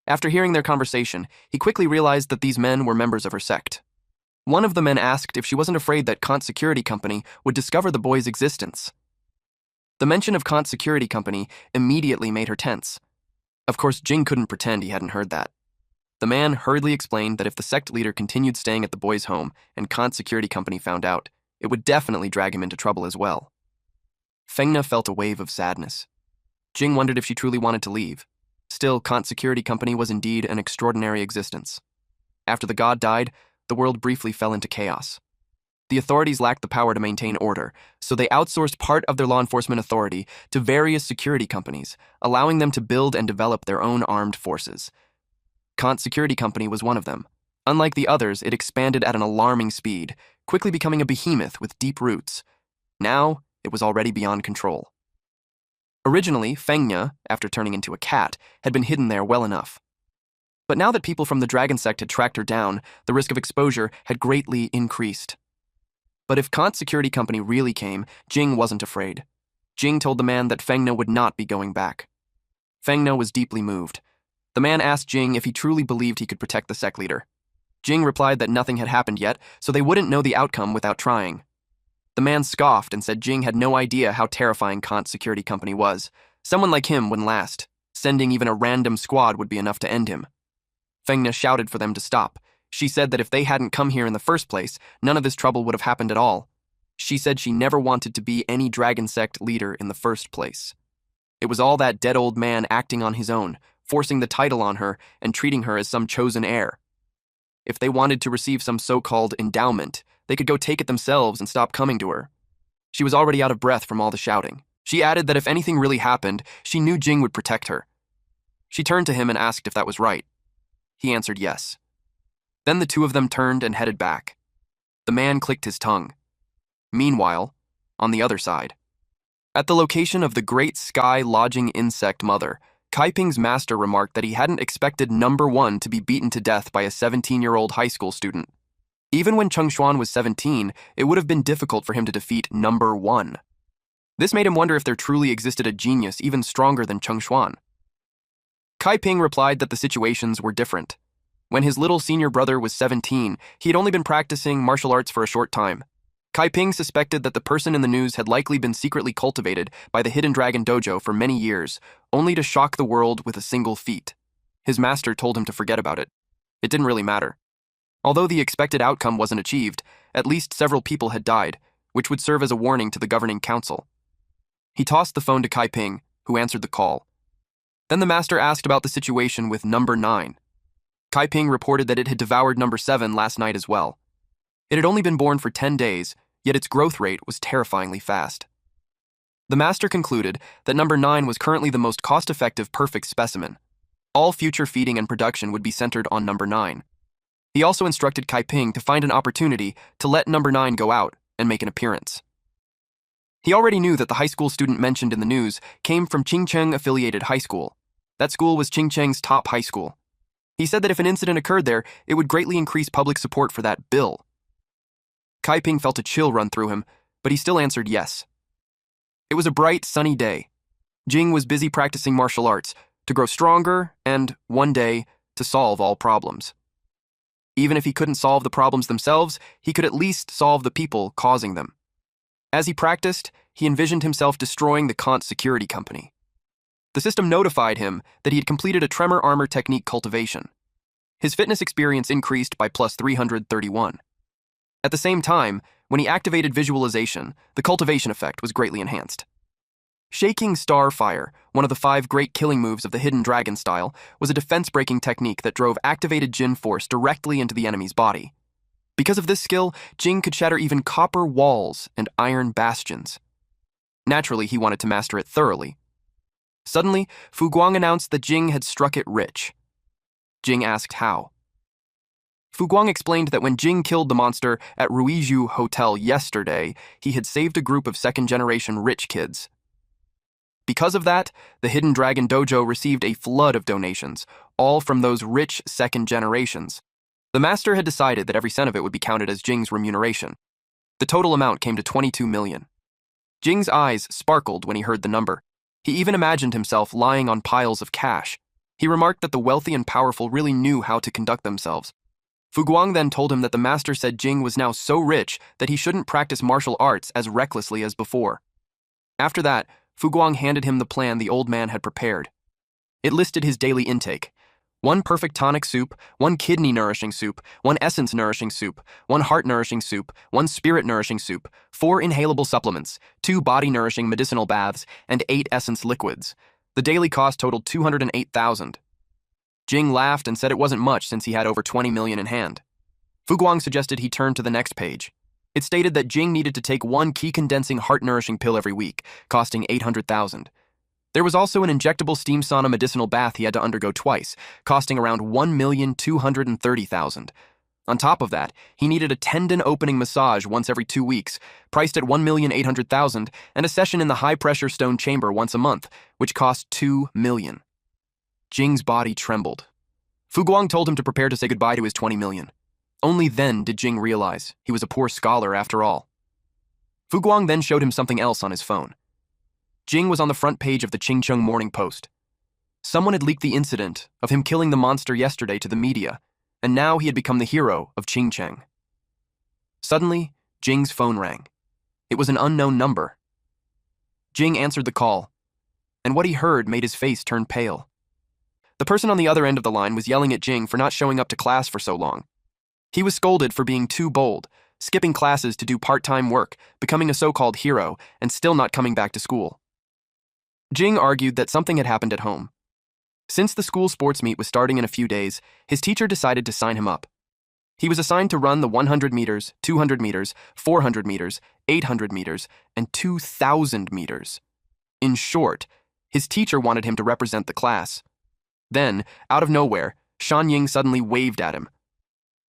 After hearing their conversation, he quickly realized that these men were members of her sect. One of the men asked if she wasn't afraid that Kant's security company would discover the boy's existence. The mention of Kant's security company immediately made her tense. Of course, Jing couldn't pretend he hadn't heard that. The man hurriedly explained that if the sect leader continued staying at the boy's home and Kant's security company found out, it would definitely drag him into trouble as well. Fengna felt a wave of sadness. Jing wondered if she truly wanted to leave. Still, Kant's security company was indeed an extraordinary existence. After the god died, the world briefly fell into chaos. The authorities lacked the power to maintain order, so they outsourced part of their law enforcement authority to various security companies, allowing them to build and develop their own armed forces. Kant's security company was one of them. Unlike the others, it expanded at an alarming speed, quickly becoming a behemoth with deep roots. Now, it was already beyond control. Originally, Fengna, after turning into a cat, had been hidden there well enough. But now that people from the dragon sect had tracked her down, the risk of exposure had greatly increased. But if Kant's security company really came, Jing wasn't afraid. Jing told the man that Fengna would not be going back. Fengna was deeply moved. The man asked Jing if he truly believed he could protect the sect leader. Jing replied that nothing had happened yet, so they wouldn't know the outcome without trying. The man scoffed and said Jing had no idea how terrifying Kant's security company was. Someone like him wouldn't last. Sending even a random squad would be enough to end him. Fengna shouted for them to stop. She said that if they hadn't come here in the first place, none of this trouble would have happened at all. She said she never wanted to be any dragon sect leader in the first place. It was all that dead old man acting on his own, forcing the title on her and treating her as some chosen heir. If they wanted to receive some so-called endowment, they could go take it themselves and stop coming to her. She was already out of breath from all the shouting. She added that if anything really happened, she knew Jing would protect her. She turned to him and asked if that was right. He answered yes. Then the two of them turned and headed back. The man clicked his tongue. Meanwhile, on the other side, at the location of the Great Sky Lodging Insect Mother, Kaiping's master remarked that he hadn't expected number 1 to be beaten to death by a 17-year-old high school student. Even when Cheng Xuan was 17, it would have been difficult for him to defeat number 1. This made him wonder if there truly existed a genius even stronger than Cheng Xuan. Kai Ping replied that the situations were different. When his little senior brother was 17, he had only been practicing martial arts for a short time. Kai Ping suspected that the person in the news had likely been secretly cultivated by the Hidden Dragon Dojo for many years, only to shock the world with a single feat. His master told him to forget about it. It didn't really matter. Although the expected outcome wasn't achieved, at least several people had died, which would serve as a warning to the governing council. He tossed the phone to Kai Ping, who answered the call. Then the master asked about the situation with number 9. Kai Ping reported that it had devoured number 7 last night as well. It had only been born for 10 days, yet its growth rate was terrifyingly fast. The master concluded that number 9 was currently the most cost-effective perfect specimen. All future feeding and production would be centered on number 9. He also instructed Kai Ping to find an opportunity to let number 9 go out and make an appearance. He already knew that the high school student mentioned in the news came from Qingcheng-affiliated high school. That school was Qingcheng's top high school. He said that if an incident occurred there, it would greatly increase public support for that bill. Kai Ping felt a chill run through him, but he still answered yes. It was a bright, sunny day. Jing was busy practicing martial arts to grow stronger and, one day, to solve all problems. Even if he couldn't solve the problems themselves, he could at least solve the people causing them. As he practiced, he envisioned himself destroying the Kant security company. The system notified him that he had completed a tremor armor technique cultivation. His fitness experience increased by plus 331. At the same time, when he activated visualization, the cultivation effect was greatly enhanced. Shaking Star Fire, one of the 5 great killing moves of the Hidden Dragon style, was a defense-breaking technique that drove activated Jin force directly into the enemy's body. Because of this skill, Jing could shatter even copper walls and iron bastions. Naturally, he wanted to master it thoroughly. Suddenly, Fu Guang announced that Jing had struck it rich. Jing asked how. Fu Guang explained that when Jing killed the monster at Ruizhu Hotel yesterday, he had saved a group of second-generation rich kids. Because of that, the Hidden Dragon Dojo received a flood of donations, all from those rich second generations. The master had decided that every cent of it would be counted as Jing's remuneration. The total amount came to 22 million. Jing's eyes sparkled when he heard the number. He even imagined himself lying on piles of cash. He remarked that the wealthy and powerful really knew how to conduct themselves. Fu Guang then told him that the master said Jing was now so rich that he shouldn't practice martial arts as recklessly as before. After that, Fu Guang handed him the plan the old man had prepared. It listed his daily intake: 1 perfect tonic soup, 1 kidney nourishing soup, 1 essence nourishing soup, 1 heart nourishing soup, 1 spirit nourishing soup, 4 inhalable supplements, 2 body nourishing medicinal baths, and 8 essence liquids. The daily cost totaled 208,000. Jing laughed and said it wasn't much since he had over 20 million in hand. Fu Guang suggested he turn to the next page. It stated that Jing needed to take 1 key-condensing heart-nourishing pill every week, costing 800,000. There was also an injectable steam sauna medicinal bath he had to undergo twice, costing around 1,230,000. On top of that, he needed a tendon opening massage once every 2 weeks, priced at 1,800,000, and a session in the high-pressure stone chamber once a month, which cost 2 million. Jing's body trembled. Fu Guang told him to prepare to say goodbye to his 20 million. Only then did Jing realize he was a poor scholar after all. Fu Guang then showed him something else on his phone. Jing was on the front page of the Qingcheng Morning Post. Someone had leaked the incident of him killing the monster yesterday to the media, and now he had become the hero of Qingcheng. Suddenly, Jing's phone rang. It was an unknown number. Jing answered the call, and what he heard made his face turn pale. The person on the other end of the line was yelling at Jing for not showing up to class for so long. He was scolded for being too bold, skipping classes to do part-time work, becoming a so-called hero, and still not coming back to school. Jing argued that something had happened at home. Since the school sports meet was starting in a few days, his teacher decided to sign him up. He was assigned to run the 100 meters, 200 meters, 400 meters, 800 meters, and 2,000 meters. In short, his teacher wanted him to represent the class. Then, out of nowhere, Shan Ying suddenly waved at him.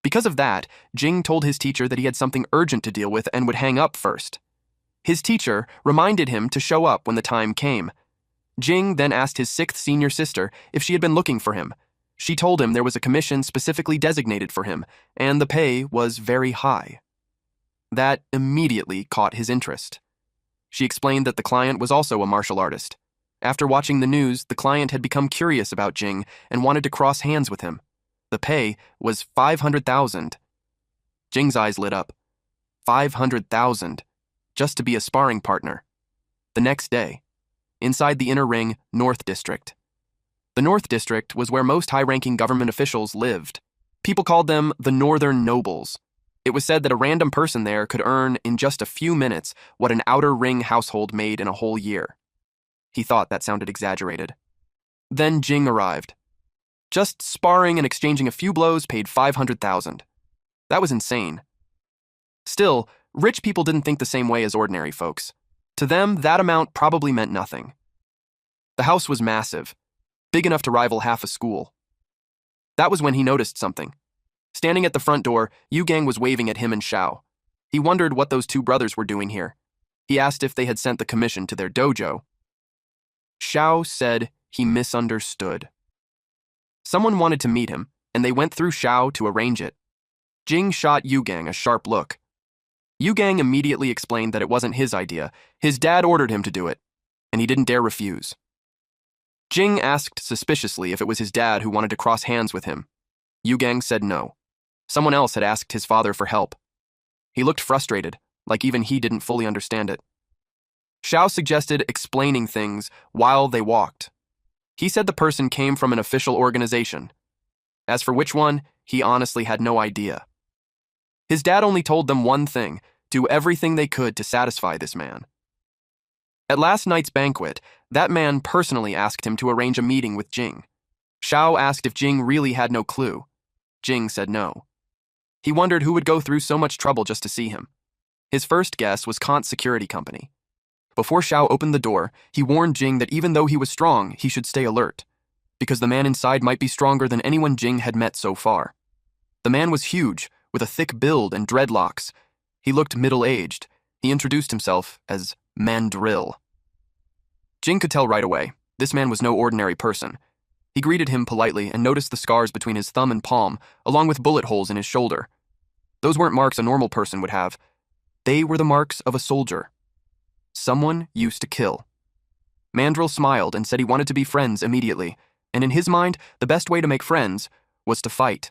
Because of that, Jing told his teacher that he had something urgent to deal with and would hang up first. His teacher reminded him to show up when the time came. Jing then asked his 6th senior sister if she had been looking for him. She told him there was a commission specifically designated for him, and the pay was very high. That immediately caught his interest. She explained that the client was also a martial artist. After watching the news, the client had become curious about Jing and wanted to cross hands with him. The pay was 500,000. Jing's eyes lit up. 500,000, just to be a sparring partner. The next day, inside the Inner Ring, North District. The North District was where most high-ranking government officials lived. People called them the Northern Nobles. It was said that a random person there could earn in just a few minutes what an outer ring household made in a whole year. He thought that sounded exaggerated. Then Jing arrived. Just sparring and exchanging a few blows paid 500,000. That was insane. Still, rich people didn't think the same way as ordinary folks. To them, that amount probably meant nothing. The house was massive, big enough to rival half a school. That was when he noticed something. Standing at the front door, Yu Gang was waving at him and Xiao. He wondered what those two brothers were doing here. He asked if they had sent the commission to their dojo. Xiao said he misunderstood. Someone wanted to meet him, and they went through Xiao to arrange it. Jing shot Yu Gang a sharp look. Yu Gang immediately explained that it wasn't his idea. His dad ordered him to do it, and he didn't dare refuse. Jing asked suspiciously if it was his dad who wanted to cross hands with him. Yu Gang said no. Someone else had asked his father for help. He looked frustrated, like even he didn't fully understand it. Xiao suggested explaining things while they walked. He said the person came from an official organization. As for which one, he honestly had no idea. His dad only told them one thing: do everything they could to satisfy this man. At last night's banquet, that man personally asked him to arrange a meeting with Jing. Xiao asked if Jing really had no clue. Jing said no. He wondered who would go through so much trouble just to see him. His first guess was Kant's security company. Before Xiao opened the door, he warned Jing that even though he was strong, he should stay alert, because the man inside might be stronger than anyone Jing had met so far. The man was huge, with a thick build and dreadlocks. He looked middle-aged. He introduced himself as Mandrill. Jing could tell right away, this man was no ordinary person. He greeted him politely and noticed the scars between his thumb and palm, along with bullet holes in his shoulder. Those weren't marks a normal person would have. They were the marks of a soldier. Someone used to kill. Mandrill smiled and said he wanted to be friends immediately, and in his mind, the best way to make friends was to fight.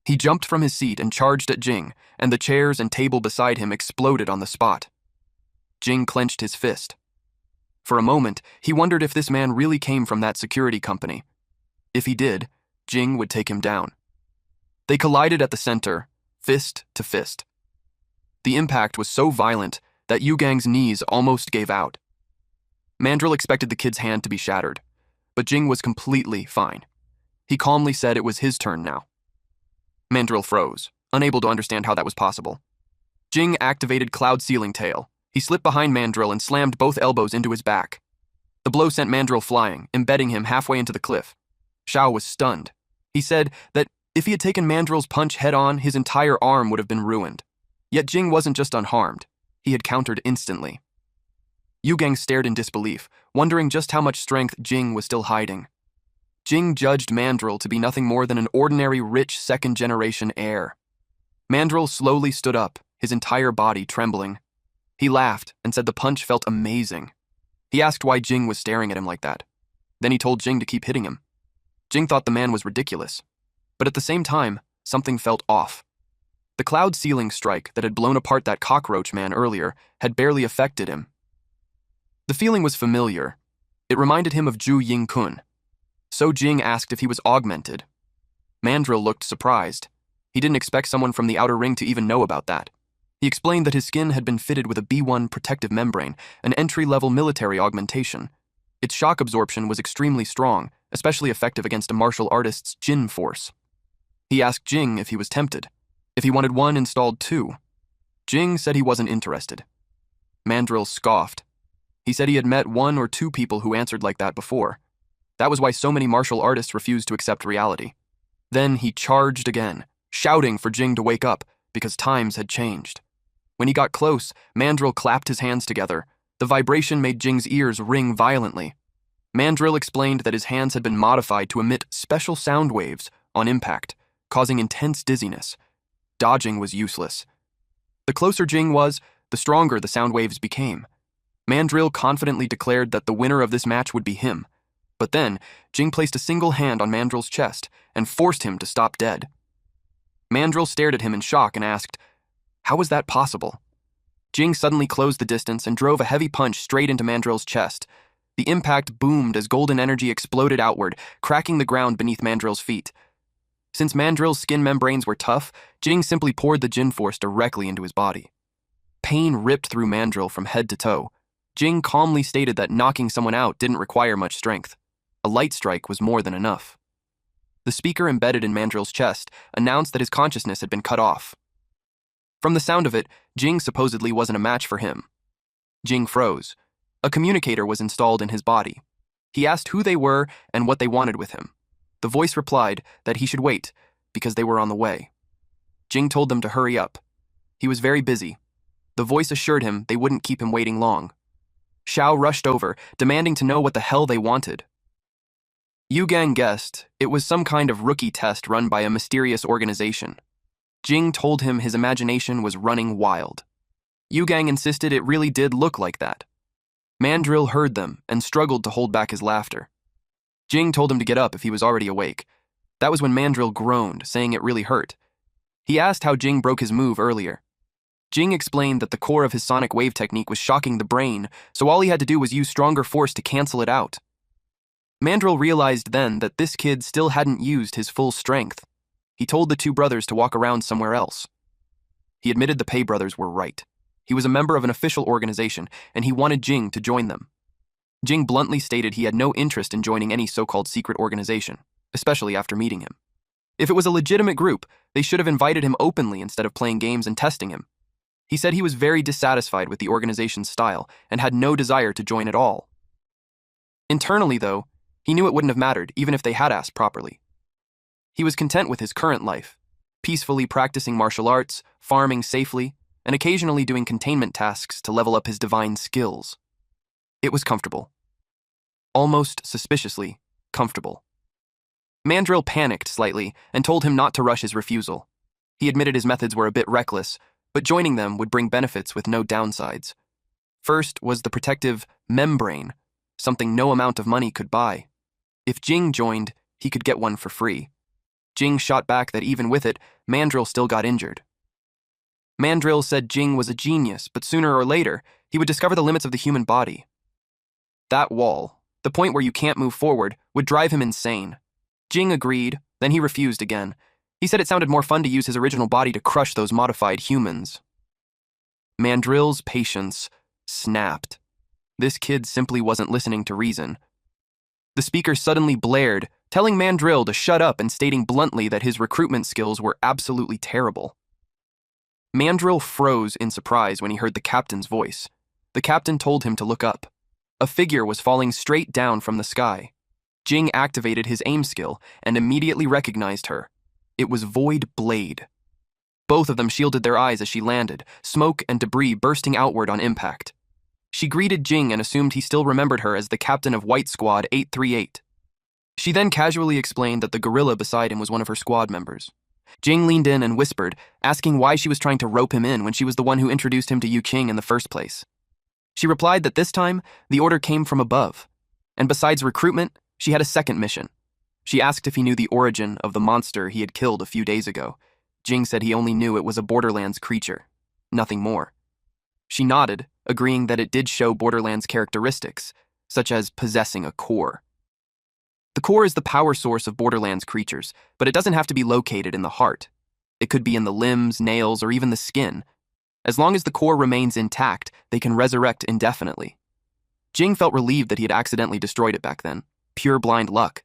He jumped from his seat and charged at Jing, and the chairs and table beside him exploded on the spot. Jing clenched his fist. For a moment, he wondered if this man really came from that security company. If he did, Jing would take him down. They collided at the center, fist to fist. The impact was so violent that Yu Gang's knees almost gave out. Mandrill expected the kid's hand to be shattered, but Jing was completely fine. He calmly said it was his turn now. Mandrill froze, unable to understand how that was possible. Jing activated Cloud Ceiling Tail. He slipped behind Mandrill and slammed both elbows into his back. The blow sent Mandrill flying, embedding him halfway into the cliff. Xiao was stunned. He said that if he had taken Mandrill's punch head-on, his entire arm would have been ruined. Yet Jing wasn't just unharmed. He had countered instantly. Yu Gang stared in disbelief, wondering just how much strength Jing was still hiding. Jing judged Mandrill to be nothing more than an ordinary rich second-generation heir. Mandrill slowly stood up, his entire body trembling. He laughed and said the punch felt amazing. He asked why Jing was staring at him like that. Then he told Jing to keep hitting him. Jing thought the man was ridiculous, but at the same time, something felt off. The cloud ceiling strike that had blown apart that cockroach man earlier had barely affected him. The feeling was familiar. It reminded him of Zhu Yingkun. So Jing asked if he was augmented. Mandrill looked surprised. He didn't expect someone from the outer ring to even know about that. He explained that his skin had been fitted with a B1 protective membrane, an entry-level military augmentation. Its shock absorption was extremely strong, especially effective against a martial artist's Jin force. He asked Jing if he was tempted, if he wanted one installed too. Jing said he wasn't interested. Mandrill scoffed. He said he had met 1 or 2 people who answered like that before. That was why so many martial artists refused to accept reality. Then he charged again, shouting for Jing to wake up, because times had changed. When he got close, Mandrill clapped his hands together. The vibration made Jing's ears ring violently. Mandrill explained that his hands had been modified to emit special sound waves on impact, causing intense dizziness. Dodging was useless. The closer Jing was, the stronger the sound waves became. Mandrill confidently declared that the winner of this match would be him. But then, Jing placed a single hand on Mandrill's chest and forced him to stop dead. Mandrill stared at him in shock and asked, "How was that possible?" Jing suddenly closed the distance and drove a heavy punch straight into Mandrill's chest. The impact boomed as golden energy exploded outward, cracking the ground beneath Mandrill's feet. Since Mandrill's skin membranes were tough, Jing simply poured the Jin force directly into his body. Pain ripped through Mandrill from head to toe. Jing calmly stated that knocking someone out didn't require much strength. A light strike was more than enough. The speaker embedded in Mandrill's chest announced that his consciousness had been cut off. From the sound of it, Jing supposedly wasn't a match for him. Jing froze. A communicator was installed in his body. He asked who they were and what they wanted with him. The voice replied that he should wait, because they were on the way. Jing told them to hurry up. He was very busy. The voice assured him they wouldn't keep him waiting long. Xiao rushed over, demanding to know what the hell they wanted. Yu Gang guessed it was some kind of rookie test run by a mysterious organization. Jing told him his imagination was running wild. Yu Gang insisted it really did look like that. Mandrill heard them and struggled to hold back his laughter. Jing told him to get up if he was already awake. That was when Mandrill groaned, saying it really hurt. He asked how Jing broke his move earlier. Jing explained that the core of his sonic wave technique was shocking the brain, so all he had to do was use stronger force to cancel it out. Mandrill realized then that this kid still hadn't used his full strength. He told the two brothers to walk around somewhere else. He admitted the Pei brothers were right. He was a member of an official organization, and he wanted Jing to join them. Jing bluntly stated he had no interest in joining any so-called secret organization, especially after meeting him. If it was a legitimate group, they should have invited him openly instead of playing games and testing him. He said he was very dissatisfied with the organization's style and had no desire to join at all. Internally, though, he knew it wouldn't have mattered even if they had asked properly. He was content with his current life, peacefully practicing martial arts, farming safely, and occasionally doing containment tasks to level up his divine skills. It was comfortable. Almost suspiciously comfortable. Mandrill panicked slightly and told him not to rush his refusal. He admitted his methods were a bit reckless, but joining them would bring benefits with no downsides. First was the protective membrane, something no amount of money could buy. If Jing joined, he could get one for free. Jing shot back that even with it, Mandrill still got injured. Mandrill said Jing was a genius, but sooner or later, he would discover the limits of the human body. That wall, the point where you can't move forward, would drive him insane. Jing agreed, then he refused again. He said it sounded more fun to use his original body to crush those modified humans. Mandrill's patience snapped. This kid simply wasn't listening to reason. The speaker suddenly blared, telling Mandrill to shut up and stating bluntly that his recruitment skills were absolutely terrible. Mandrill froze in surprise when he heard the captain's voice. The captain told him to look up. A figure was falling straight down from the sky. Jing activated his aim skill and immediately recognized her. It was Void Blade. Both of them shielded their eyes as she landed, smoke and debris bursting outward on impact. She greeted Jing and assumed he still remembered her as the captain of White Squad 838. She then casually explained that the gorilla beside him was one of her squad members. Jing leaned in and whispered, asking why she was trying to rope him in when she was the one who introduced him to Yu Qing in the first place. She replied that this time, the order came from above, and besides recruitment, she had a second mission. She asked if he knew the origin of the monster he had killed a few days ago. Jing said he only knew it was a Borderlands creature, nothing more. She nodded, agreeing that it did show Borderlands characteristics, such as possessing a core. The core is the power source of Borderlands creatures, but it doesn't have to be located in the heart. It could be in the limbs, nails, or even the skin. As long as the core remains intact, they can resurrect indefinitely. Jing felt relieved that he had accidentally destroyed it back then. Pure blind luck.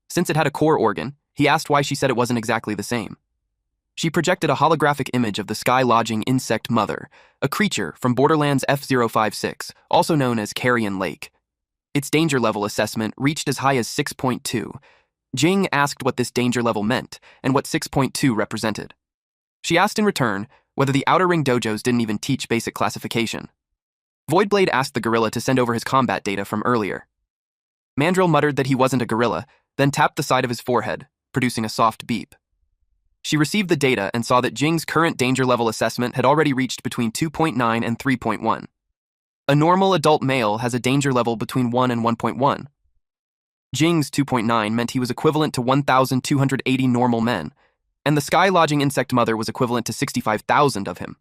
Since it had a core organ, he asked why she said it wasn't exactly the same. She projected a holographic image of the sky-lodging insect mother, a creature from Borderlands F056, also known as Carrion Lake. Its danger level assessment reached as high as 6.2. Jing asked what this danger level meant and what 6.2 represented. She asked in return whether the Outer Ring dojos didn't even teach basic classification. Voidblade asked the gorilla to send over his combat data from earlier. Mandrill muttered that he wasn't a gorilla, then tapped the side of his forehead, producing a soft beep. She received the data and saw that Jing's current danger level assessment had already reached between 2.9 and 3.1. A normal adult male has a danger level between 1 and 1.1. Jing's 2.9 meant he was equivalent to 1,280 normal men, and the sky-lodging insect mother was equivalent to 65,000 of him.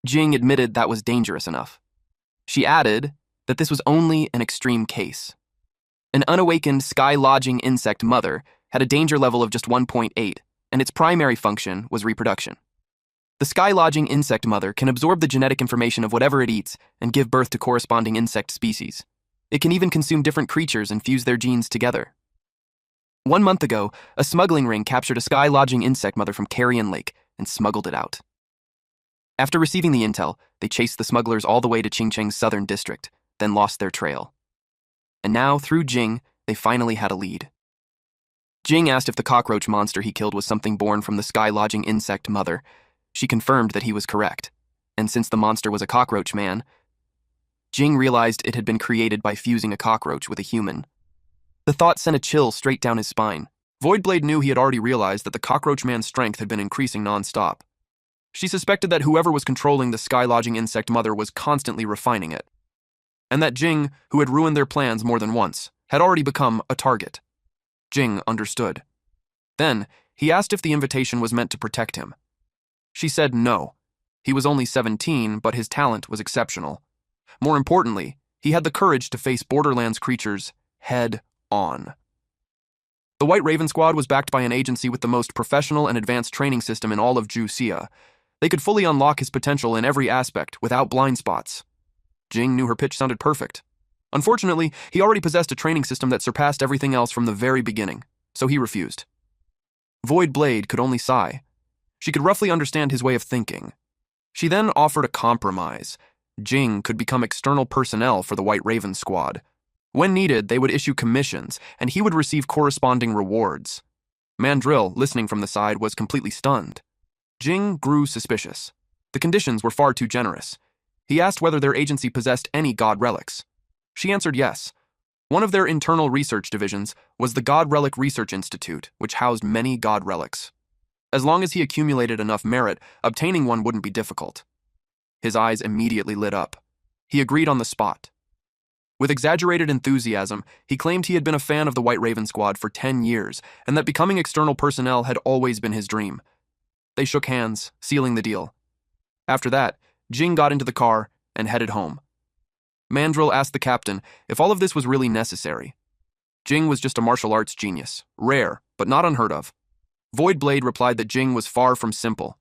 Jing admitted that was dangerous enough. She added that this was only an extreme case. An unawakened sky-lodging insect mother had a danger level of just 1.8, and its primary function was reproduction. The sky-lodging insect mother can absorb the genetic information of whatever it eats and give birth to corresponding insect species. It can even consume different creatures and fuse their genes together. 1 month ago, a smuggling ring captured a sky-lodging insect mother from Carrion Lake and smuggled it out. After receiving the intel, they chased the smugglers all the way to Qingcheng's southern district, then lost their trail. And now, through Jing, they finally had a lead. Jing asked if the cockroach monster he killed was something born from the sky-lodging insect mother. She confirmed that he was correct, and since the monster was a cockroach man, Jing realized it had been created by fusing a cockroach with a human. The thought sent a chill straight down his spine. Voidblade knew he had already realized that the cockroach man's strength had been increasing non-stop. She suspected that whoever was controlling the sky-lodging insect mother was constantly refining it, and that Jing, who had ruined their plans more than once, had already become a target. Jing understood. Then, he asked if the invitation was meant to protect him. She said no. He was only 17, but his talent was exceptional. More importantly, he had the courage to face Borderlands creatures head on. The White Raven Squad was backed by an agency with the most professional and advanced training system in all of Jusia. They could fully unlock his potential in every aspect, without blind spots. Jing knew her pitch sounded perfect. Unfortunately, he already possessed a training system that surpassed everything else from the very beginning, so he refused. Void Blade could only sigh. She could roughly understand his way of thinking. She then offered a compromise. Jing could become external personnel for the White Raven Squad. When needed, they would issue commissions, and he would receive corresponding rewards. Mandrill, listening from the side, was completely stunned. Jing grew suspicious. The conditions were far too generous. He asked whether their agency possessed any god relics. She answered yes. One of their internal research divisions was the God Relic Research Institute, which housed many god relics. As long as he accumulated enough merit, obtaining one wouldn't be difficult. His eyes immediately lit up. He agreed on the spot. With exaggerated enthusiasm, he claimed he had been a fan of the White Raven Squad for 10 years, and that becoming external personnel had always been his dream. They shook hands, sealing the deal. After that, Jing got into the car and headed home. Mandrill asked the captain if all of this was really necessary. Jing was just a martial arts genius, rare, but not unheard of. Voidblade replied that Jing was far from simple.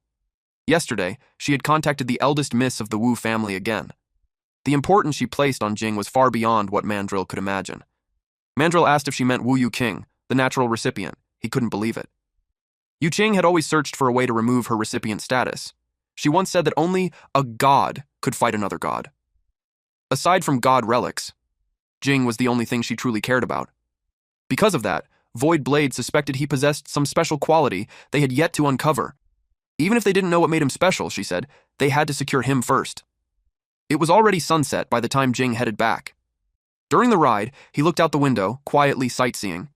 Yesterday, she had contacted the eldest miss of the Wu family again. The importance she placed on Jing was far beyond what Mandrill could imagine. Mandrill asked if she meant Wu Yuqing, the natural recipient. He couldn't believe it. Yu Qing had always searched for a way to remove her recipient status. She once said that only a god could fight another god. Aside from god relics, Jing was the only thing she truly cared about. Because of that, Void Blade suspected he possessed some special quality they had yet to uncover. Even if they didn't know what made him special, she said, they had to secure him first. It was already sunset by the time Jing headed back. During the ride, he looked out the window, quietly sightseeing.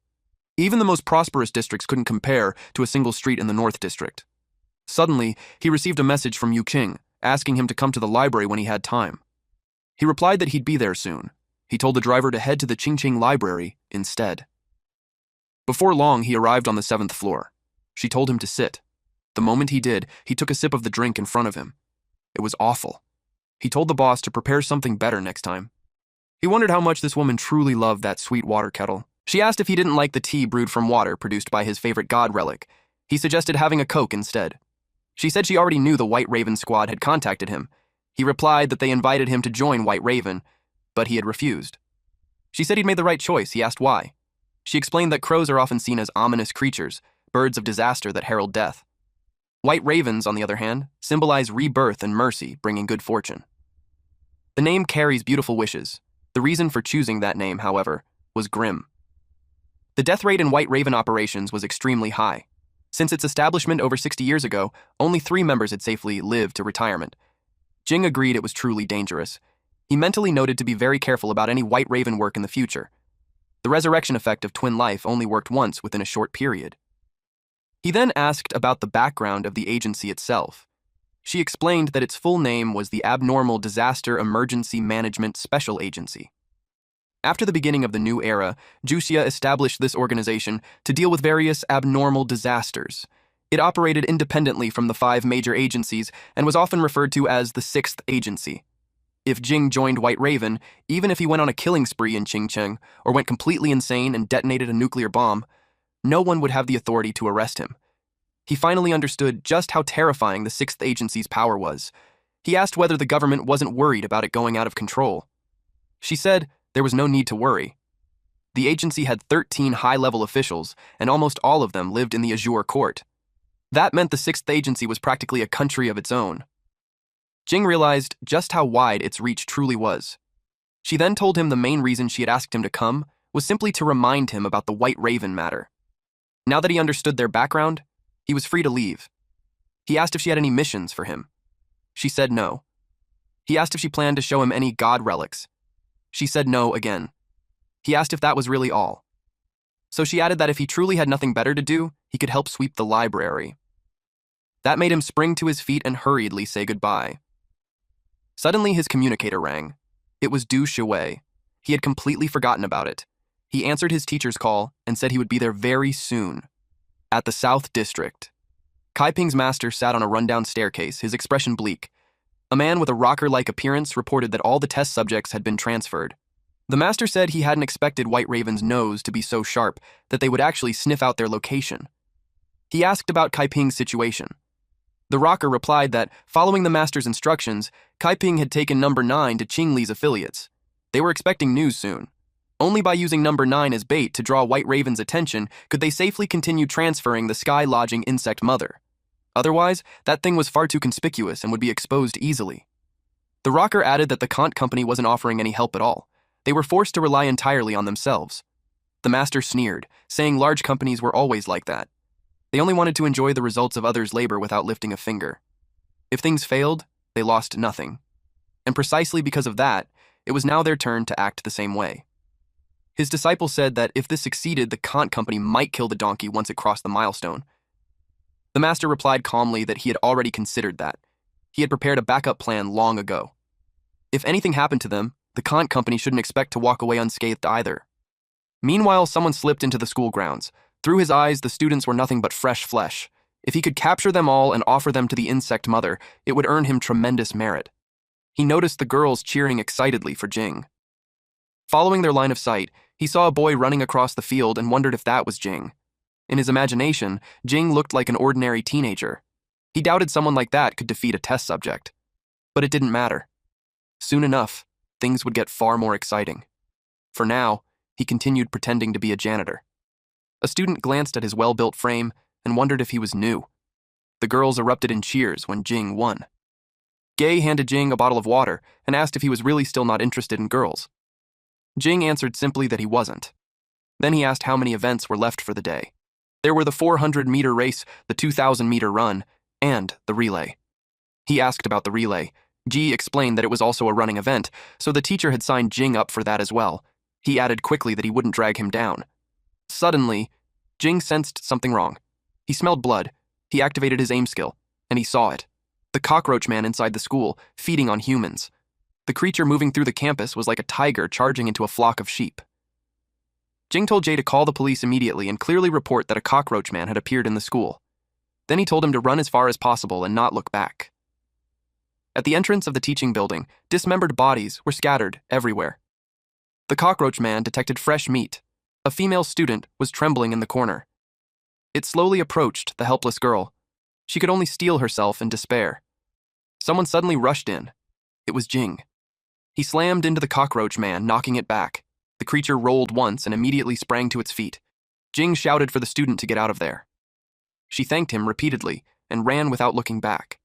Even the most prosperous districts couldn't compare to a single street in the North District. Suddenly, he received a message from Yu Qing, asking him to come to the library when he had time. He replied that he'd be there soon. He told the driver to head to the Qingqing Library instead. Before long, he arrived on the 7th floor. She told him to sit. The moment he did, he took a sip of the drink in front of him. It was awful. He told the boss to prepare something better next time. He wondered how much this woman truly loved that sweet water kettle. She asked if he didn't like the tea brewed from water produced by his favorite god relic. He suggested having a Coke instead. She said she already knew the White Raven Squad had contacted him. He replied that they invited him to join White Raven, but he had refused. She said he'd made the right choice. He asked why. She explained that crows are often seen as ominous creatures, birds of disaster that herald death. White ravens, on the other hand, symbolize rebirth and mercy, bringing good fortune. The name carries beautiful wishes. The reason for choosing that name, however, was grim. The death rate in White Raven operations was extremely high. Since its establishment over 60 years ago, only 3 members had safely lived to retirement. Jing agreed it was truly dangerous. He mentally noted to be very careful about any White Raven work in the future. The resurrection effect of twin life only worked once within a short period. He then asked about the background of the agency itself. She explained that its full name was the Abnormal Disaster Emergency Management Special Agency. After the beginning of the new era, Jusia established this organization to deal with various abnormal disasters. It operated independently from the 5 major agencies and was often referred to as the 6th agency. If Jing joined White Raven, even if he went on a killing spree in Qingcheng or went completely insane and detonated a nuclear bomb, no one would have the authority to arrest him. He finally understood just how terrifying the 6th agency's power was. He asked whether the government wasn't worried about it going out of control. She said there was no need to worry. The agency had 13 high-level officials, and almost all of them lived in the Azure Court. That meant the 6th agency was practically a country of its own. Jing realized just how wide its reach truly was. She then told him the main reason she had asked him to come was simply to remind him about the White Raven matter. Now that he understood their background, he was free to leave. He asked if she had any missions for him. She said no. He asked if she planned to show him any god relics. She said no again. He asked if that was really all. So she added that if he truly had nothing better to do, he could help sweep the library. That made him spring to his feet and hurriedly say goodbye. Suddenly his communicator rang. It was Du Shuwei. He had completely forgotten about it. He answered his teacher's call and said he would be there very soon. At the South District. Kai Ping's master sat on a rundown staircase, his expression bleak. A man with a rocker-like appearance reported that all the test subjects had been transferred. The master said he hadn't expected White Raven's nose to be so sharp that they would actually sniff out their location. He asked about Kai Ping's situation. The rocker replied that, following the master's instructions, Kai Ping had taken number 9 to Qing Li's affiliates. They were expecting news soon. Only by using number 9 as bait to draw White Raven's attention could they safely continue transferring the sky-lodging insect mother. Otherwise, that thing was far too conspicuous and would be exposed easily. The rocker added that the Kant company wasn't offering any help at all. They were forced to rely entirely on themselves. The master sneered, saying large companies were always like that. They only wanted to enjoy the results of others' labor without lifting a finger. If things failed, they lost nothing. And precisely because of that, it was now their turn to act the same way. His disciple said that if this succeeded, the Kant company might kill the donkey once it crossed the milestone. The master replied calmly that he had already considered that. He had prepared a backup plan long ago. If anything happened to them, the Kant company shouldn't expect to walk away unscathed either. Meanwhile, someone slipped into the school grounds. Through his eyes, the students were nothing but fresh flesh. If he could capture them all and offer them to the insect mother, it would earn him tremendous merit. He noticed the girls cheering excitedly for Jing. Following their line of sight, he saw a boy running across the field and wondered if that was Jing. In his imagination, Jing looked like an ordinary teenager. He doubted someone like that could defeat a test subject. But it didn't matter. Soon enough, things would get far more exciting. For now, he continued pretending to be a janitor. A student glanced at his well-built frame and wondered if he was new. The girls erupted in cheers when Jing won. Gay handed Jing a bottle of water and asked if he was really still not interested in girls. Jing answered simply that he wasn't. Then he asked how many events were left for the day. There were the 400-meter race, the 2,000-meter run, and the relay. He asked about the relay. Ji explained that it was also a running event, so the teacher had signed Jing up for that as well. He added quickly that he wouldn't drag him down. Suddenly, Jing sensed something wrong. He smelled blood. He activated his aim skill, and he saw it. The cockroach man inside the school, feeding on humans. The creature moving through the campus was like a tiger charging into a flock of sheep. Jing told Jay to call the police immediately and clearly report that a cockroach man had appeared in the school. Then he told him to run as far as possible and not look back. At the entrance of the teaching building, dismembered bodies were scattered everywhere. The cockroach man detected fresh meat. A female student was trembling in the corner. It slowly approached the helpless girl. She could only steel herself in despair. Someone suddenly rushed in. It was Jing. He slammed into the cockroach man, knocking it back. The creature rolled once and immediately sprang to its feet. Jing shouted for the student to get out of there. She thanked him repeatedly and ran without looking back.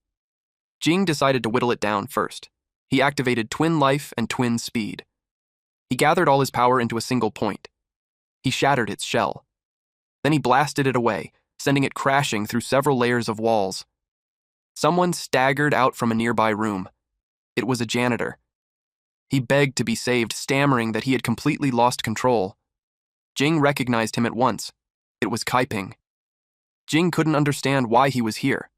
Jing decided to whittle it down first. He activated Twin Life and Twin Speed. He gathered all his power into a single point. He shattered its shell. Then he blasted it away, sending it crashing through several layers of walls. Someone staggered out from a nearby room. It was a janitor. He begged to be saved, stammering that he had completely lost control. Jing recognized him at once. It was Kaiping. Jing couldn't understand why he was here.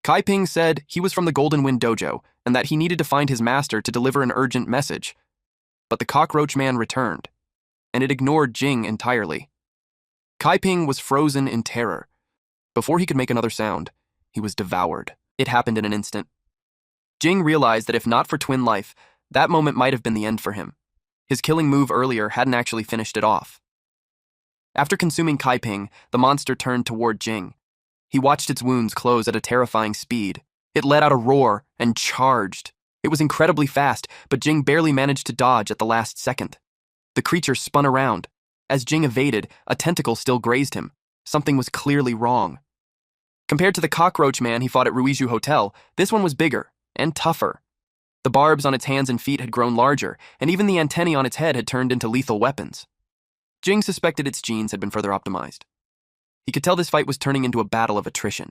Kaiping said he was from the Golden Wind Dojo and that he needed to find his master to deliver an urgent message. But the cockroach man returned, and it ignored Jing entirely. Kaiping was frozen in terror. Before he could make another sound, he was devoured. It happened in an instant. Jing realized that if not for twin life, that moment might have been the end for him. His killing move earlier hadn't actually finished it off. After consuming Kaiping, the monster turned toward Jing. He watched its wounds close at a terrifying speed. It let out a roar and charged. It was incredibly fast, but Jing barely managed to dodge at the last second. The creature spun around. As Jing evaded, a tentacle still grazed him. Something was clearly wrong. Compared to the cockroach man he fought at Ruiju Hotel, this one was bigger and tougher. The barbs on its hands and feet had grown larger, and even the antennae on its head had turned into lethal weapons. Jing suspected its genes had been further optimized. He could tell this fight was turning into a battle of attrition.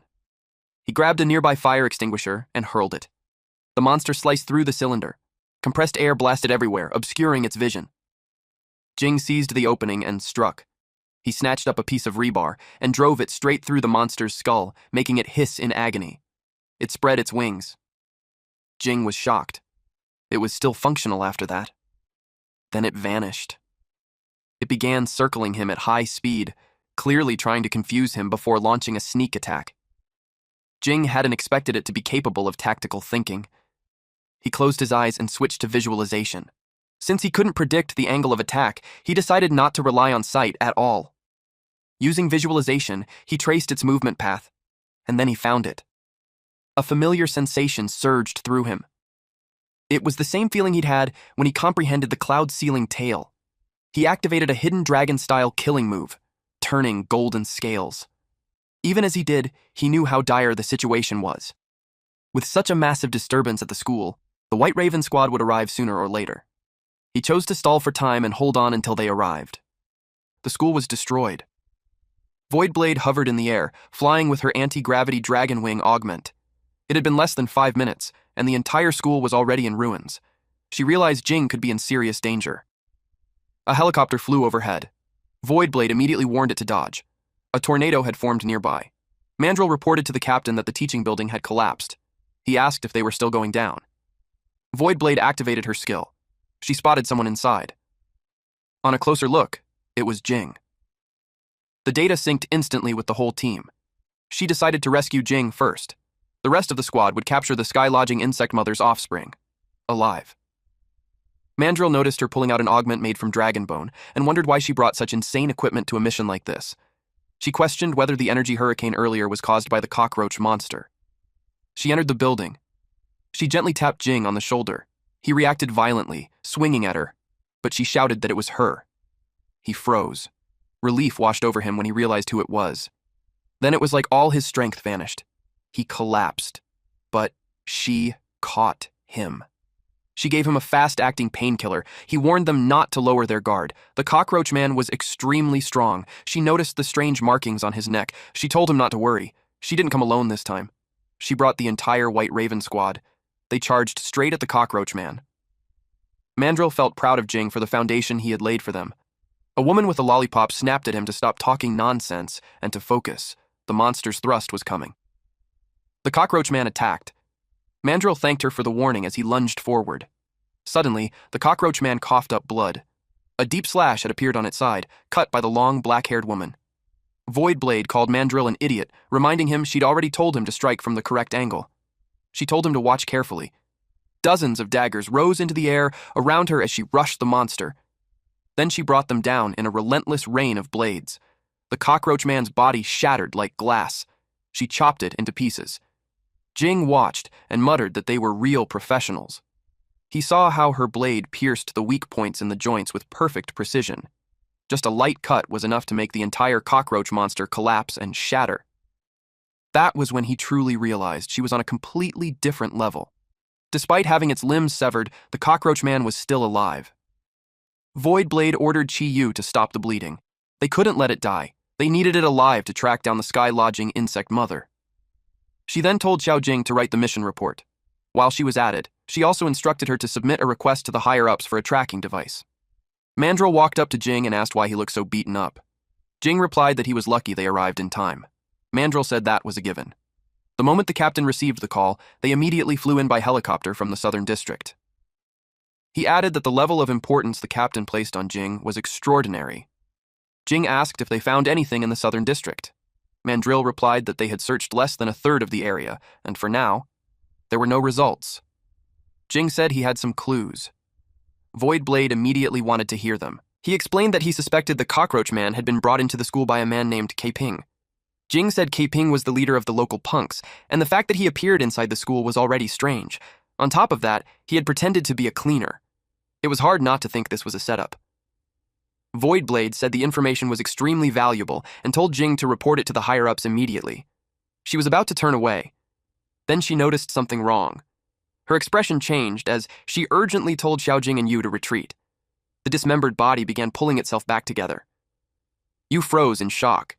He grabbed a nearby fire extinguisher and hurled it. The monster sliced through the cylinder. Compressed air blasted everywhere, obscuring its vision. Jing seized the opening and struck. He snatched up a piece of rebar and drove it straight through the monster's skull, making it hiss in agony. It spread its wings. Jing was shocked. It was still functional after that. Then it vanished. It began circling him at high speed, clearly trying to confuse him before launching a sneak attack. Jing hadn't expected it to be capable of tactical thinking. He closed his eyes and switched to visualization. Since he couldn't predict the angle of attack, he decided not to rely on sight at all. Using visualization, he traced its movement path, and then he found it. A familiar sensation surged through him. It was the same feeling he'd had when he comprehended the cloud-sealing tail. He activated a hidden dragon-style killing move, turning golden scales. Even as he did, he knew how dire the situation was. With such a massive disturbance at the school, the White Raven squad would arrive sooner or later. He chose to stall for time and hold on until they arrived. The school was destroyed. Voidblade hovered in the air, flying with her anti-gravity dragon wing augment. It had been less than 5 minutes, and the entire school was already in ruins. She realized Jing could be in serious danger. A helicopter flew overhead. Voidblade immediately warned it to dodge. A tornado had formed nearby. Mandrill reported to the captain that the teaching building had collapsed. He asked if they were still going down. Voidblade activated her skill. She spotted someone inside. On a closer look, it was Jing. The data synced instantly with the whole team. She decided to rescue Jing first. The rest of the squad would capture the sky-lodging insect mother's offspring, alive. Mandrill noticed her pulling out an augment made from dragon bone and wondered why she brought such insane equipment to a mission like this. She questioned whether the energy hurricane earlier was caused by the cockroach monster. She entered the building. She gently tapped Jing on the shoulder. He reacted violently, swinging at her, but she shouted that it was her. He froze. Relief washed over him when he realized who it was. Then it was like all his strength vanished. He collapsed, but she caught him. She gave him a fast-acting painkiller. He warned them not to lower their guard. The cockroach man was extremely strong. She noticed the strange markings on his neck. She told him not to worry. She didn't come alone this time. She brought the entire White Raven squad. They charged straight at the cockroach man. Mandrill felt proud of Jing for the foundation he had laid for them. A woman with a lollipop snapped at him to stop talking nonsense and to focus. The monster's thrust was coming. The cockroach man attacked. Mandrill thanked her for the warning as he lunged forward. Suddenly, the cockroach man coughed up blood. A deep slash had appeared on its side, cut by the long, black-haired woman. Voidblade called Mandrill an idiot, reminding him she'd already told him to strike from the correct angle. She told him to watch carefully. Dozens of daggers rose into the air around her as she rushed the monster. Then she brought them down in a relentless rain of blades. The cockroach man's body shattered like glass. She chopped it into pieces. Jing watched and muttered that they were real professionals. He saw how her blade pierced the weak points in the joints with perfect precision. Just a light cut was enough to make the entire cockroach monster collapse and shatter. That was when he truly realized she was on a completely different level. Despite having its limbs severed, the cockroach man was still alive. Voidblade ordered Chi Yu to stop the bleeding. They couldn't let it die. They needed it alive to track down the sky-lodging insect mother. She then told Xiao Jing to write the mission report. While she was at it, she also instructed her to submit a request to the higher-ups for a tracking device. Mandrill walked up to Jing and asked why he looked so beaten up. Jing replied that he was lucky they arrived in time. Mandrill said that was a given. The moment the captain received the call, they immediately flew in by helicopter from the southern district. He added that the level of importance the captain placed on Jing was extraordinary. Jing asked if they found anything in the southern district. Mandrill replied that they had searched less than a third of the area, and for now, there were no results. Jing said he had some clues. Voidblade immediately wanted to hear them. He explained that he suspected the cockroach man had been brought into the school by a man named K-Ping. Jing said K-Ping was the leader of the local punks, and the fact that he appeared inside the school was already strange. On top of that, he had pretended to be a cleaner. It was hard not to think this was a setup. Voidblade said the information was extremely valuable and told Jing to report it to the higher-ups immediately. She was about to turn away. Then she noticed something wrong. Her expression changed as she urgently told Xiaojing and Yu to retreat. The dismembered body began pulling itself back together. Yu froze in shock.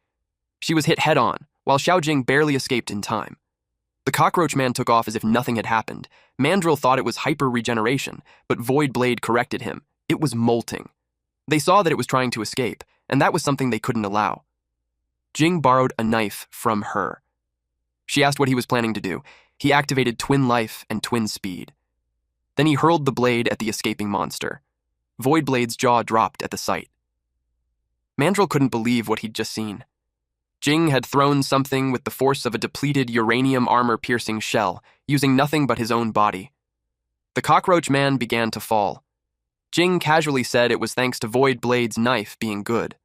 She was hit head-on, while Xiaojing barely escaped in time. The cockroach man took off as if nothing had happened. Mandrill thought it was hyper-regeneration, but Voidblade corrected him. It was molting. They saw that it was trying to escape, and that was something they couldn't allow. Jing borrowed a knife from her. She asked what he was planning to do. He activated Twin Life and Twin Speed. Then he hurled the blade at the escaping monster. Voidblade's jaw dropped at the sight. Mandrill couldn't believe what he'd just seen. Jing had thrown something with the force of a depleted uranium armor-piercing shell, using nothing but his own body. The cockroach man began to fall. Jing casually said it was thanks to Voidblade's knife being good.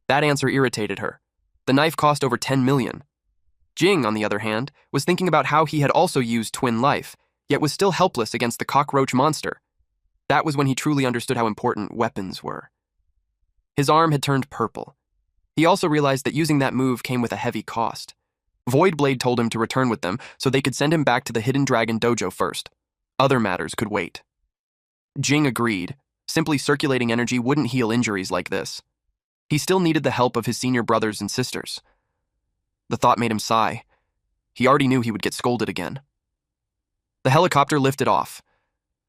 That answer irritated her. The knife cost over 10 million. Jing, on the other hand, was thinking about how he had also used Twin Life, yet was still helpless against the cockroach monster. That was when he truly understood how important weapons were. His arm had turned purple. He also realized that using that move came with a heavy cost. Voidblade told him to return with them so they could send him back to the Hidden Dragon Dojo first. Other matters could wait. Jing agreed. Simply circulating energy wouldn't heal injuries like this. He still needed the help of his senior brothers and sisters. The thought made him sigh. He already knew he would get scolded again. The helicopter lifted off.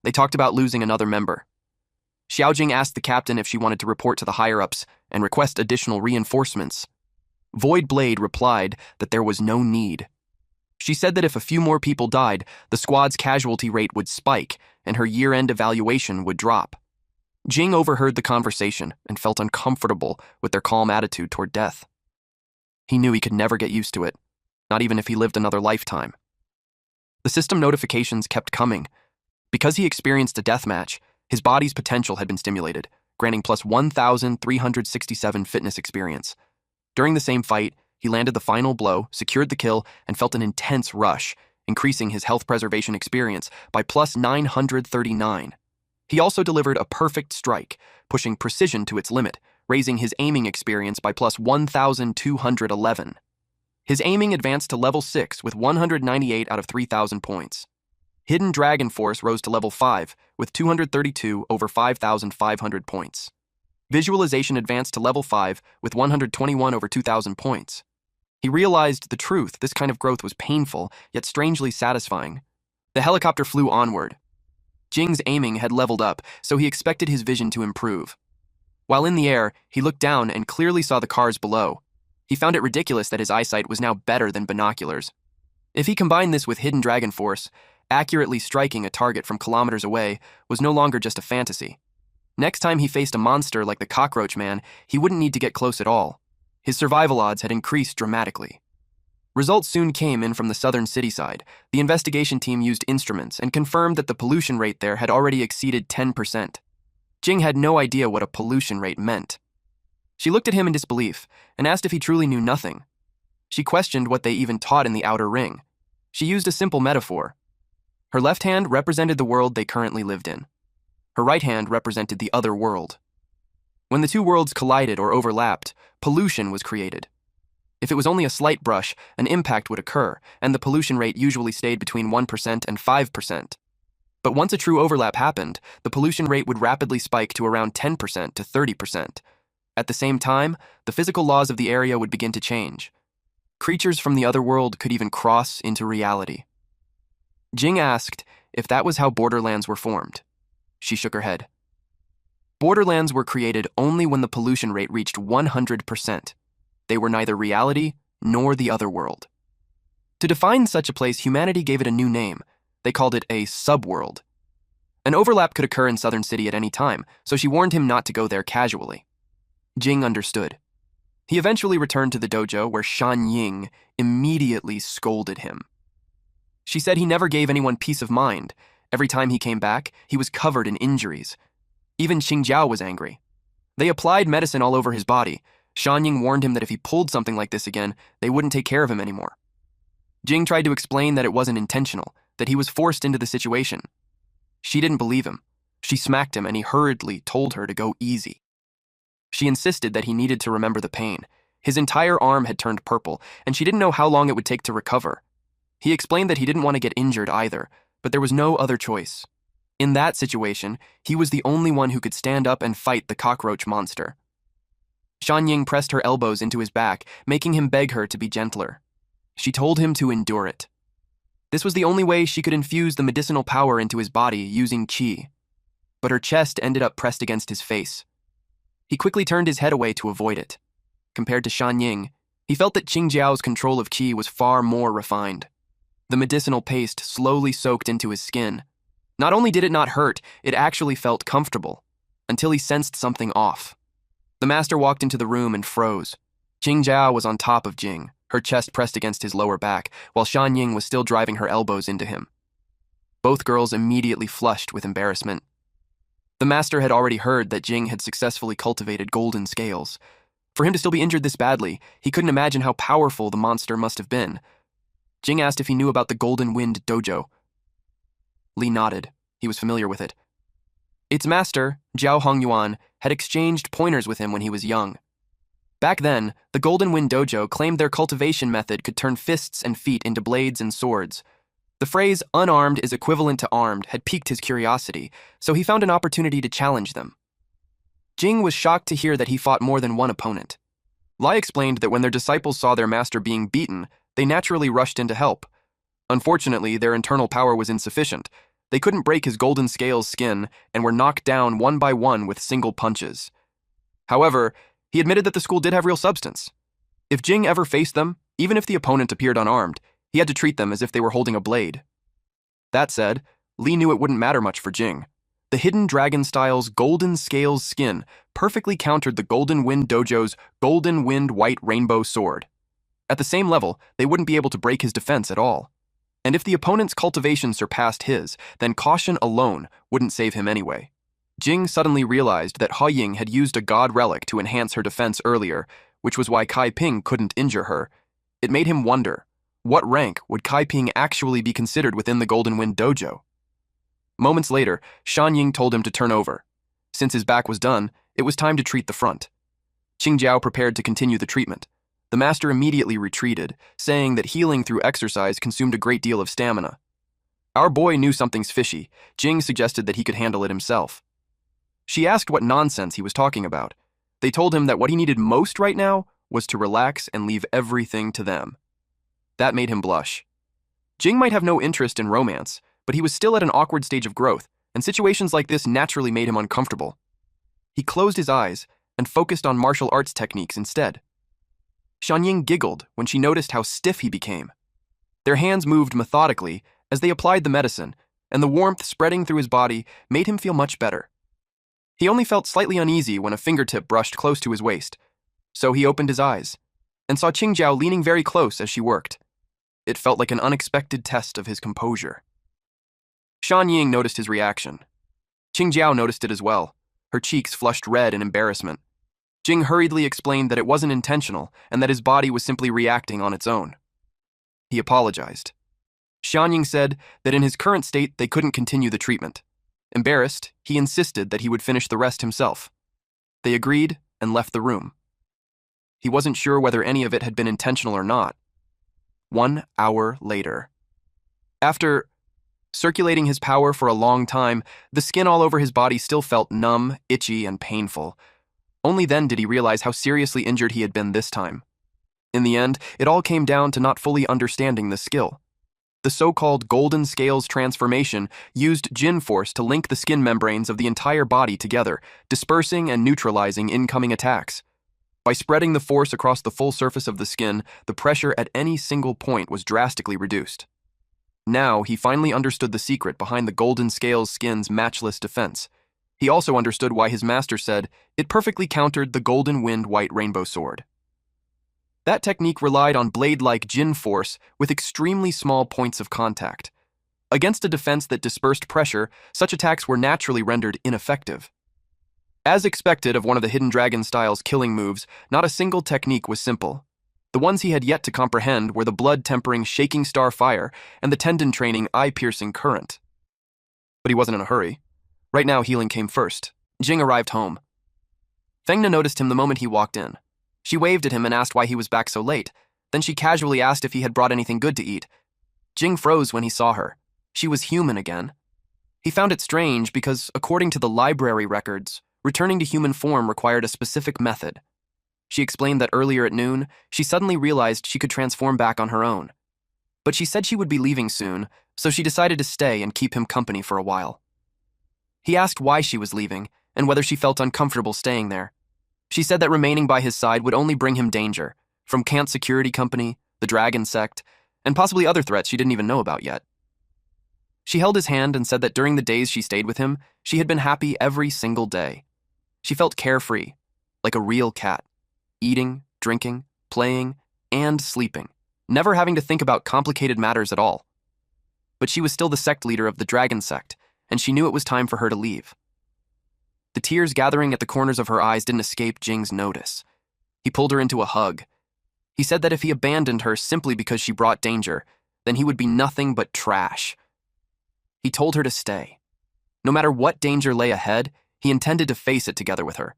They talked about losing another member. Xiaojing asked the captain if she wanted to report to the higher-ups and request additional reinforcements. Voidblade replied that there was no need. She said that if a few more people died, the squad's casualty rate would spike and her year-end evaluation would drop. Jing overheard the conversation and felt uncomfortable with their calm attitude toward death. He knew he could never get used to it, not even if he lived another lifetime. The system notifications kept coming. Because he experienced a deathmatch, his body's potential had been stimulated, granting plus 1,367 fitness experience. During the same fight, he landed the final blow, secured the kill, and felt an intense rush, increasing his health preservation experience by plus 939. He also delivered a perfect strike, pushing precision to its limit, raising his aiming experience by plus 1,211. His aiming advanced to level 6 with 198 out of 3,000 points. Hidden Dragon Force rose to level 5 with 232 over 5,500 points. Visualization advanced to level 5 with 121 over 2,000 points. He realized the truth. This kind of growth was painful, yet strangely satisfying. The helicopter flew onward. Jing's aiming had leveled up, so he expected his vision to improve. While in the air, he looked down and clearly saw the cars below. He found it ridiculous that his eyesight was now better than binoculars. If he combined this with Hidden Dragon Force, accurately striking a target from kilometers away was no longer just a fantasy. Next time he faced a monster like the cockroach man, he wouldn't need to get close at all. His survival odds had increased dramatically. Results soon came in from the southern city side. The investigation team used instruments and confirmed that the pollution rate there had already exceeded 10%. Jing had no idea what a pollution rate meant. She looked at him in disbelief and asked if he truly knew nothing. She questioned what they even taught in the outer ring. She used a simple metaphor. Her left hand represented the world they currently lived in. Her right hand represented the other world. When the two worlds collided or overlapped, pollution was created. If it was only a slight brush, an impact would occur, and the pollution rate usually stayed between 1% and 5%. But once a true overlap happened, the pollution rate would rapidly spike to around 10% to 30%. At the same time, the physical laws of the area would begin to change. Creatures from the other world could even cross into reality. Jing asked if that was how borderlands were formed. She shook her head. Borderlands were created only when the pollution rate reached 100%. They were neither reality nor the other world. To define such a place, humanity gave it a new name. They called it a subworld. An overlap could occur in Southern City at any time, so she warned him not to go there casually. Jing understood. He eventually returned to the dojo where Shan Ying immediately scolded him. She said he never gave anyone peace of mind. Every time he came back, he was covered in injuries. Even Qingjiao was angry. They applied medicine all over his body. Shan Ying warned him that if he pulled something like this again, they wouldn't take care of him anymore. Jing tried to explain that it wasn't intentional, that he was forced into the situation. She didn't believe him. She smacked him and he hurriedly told her to go easy. She insisted that he needed to remember the pain. His entire arm had turned purple, and she didn't know how long it would take to recover. He explained that he didn't want to get injured either, but there was no other choice. In that situation, he was the only one who could stand up and fight the cockroach monster. Shan Ying pressed her elbows into his back, making him beg her to be gentler. She told him to endure it. This was the only way she could infuse the medicinal power into his body using qi. But her chest ended up pressed against his face. He quickly turned his head away to avoid it. Compared to Shan Ying, he felt that Qingjiao's control of qi was far more refined. The medicinal paste slowly soaked into his skin. Not only did it not hurt, it actually felt comfortable, until he sensed something off. The master walked into the room and froze. Qingjiao was on top of Jing, her chest pressed against his lower back, while Shan Ying was still driving her elbows into him. Both girls immediately flushed with embarrassment. The master had already heard that Jing had successfully cultivated golden scales. For him to still be injured this badly, he couldn't imagine how powerful the monster must have been. Jing asked if he knew about the Golden Wind Dojo. Li nodded. He was familiar with it. Its master, Jiao Hongyuan, had exchanged pointers with him when he was young. Back then, the Golden Wind Dojo claimed their cultivation method could turn fists and feet into blades and swords. The phrase, unarmed is equivalent to armed, had piqued his curiosity, so he found an opportunity to challenge them. Jing was shocked to hear that he fought more than one opponent. Lai explained that when their disciples saw their master being beaten, they naturally rushed in to help. Unfortunately, their internal power was insufficient. They couldn't break his golden scales skin and were knocked down one by one with single punches. However, he admitted that the school did have real substance. If Jing ever faced them, even if the opponent appeared unarmed, he had to treat them as if they were holding a blade. That said, Li knew it wouldn't matter much for Jing. The Hidden Dragon Style's Golden Scales skin perfectly countered the Golden Wind Dojo's Golden Wind White Rainbow Sword. At the same level, they wouldn't be able to break his defense at all. And if the opponent's cultivation surpassed his, then caution alone wouldn't save him anyway. Jing suddenly realized that He Ying had used a god relic to enhance her defense earlier, which was why Kai Ping couldn't injure her. It made him wonder, what rank would Kai Ping actually be considered within the Golden Wind Dojo? Moments later, Shan Ying told him to turn over. Since his back was done, it was time to treat the front. Qingjiao prepared to continue the treatment. The master immediately retreated, saying that healing through exercise consumed a great deal of stamina. Our boy knew something's fishy. Jing suggested that he could handle it himself. She asked what nonsense he was talking about. They told him that what he needed most right now was to relax and leave everything to them. That made him blush. Jing might have no interest in romance, but he was still at an awkward stage of growth, and situations like this naturally made him uncomfortable. He closed his eyes and focused on martial arts techniques instead. Shan Ying giggled when she noticed how stiff he became. Their hands moved methodically as they applied the medicine, and the warmth spreading through his body made him feel much better. He only felt slightly uneasy when a fingertip brushed close to his waist, so he opened his eyes and saw Qingjiao leaning very close as she worked. It felt like an unexpected test of his composure. Shan Ying noticed his reaction. Qingjiao noticed it as well. Her cheeks flushed red in embarrassment. Jing hurriedly explained that it wasn't intentional and that his body was simply reacting on its own. He apologized. Shan Ying said that in his current state they couldn't continue the treatment. Embarrassed, he insisted that he would finish the rest himself. They agreed and left the room. He wasn't sure whether any of it had been intentional or not. 1 hour later. After circulating his power for a long time, the skin all over his body still felt numb, itchy, and painful. Only then did he realize how seriously injured he had been this time. In the end, it all came down to not fully understanding the skill. The so-called golden scales transformation used Jin force to link the skin membranes of the entire body together, dispersing and neutralizing incoming attacks. By spreading the force across the full surface of the skin, the pressure at any single point was drastically reduced. Now, he finally understood the secret behind the golden scales skin's matchless defense. He also understood why his master said it perfectly countered the golden wind white rainbow sword. That technique relied on blade-like Jin force with extremely small points of contact. Against a defense that dispersed pressure, such attacks were naturally rendered ineffective. As expected of one of the Hidden Dragon style's killing moves, not a single technique was simple. The ones he had yet to comprehend were the blood-tempering Shaking Star Fire and the tendon-training eye-piercing Current. But he wasn't in a hurry. Right now, healing came first. Jing arrived home. Fengna noticed him the moment he walked in. She waved at him and asked why he was back so late. Then she casually asked if he had brought anything good to eat. Jing froze when he saw her. She was human again. He found it strange because, according to the library records, returning to human form required a specific method. She explained that earlier at noon, she suddenly realized she could transform back on her own. But she said she would be leaving soon, so she decided to stay and keep him company for a while. He asked why she was leaving and whether she felt uncomfortable staying there. She said that remaining by his side would only bring him danger, from Kant's security company, the Dragon Sect, and possibly other threats she didn't even know about yet. She held his hand and said that during the days she stayed with him, she had been happy every single day. She felt carefree, like a real cat, eating, drinking, playing, and sleeping, never having to think about complicated matters at all. But she was still the sect leader of the Dragon Sect, and she knew it was time for her to leave. The tears gathering at the corners of her eyes didn't escape Jing's notice. He pulled her into a hug. He said that if he abandoned her simply because she brought danger, then he would be nothing but trash. He told her to stay. No matter what danger lay ahead, he intended to face it together with her.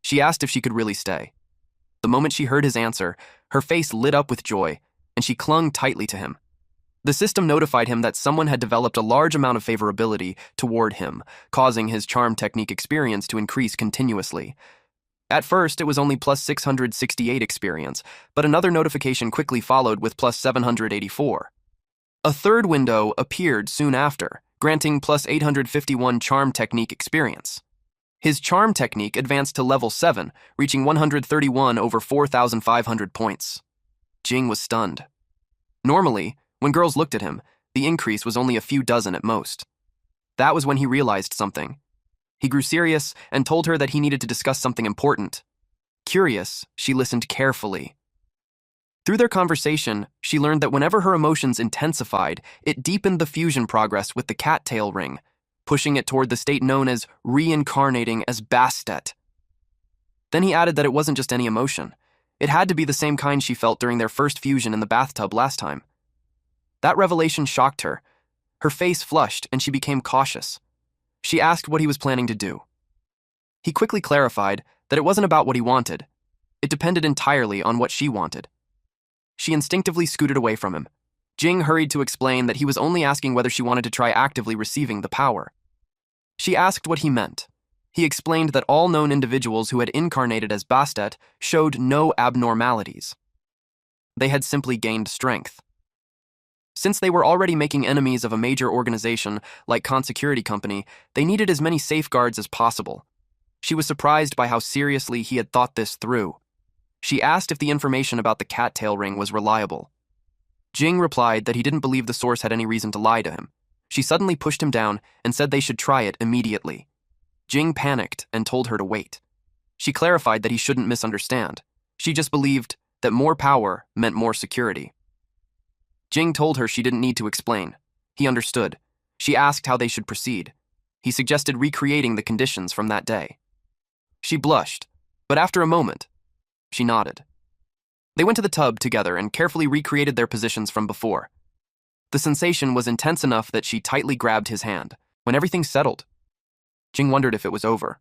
She asked if she could really stay. The moment she heard his answer, her face lit up with joy, and she clung tightly to him. The system notified him that someone had developed a large amount of favorability toward him, causing his charm technique experience to increase continuously. At first, it was only plus 668 experience, but another notification quickly followed with plus 784. A third window appeared soon after, granting plus 851 charm technique experience. His charm technique advanced to level 7, reaching 131 over 4,500 points. Jing was stunned. Normally, when girls looked at him, the increase was only a few dozen at most. That was when he realized something. He grew serious and told her that he needed to discuss something important. Curious, she listened carefully. Through their conversation, she learned that whenever her emotions intensified, it deepened the fusion progress with the cattail ring, pushing it toward the state known as reincarnating as Bastet. Then he added that it wasn't just any emotion. It had to be the same kind she felt during their first fusion in the bathtub last time. That revelation shocked her. Her face flushed and she became cautious. She asked what he was planning to do. He quickly clarified that it wasn't about what he wanted. It depended entirely on what she wanted. She instinctively scooted away from him. Jing hurried to explain that he was only asking whether she wanted to try actively receiving the power. She asked what he meant. He explained that all known individuals who had incarnated as Bastet showed no abnormalities. They had simply gained strength. Since they were already making enemies of a major organization like Kant's security company, they needed as many safeguards as possible. She was surprised by how seriously he had thought this through. She asked if the information about the cattail ring was reliable. Jing replied that he didn't believe the source had any reason to lie to him. She suddenly pushed him down and said they should try it immediately. Jing panicked and told her to wait. She clarified that he shouldn't misunderstand. She just believed that more power meant more security. Jing told her she didn't need to explain. He understood. She asked how they should proceed. He suggested recreating the conditions from that day. She blushed, but after a moment, she nodded. They went to the tub together and carefully recreated their positions from before. The sensation was intense enough that she tightly grabbed his hand. When everything settled, Jing wondered if it was over.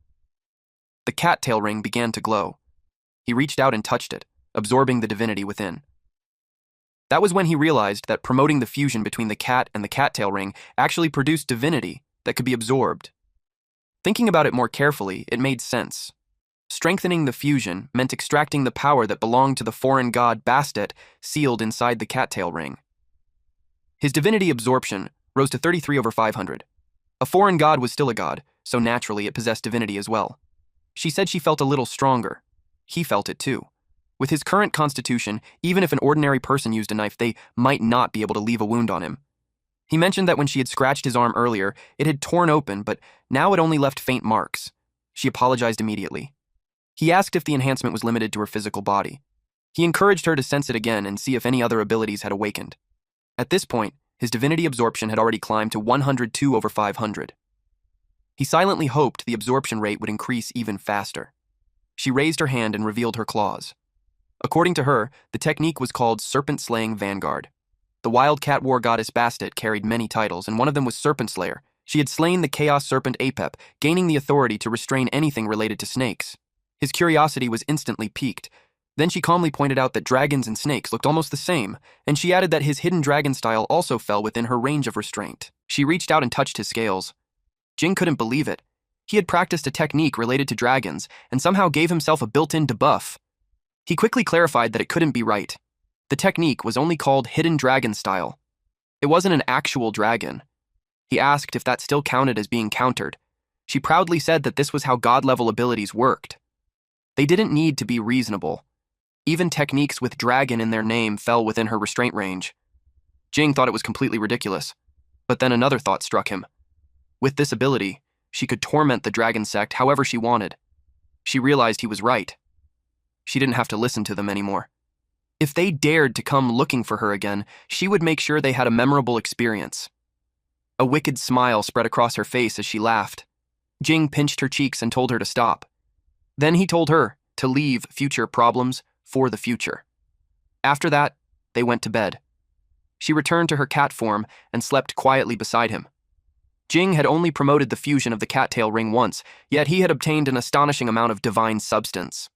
The cattail ring began to glow. He reached out and touched it, absorbing the divinity within. That was when he realized that promoting the fusion between the cat and the cattail ring actually produced divinity that could be absorbed. Thinking about it more carefully, it made sense. Strengthening the fusion meant extracting the power that belonged to the foreign god Bastet sealed inside the cattail ring. His divinity absorption rose to 33/500. A foreign god was still a god, so naturally it possessed divinity as well. She said she felt a little stronger. He felt it too. With his current constitution, even if an ordinary person used a knife, they might not be able to leave a wound on him. He mentioned that when she had scratched his arm earlier, it had torn open, but now it only left faint marks. She apologized immediately. He asked if the enhancement was limited to her physical body. He encouraged her to sense it again and see if any other abilities had awakened. At this point, his divinity absorption had already climbed to 102/500. He silently hoped the absorption rate would increase even faster. She raised her hand and revealed her claws. According to her, the technique was called Serpent Slaying Vanguard. The wildcat war goddess Bastet carried many titles, and one of them was Serpent Slayer. She had slain the chaos serpent Apep, gaining the authority to restrain anything related to snakes. His curiosity was instantly piqued. Then she calmly pointed out that dragons and snakes looked almost the same, and she added that his hidden dragon style also fell within her range of restraint. She reached out and touched his scales. Jing couldn't believe it. He had practiced a technique related to dragons and somehow gave himself a built-in debuff. He quickly clarified that it couldn't be right. The technique was only called hidden dragon style. It wasn't an actual dragon. He asked if that still counted as being countered. She proudly said that this was how god-level abilities worked. They didn't need to be reasonable. Even techniques with dragon in their name fell within her restraint range. Jing thought it was completely ridiculous, but then another thought struck him. With this ability, she could torment the dragon sect however she wanted. She realized he was right. She didn't have to listen to them anymore. If they dared to come looking for her again, she would make sure they had a memorable experience. A wicked smile spread across her face as she laughed. Jing pinched her cheeks and told her to stop. Then he told her to leave future problems for the future. After that, they went to bed. She returned to her cat form and slept quietly beside him. Jing had only promoted the fusion of the cattail ring once, yet he had obtained an astonishing amount of divine substance.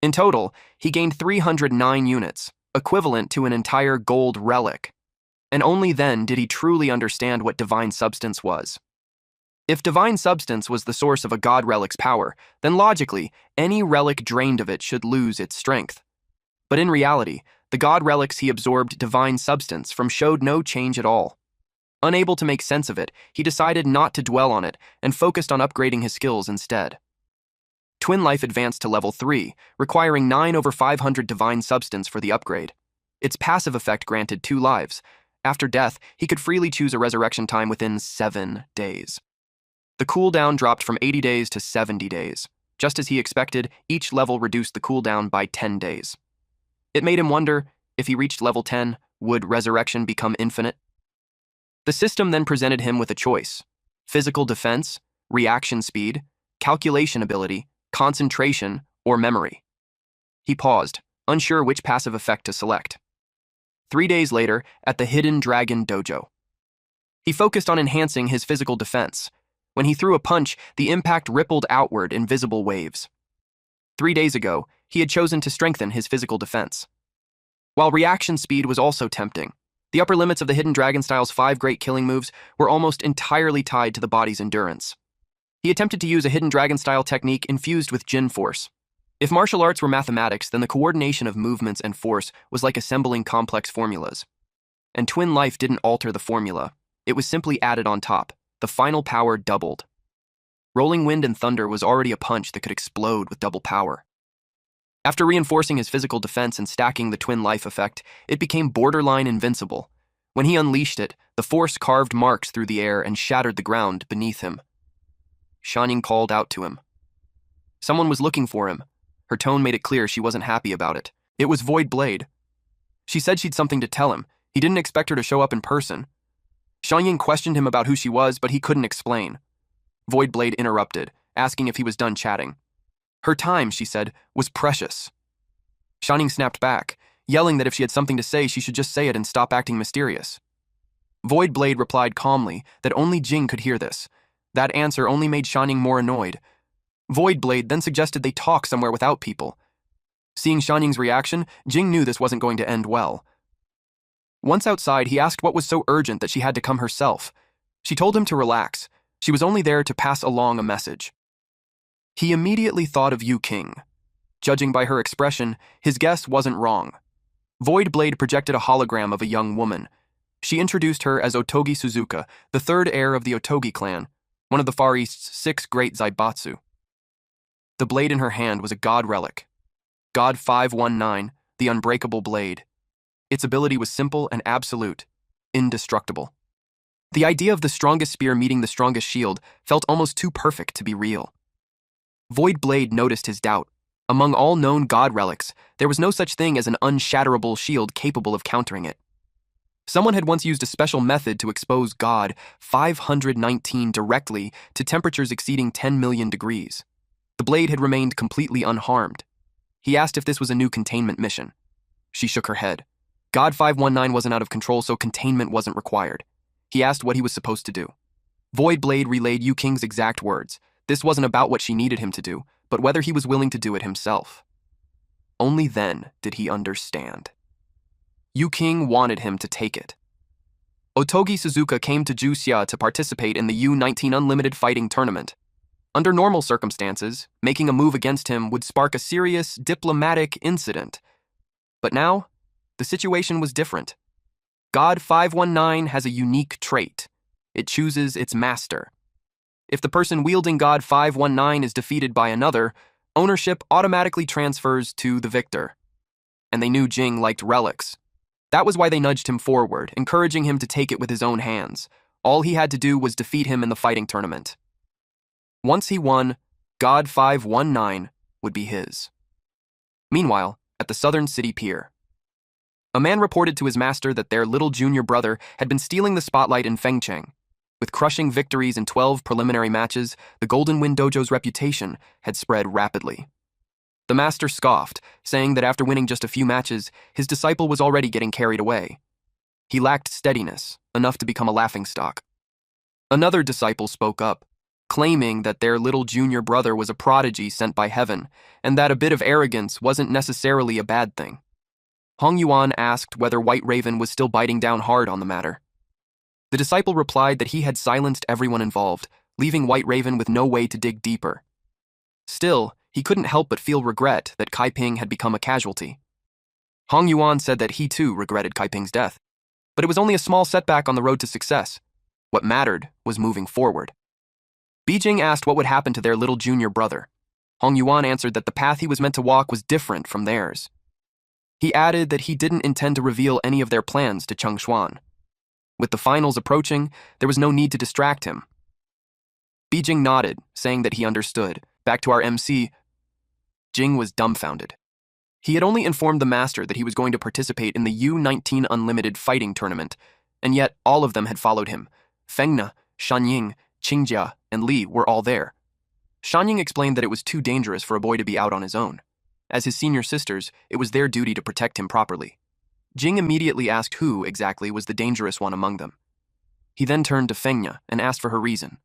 In total, he gained 309 units, equivalent to an entire gold relic. And only then did he truly understand what divine substance was. If divine substance was the source of a god relic's power, then logically, any relic drained of it should lose its strength. But in reality, the god relics he absorbed divine substance from showed no change at all. Unable to make sense of it, he decided not to dwell on it and focused on upgrading his skills instead. Twin Life advanced to level 3, requiring 9/500 divine substance for the upgrade. Its passive effect granted 2 lives. After death, he could freely choose a resurrection time within 7 days. The cooldown dropped from 80 days to 70 days. Just as he expected, each level reduced the cooldown by 10 days. It made him wonder, if he reached level 10, would resurrection become infinite? The system then presented him with a choice: physical defense, reaction speed, calculation ability, concentration, or memory. He paused, unsure which passive effect to select. 3 days later, at the Hidden Dragon Dojo. He focused on enhancing his physical defense. When he threw a punch, the impact rippled outward in visible waves. 3 days ago, he had chosen to strengthen his physical defense. While reaction speed was also tempting, the upper limits of the Hidden Dragon style's 5 great killing moves were almost entirely tied to the body's endurance. He attempted to use a Hidden Dragon style technique infused with Jin force. If martial arts were mathematics, then the coordination of movements and force was like assembling complex formulas. And Twin Life didn't alter the formula. It was simply added on top. The final power doubled. Rolling Wind and Thunder was already a punch that could explode with double power. After reinforcing his physical defense and stacking the Twin Life effect, it became borderline invincible. When he unleashed it, the force carved marks through the air and shattered the ground beneath him. Xianying called out to him. Someone was looking for him. Her tone made it clear she wasn't happy about it. It was Void Blade. She said she'd something to tell him. He didn't expect her to show up in person. Xianying questioned him about who she was, but he couldn't explain. Void Blade interrupted, asking if he was done chatting. Her time, she said, was precious. Xianying snapped back, yelling that if she had something to say, she should just say it and stop acting mysterious. Void Blade replied calmly that only Jing could hear this. That answer only made Xianying more annoyed. Void Blade then suggested they talk somewhere without people. Seeing Xianying's reaction, Jing knew this wasn't going to end well. Once outside, he asked what was so urgent that she had to come herself. She told him to relax. She was only there to pass along a message. He immediately thought of Yu King. Judging by her expression, his guess wasn't wrong. Void Blade projected a hologram of a young woman. She introduced her as Otogi Suzuka, the third heir of the Otogi clan, one of the Far East's 6 great Zaibatsu. The blade in her hand was a god relic. God 519, the unbreakable blade. Its ability was simple and absolute, indestructible. The idea of the strongest spear meeting the strongest shield felt almost too perfect to be real. Void Blade noticed his doubt. Among all known god relics, there was no such thing as an unshatterable shield capable of countering it. Someone had once used a special method to expose God 519 directly to temperatures exceeding 10 million degrees. The blade had remained completely unharmed. He asked if this was a new containment mission. She shook her head. God 519 wasn't out of control, so containment wasn't required. He asked what he was supposed to do. Void Blade relayed Yu King's exact words. This wasn't about what she needed him to do, but whether he was willing to do it himself. Only then did he understand. Yu King wanted him to take it. Otogi Suzuka came to Juxia to participate in the U-19 Unlimited Fighting Tournament. Under normal circumstances, making a move against him would spark a serious diplomatic incident. But now, the situation was different. God 519 has a unique trait. It chooses its master. If the person wielding God 519 is defeated by another, ownership automatically transfers to the victor. And they knew Jing liked relics. That was why they nudged him forward, encouraging him to take it with his own hands. All he had to do was defeat him in the fighting tournament. Once he won, God 519 would be his. Meanwhile, at the Southern City Pier, a man reported to his master that their little junior brother had been stealing the spotlight in Fengcheng. With crushing victories in 12 preliminary matches, the Golden Wind Dojo's reputation had spread rapidly. The master scoffed, saying that after winning just a few matches, his disciple was already getting carried away. He lacked steadiness, enough to become a laughingstock. Another disciple spoke up, claiming that their little junior brother was a prodigy sent by heaven, and that a bit of arrogance wasn't necessarily a bad thing. Hong Yuan asked whether White Raven was still biting down hard on the matter. The disciple replied that he had silenced everyone involved, leaving White Raven with no way to dig deeper. Still, he couldn't help but feel regret that Kai Ping had become a casualty. Hong Yuan said that he too regretted Kai Ping's death, but it was only a small setback on the road to success. What mattered was moving forward. Bijing asked what would happen to their little junior brother. Hong Yuan answered that the path he was meant to walk was different from theirs. He added that he didn't intend to reveal any of their plans to Cheng Xuan. With the finals approaching, there was no need to distract him. Bijing nodded, saying that he understood. Back to our MC, Jing was dumbfounded. He had only informed the master that he was going to participate in the U-19 Unlimited Fighting Tournament, and yet all of them had followed him. Fengna, Shanying, Qingjia, and Li were all there. Shanying explained that it was too dangerous for a boy to be out on his own. As his senior sisters, it was their duty to protect him properly. Jing immediately asked who, exactly, was the dangerous one among them. He then turned to Fengna and asked for her reason.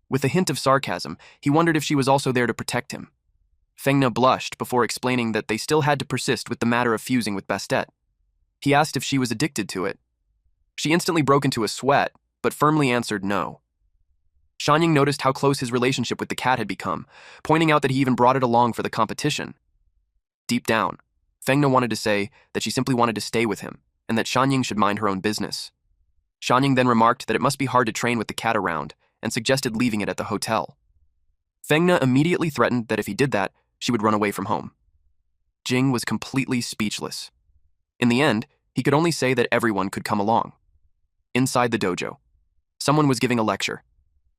With a hint of sarcasm, he wondered if she was also there to protect him. Fengna blushed before explaining that they still had to persist with the matter of fusing with Bastet. He asked if she was addicted to it. She instantly broke into a sweat, but firmly answered no. Shanying noticed how close his relationship with the cat had become, pointing out that he even brought it along for the competition. Deep down, Fengna wanted to say that she simply wanted to stay with him, and that Shanying should mind her own business. Shanying then remarked that it must be hard to train with the cat around, and suggested leaving it at the hotel. Fengna immediately threatened that if he did that, she would run away from home. Jing was completely speechless. In the end, he could only say that everyone could come along. Inside the dojo, someone was giving a lecture.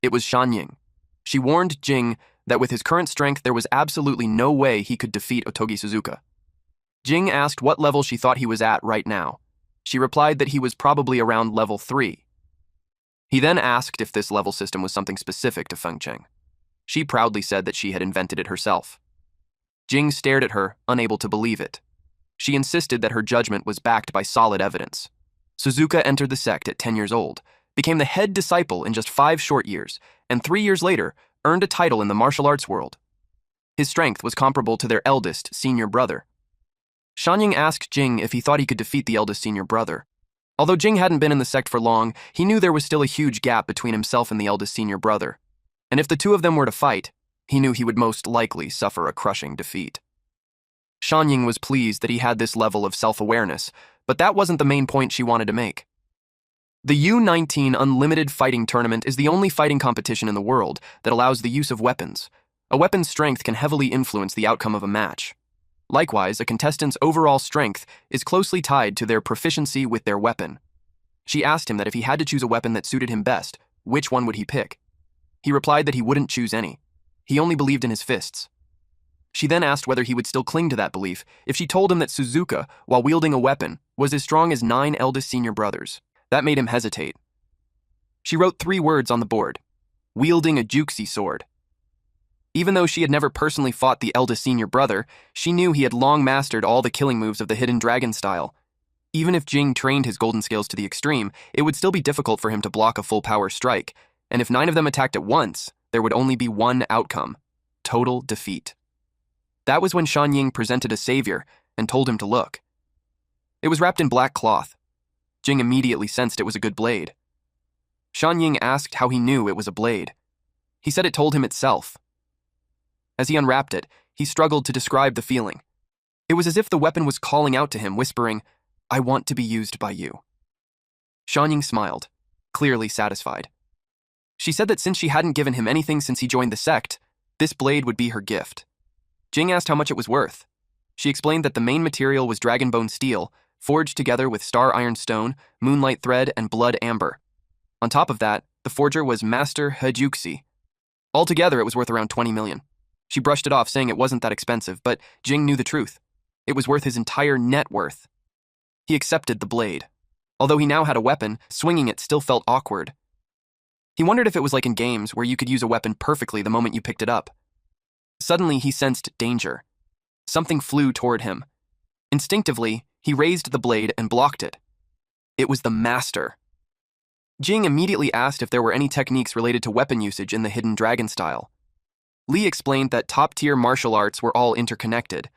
It was Shanying. She warned Jing that with his current strength there was absolutely no way he could defeat Otogi Suzuka. Jing asked what level she thought he was at right now. She replied that he was probably around level 3. He then asked if this level system was something specific to Fengcheng. She proudly said that she had invented it herself. Jing stared at her, unable to believe it. She insisted that her judgment was backed by solid evidence. Suzuka entered the sect at 10 years old, became the head disciple in just 5 short years, and 3 years later, earned a title in the martial arts world. His strength was comparable to their eldest senior brother. Shanying asked Jing if he thought he could defeat the eldest senior brother. Although Jing hadn't been in the sect for long, he knew there was still a huge gap between himself and the eldest senior brother. And if the two of them were to fight, he knew he would most likely suffer a crushing defeat. Shanying was pleased that he had this level of self-awareness, but that wasn't the main point she wanted to make. The U-19 Unlimited Fighting Tournament is the only fighting competition in the world that allows the use of weapons. A weapon's strength can heavily influence the outcome of a match. Likewise, a contestant's overall strength is closely tied to their proficiency with their weapon. She asked him that if he had to choose a weapon that suited him best, which one would he pick? He replied that he wouldn't choose any. He only believed in his fists. She then asked whether he would still cling to that belief if she told him that Suzuka, while wielding a weapon, was as strong as 9 eldest senior brothers. That made him hesitate. She wrote 3 words on the board: wielding a juxi sword. Even though she had never personally fought the eldest senior brother, she knew he had long mastered all the killing moves of the Hidden Dragon style. Even if Jing trained his golden scales to the extreme, it would still be difficult for him to block a full power strike, and if 9 of them attacked at once, there would only be one outcome: total defeat. That was when Shan Ying presented a savior and told him to look. It was wrapped in black cloth. Jing immediately sensed it was a good blade. Shan Ying asked how he knew it was a blade. He said it told him itself. As he unwrapped it, he struggled to describe the feeling. It was as if the weapon was calling out to him, whispering, "I want to be used by you." Shan Ying smiled, clearly satisfied. She said that since she hadn't given him anything since he joined the sect, this blade would be her gift. Jing asked how much it was worth. She explained that the main material was dragonbone steel, forged together with star iron stone, moonlight thread, and blood amber. On top of that, the forger was Master Hejuxi. Altogether, it was worth around 20 million. She brushed it off, saying it wasn't that expensive, but Jing knew the truth. It was worth his entire net worth. He accepted the blade. Although he now had a weapon, swinging it still felt awkward. He wondered if it was like in games where you could use a weapon perfectly the moment you picked it up. Suddenly, he sensed danger. Something flew toward him. Instinctively, he raised the blade and blocked it. It was the Master. Jing immediately asked if there were any techniques related to weapon usage in the Hidden Dragon style. Li explained that top-tier martial arts were all interconnected.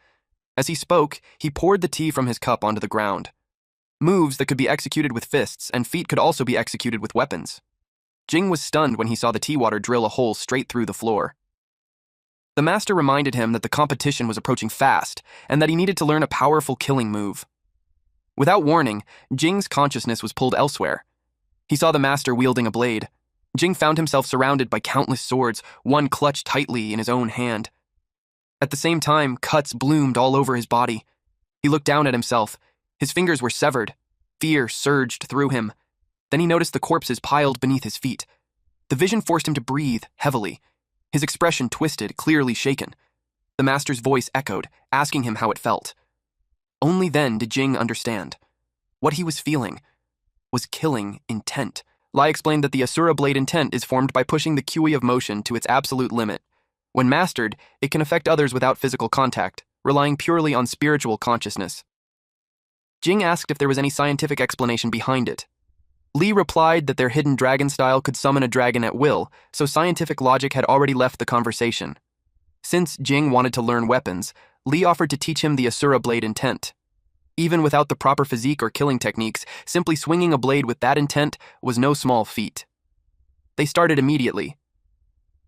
As he spoke, he poured the tea from his cup onto the ground. Moves that could be executed with fists and feet could also be executed with weapons. Jing was stunned when he saw the tea water drill a hole straight through the floor. The Master reminded him that the competition was approaching fast and that he needed to learn a powerful killing move. Without warning, Jing's consciousness was pulled elsewhere. He saw the Master wielding a blade. Jing found himself surrounded by countless swords, one clutched tightly in his own hand. At the same time, cuts bloomed all over his body. He looked down at himself. His fingers were severed. Fear surged through him. Then he noticed the corpses piled beneath his feet. The vision forced him to breathe heavily. His expression twisted, clearly shaken. The Master's voice echoed, asking him how it felt. Only then did Jing understand. What he was feeling was killing intent. Lai explained that the Asura Blade intent is formed by pushing the QE of motion to its absolute limit. When mastered, it can affect others without physical contact, relying purely on spiritual consciousness. Jing asked if there was any scientific explanation behind it. Li replied that their Hidden Dragon style could summon a dragon at will, so scientific logic had already left the conversation. Since Jing wanted to learn weapons, Li offered to teach him the Asura Blade intent. Even without the proper physique or killing techniques, simply swinging a blade with that intent was no small feat. They started immediately.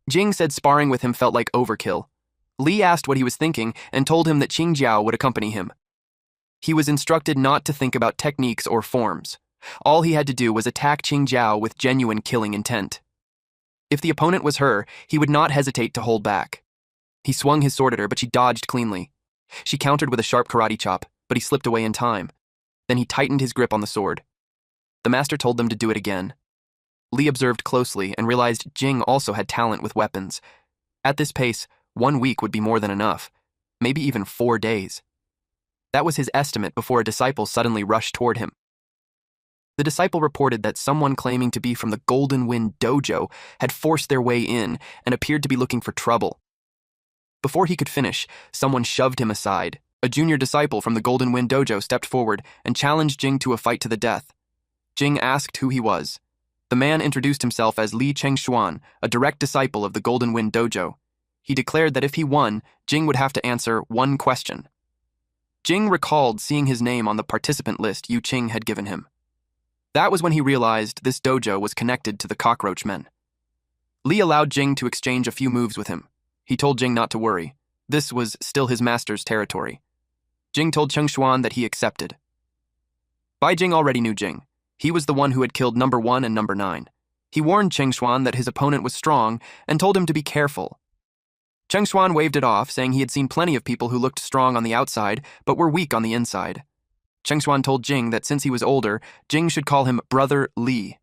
Jing said sparring with him felt like overkill. Li asked what he was thinking and told him that Qing Jiao would accompany him. He was instructed not to think about techniques or forms. All he had to do was attack Qing Jiao with genuine killing intent. If the opponent was her, he would not hesitate to hold back. He swung his sword at her, but she dodged cleanly. She countered with a sharp karate chop, but he slipped away in time. Then he tightened his grip on the sword. The Master told them to do it again. Li observed closely and realized Jing also had talent with weapons. At this pace, 1 week would be more than enough, maybe even 4 days. That was his estimate before a disciple suddenly rushed toward him. The disciple reported that someone claiming to be from the Golden Wind Dojo had forced their way in and appeared to be looking for trouble. Before he could finish, someone shoved him aside. A junior disciple from the Golden Wind Dojo stepped forward and challenged Jing to a fight to the death. Jing asked who he was. The man introduced himself as Li Chengshuan, a direct disciple of the Golden Wind Dojo. He declared that if he won, Jing would have to answer one question. Jing recalled seeing his name on the participant list Yu Qing had given him. That was when he realized this dojo was connected to the Cockroach Men. Li allowed Jing to exchange a few moves with him. He told Jing not to worry. This was still his master's territory. Jing told Chengshuan that he accepted. Bai Jing already knew Jing. He was the one who had killed number 1 and number 9. He warned Cheng Xuan that his opponent was strong and told him to be careful. Cheng Xuan waved it off, saying he had seen plenty of people who looked strong on the outside but were weak on the inside. Cheng Xuan told Jing that since he was older, Jing should call him Brother Li.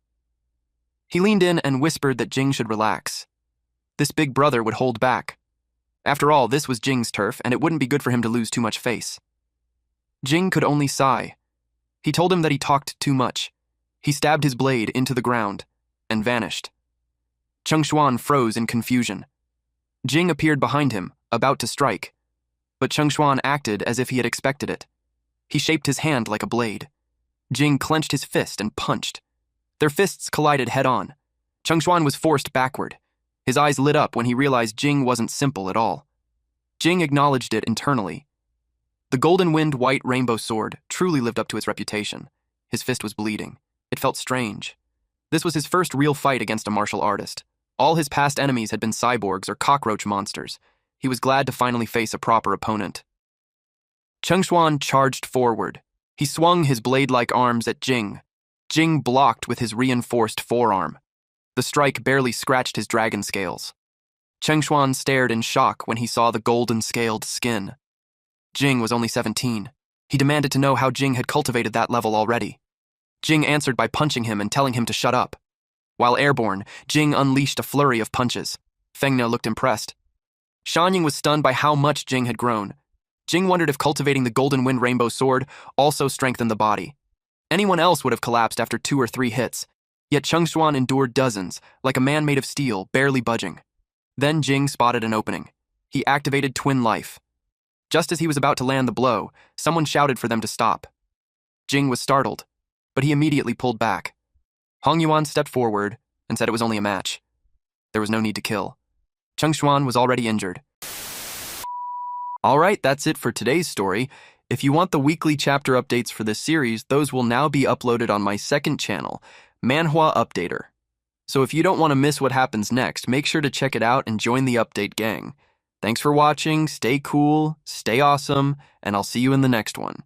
He leaned in and whispered that Jing should relax. This big brother would hold back. After all, this was Jing's turf, and it wouldn't be good for him to lose too much face. Jing could only sigh. He told him that he talked too much. He stabbed his blade into the ground and vanished. Cheng Xuan froze in confusion. Jing appeared behind him, about to strike. But Cheng Xuan acted as if he had expected it. He shaped his hand like a blade. Jing clenched his fist and punched. Their fists collided head-on. Cheng Xuan was forced backward. His eyes lit up when he realized Jing wasn't simple at all. Jing acknowledged it internally. The golden wind white rainbow sword truly lived up to its reputation. His fist was bleeding. It felt strange. This was his first real fight against a martial artist. All his past enemies had been cyborgs or cockroach monsters. He was glad to finally face a proper opponent. Cheng Xuan charged forward. He swung his blade-like arms at Jing. Jing blocked with his reinforced forearm. The strike barely scratched his dragon scales. Cheng Xuan stared in shock when he saw the golden-scaled skin. Jing was only 17. He demanded to know how Jing had cultivated that level already. Jing answered by punching him and telling him to shut up. While airborne, Jing unleashed a flurry of punches. Fengna looked impressed. Shanying was stunned by how much Jing had grown. Jing wondered if cultivating the Golden Wind Rainbow Sword also strengthened the body. Anyone else would have collapsed after 2 or 3 hits, yet Cheng Xuan endured dozens, like a man made of steel, barely budging. Then Jing spotted an opening. He activated Twin Life. Just as he was about to land the blow, someone shouted for them to stop. Jing was startled, but he immediately pulled back. Hong Yuan stepped forward and said it was only a match. There was no need to kill. Cheng Xuan was already injured. Alright, that's it for today's story. If you want the weekly chapter updates for this series, those will now be uploaded on my second channel, Manhwa Updater. So if you don't want to miss what happens next, make sure to check it out and join the update gang. Thanks for watching, stay cool, stay awesome, and I'll see you in the next one.